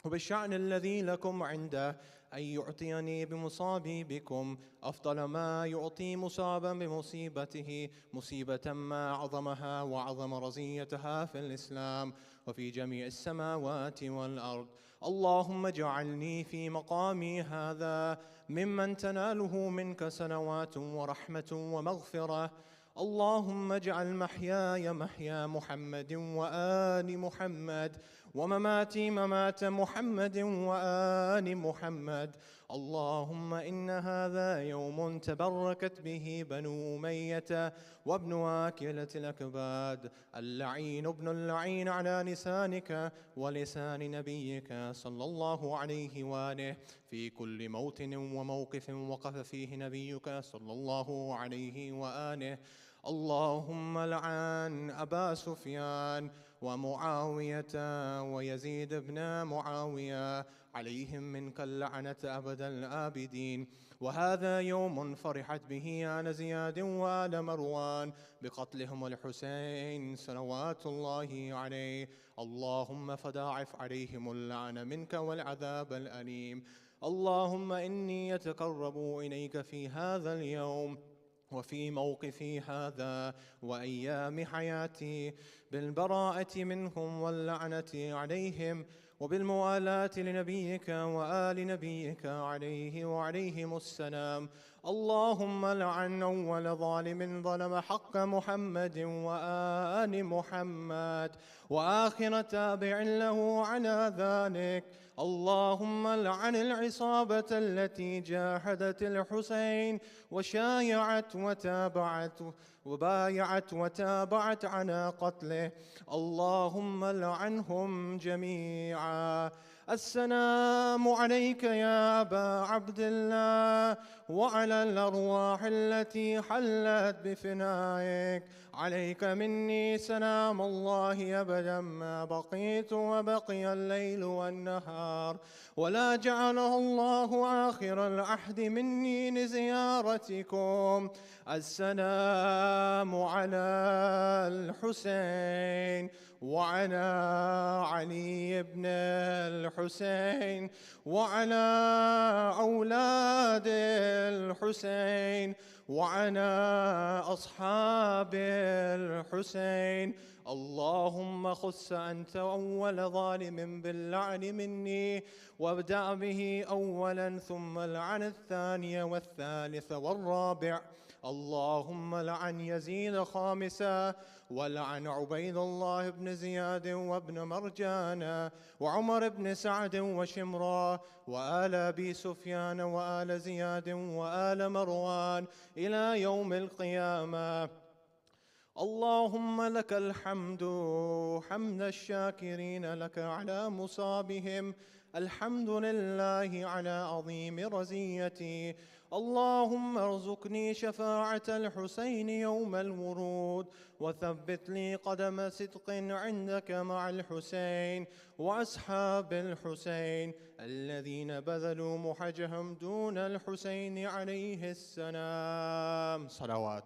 وبالشأن الذي لكم عنده أن يعطيني بمصابي بكم أفضل ما يعطي مصابا بمصيبته، مصيبة ما أعظمها وأعظم رزيتها في الإسلام وفي جميع السماوات والأرض. اللهم اجعلني في مقامي هذا ممن تناله منك سنوات ورحمة ومغفرة. اللهم اجعل محياي محيا محمد وآل محمد، ومماتي ممات محمد وآل محمد. اللهم إن هذا يوم تبركت به بنو أمية وابن واكلة الأكباد، اللعين ابن اللعين على لسانك ولسان نبيك صلى الله عليه وآله في كل موطن وموقف وقف فيه نبيك صلى الله عليه وآله. اللهم لعن أبا سفيان ومعاوية ويزيد بن معاوية، عليهم منك اللعنة أبد الآبدين. وهذا يوم فرحت به آل زياد وآل مروان بقتلهم الحسين صلوات الله عليه. اللهم فداعف عليهم اللعن منك والعذاب الأليم. اللهم إني يتقرب إليك في هذا اليوم وفي موقفي هذا وأيام حياتي بالبراءة منهم واللعنة عليهم وبالموالاة لنبيك وآل نبيك عليه وعليهم السلام. اللهم لعن أول ظالم ظلم حق محمد وآل محمد وآخر تابع له على ذلك. اللهم لعن العصابة التي جاهدت الحسين وشايعت وبايعت وتابعت على قتله. اللهم لعنهم جميعا. السلام عليك يا أبا عبد الله وعلى الأرواح التي حلت بفنائك. عليك مني سلام الله أبدا ما بقيت وبقي الليل والنهار، ولا جعله الله آخر العهد مني لزيارتكم. السلام على الحسين وعلى علي بن الحسين وعلى أولاد الحسين وعلى أصحاب الحسين. اللهم خص أنت أول ظالم باللعن مني، وابدأ به أولا ثم لعن الثاني والثالث والرابع. اللهم لعن يزيد خامسا، ولعن عبيد الله بن زياد وابن مرجان وعمر بن سعد وشمرا وآل أبي سفيان وآل زياد وآل مروان إلى يوم القيامة. اللهم لك الحمد حمد الشاكرين لك على مصابهم، الحمد لله على عظيم رزيتي. اللهم ارزقني شفاعة الحسين يوم الورود، وثبت لي قدم صدق عندك مع الحسين وأصحاب الحسين الذين بذلوا محجهم دون الحسين عليه السلام. صلوات.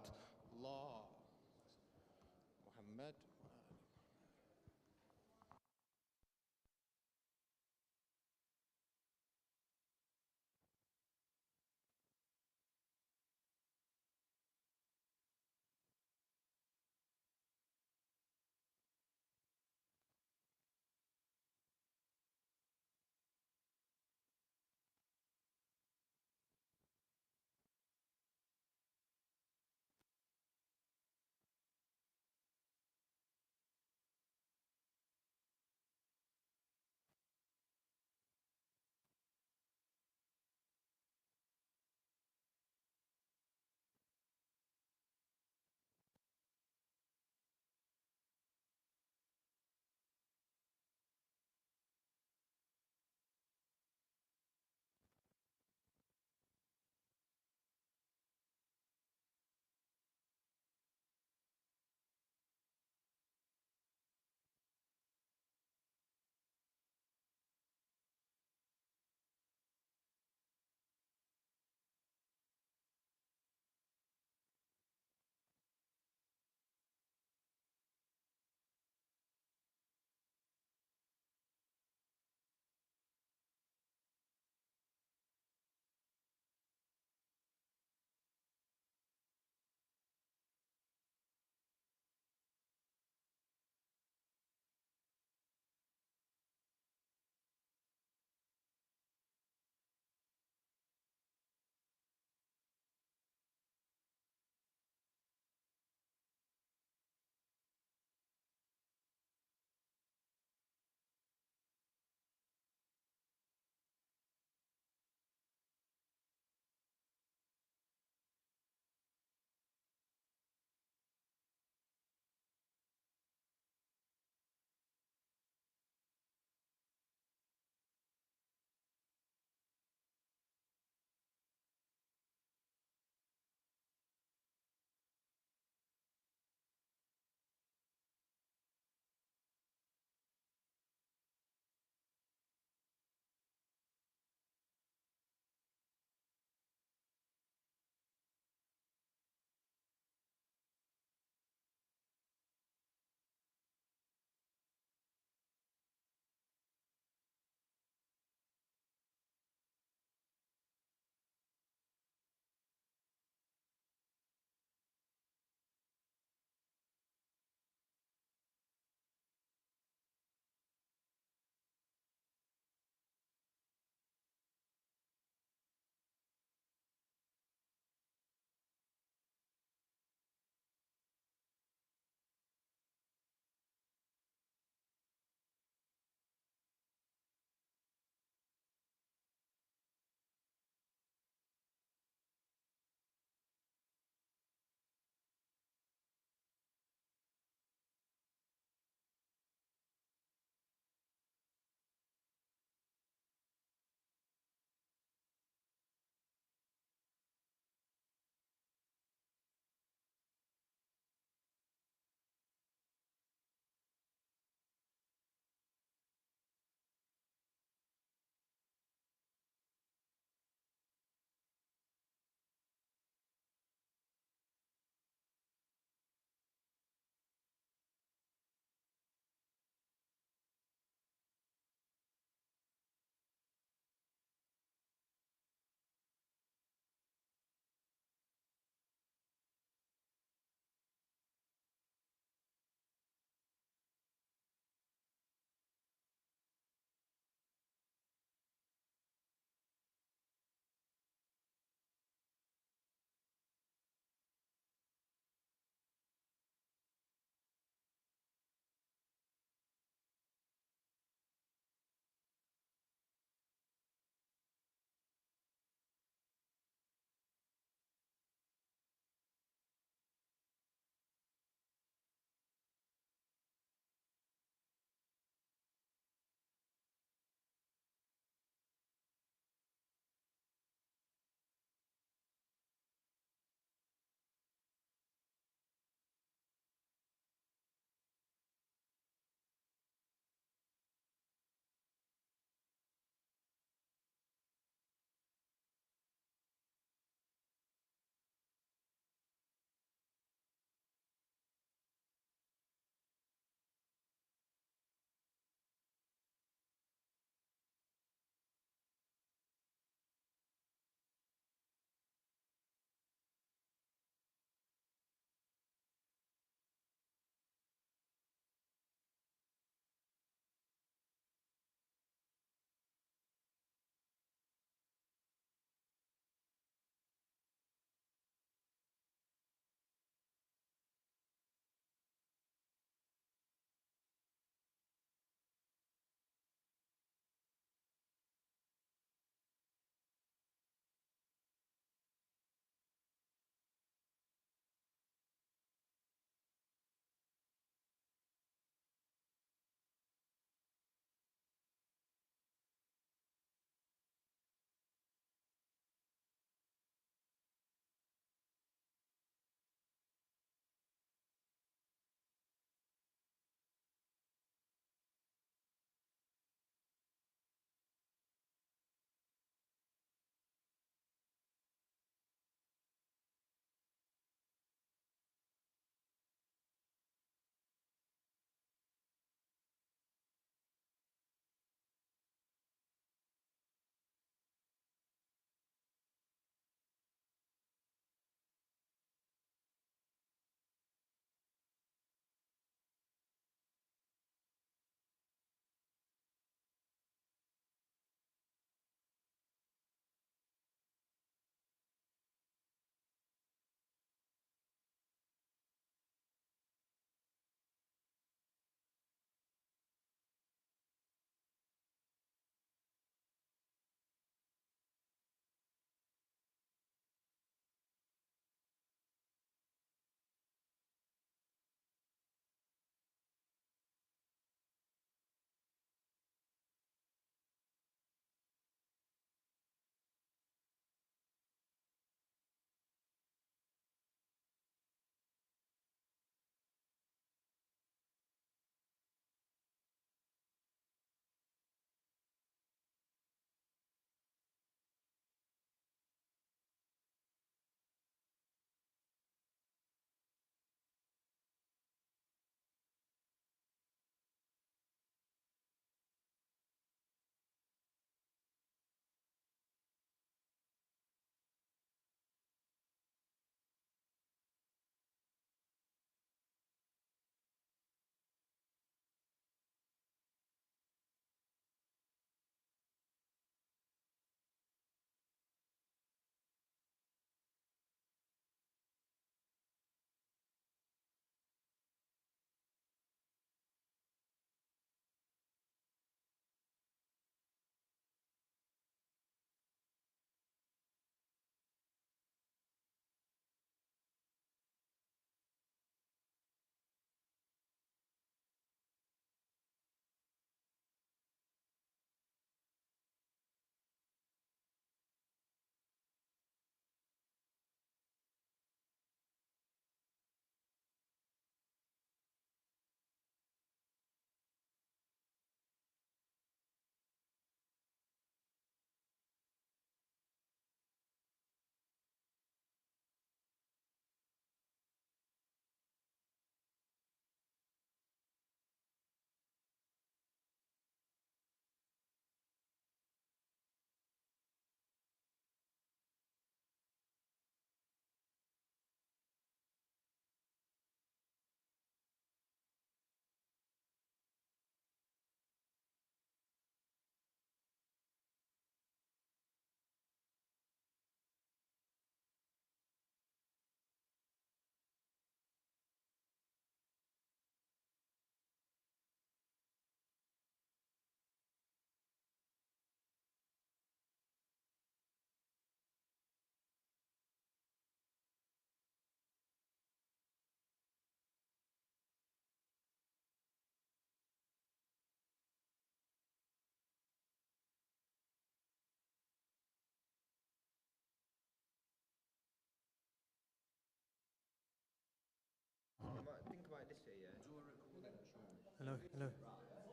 Hello, hello,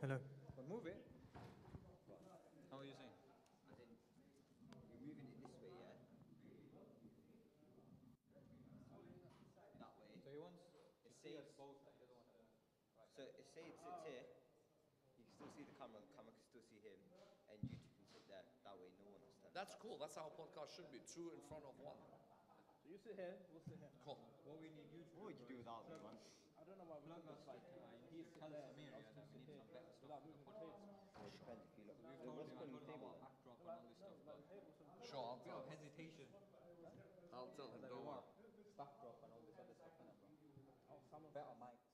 hello. But move it. How are you saying? As in, you're moving it this way, yeah? That way. So he wants. If Syed both, he doesn't want to move. Right. So if Syed sits here, you can still see the camera can still see him, and you two can sit there. That way, no one has to. That's cool. That's how a podcast should be. Two in front of one. So you sit here, we'll sit here. Cool. What we need you to what would you do without me, man? I don't know why we look like he's Tell us some area that we need some better stuff. without moving the table. It depends if you look. We've told him about backdrop and all this stuff, but Sure, I'll a bit of hesitation. I'll tell him. Don't worry. Backdrop and all this other stuff, bro. Better mics.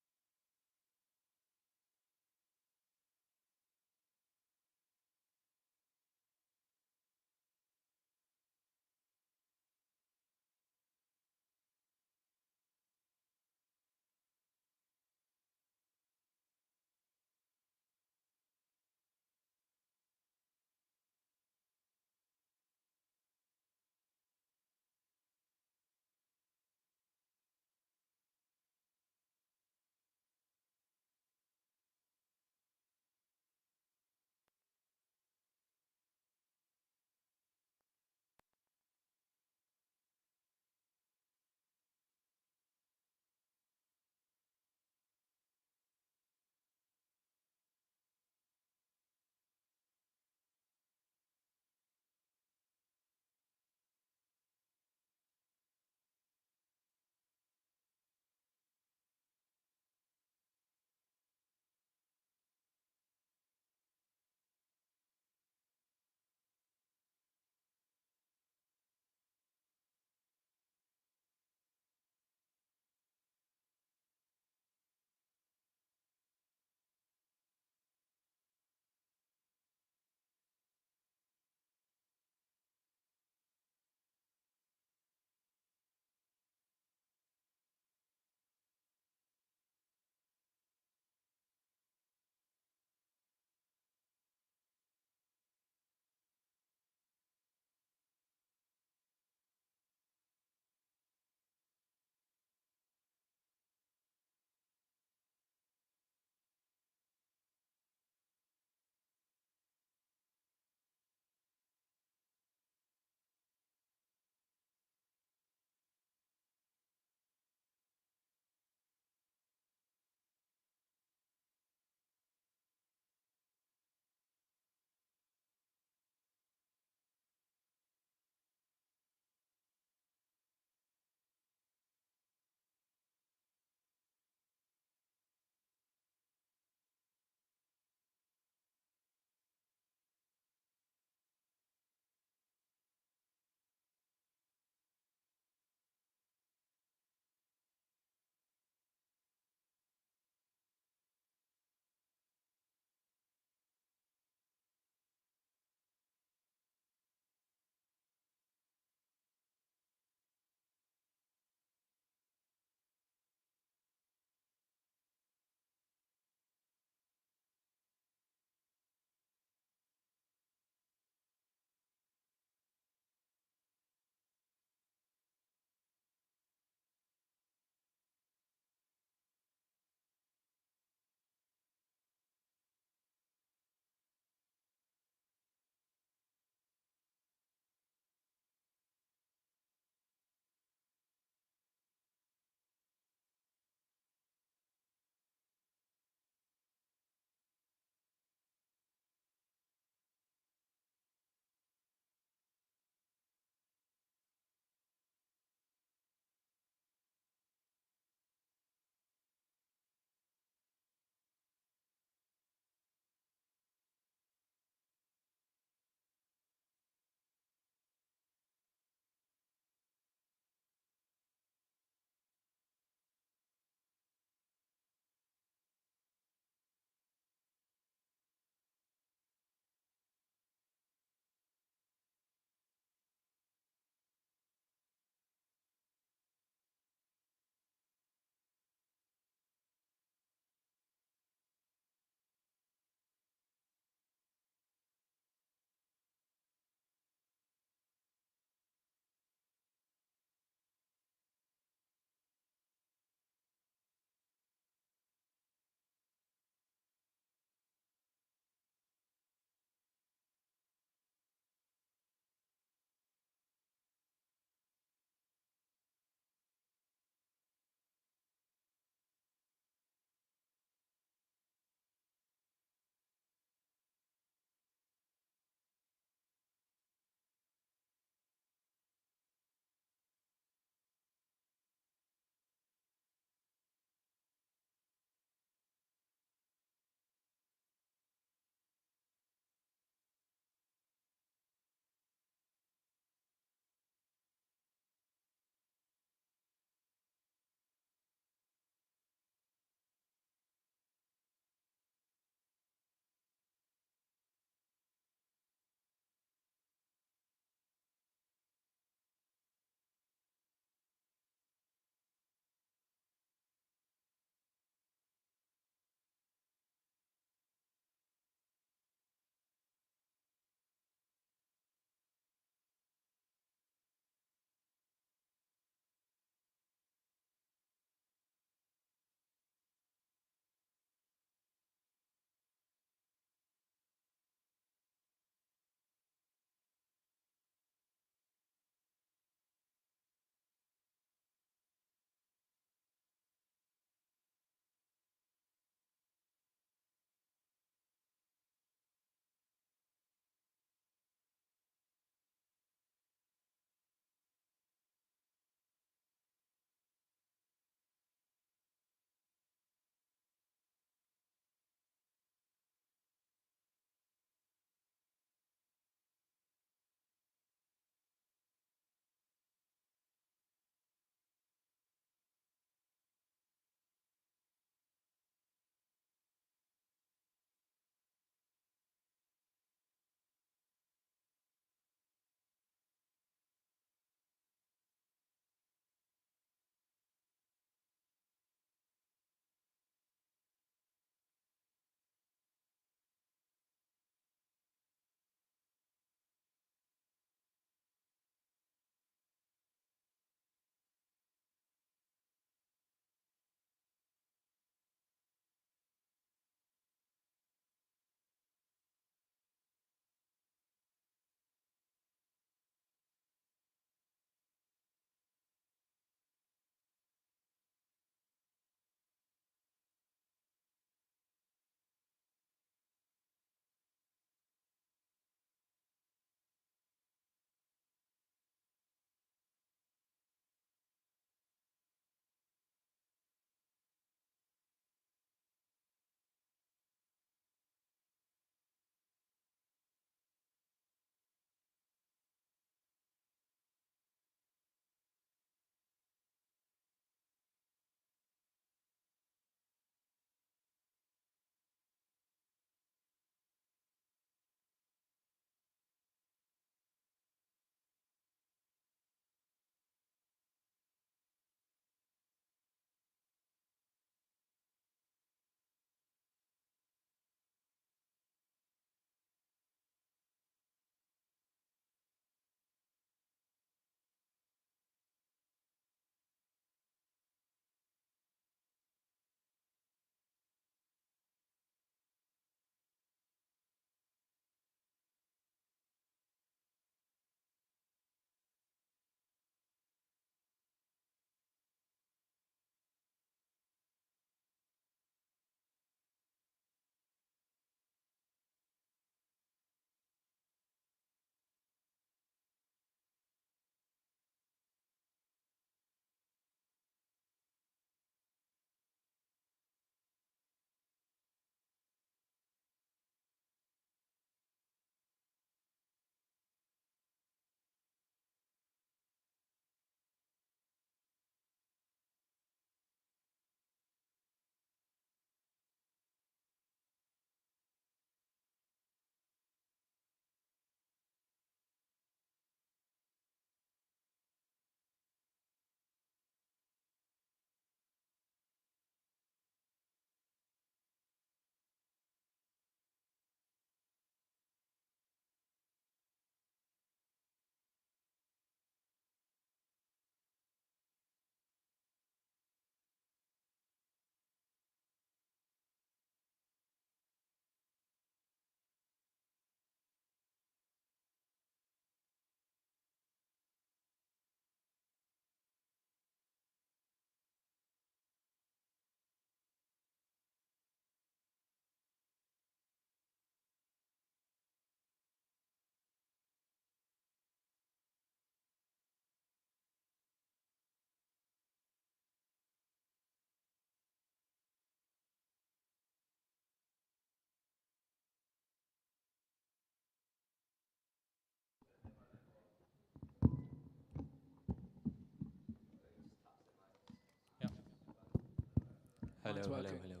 Hello, Mine's hello, working. hello.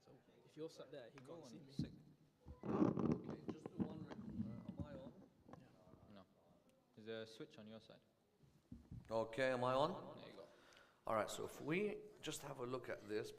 So if you're sat there, he can't see me. Just wondering, am I on? No. Is there a switch on your side? Okay, am I on? There you go. All right, so if we just have a look at this.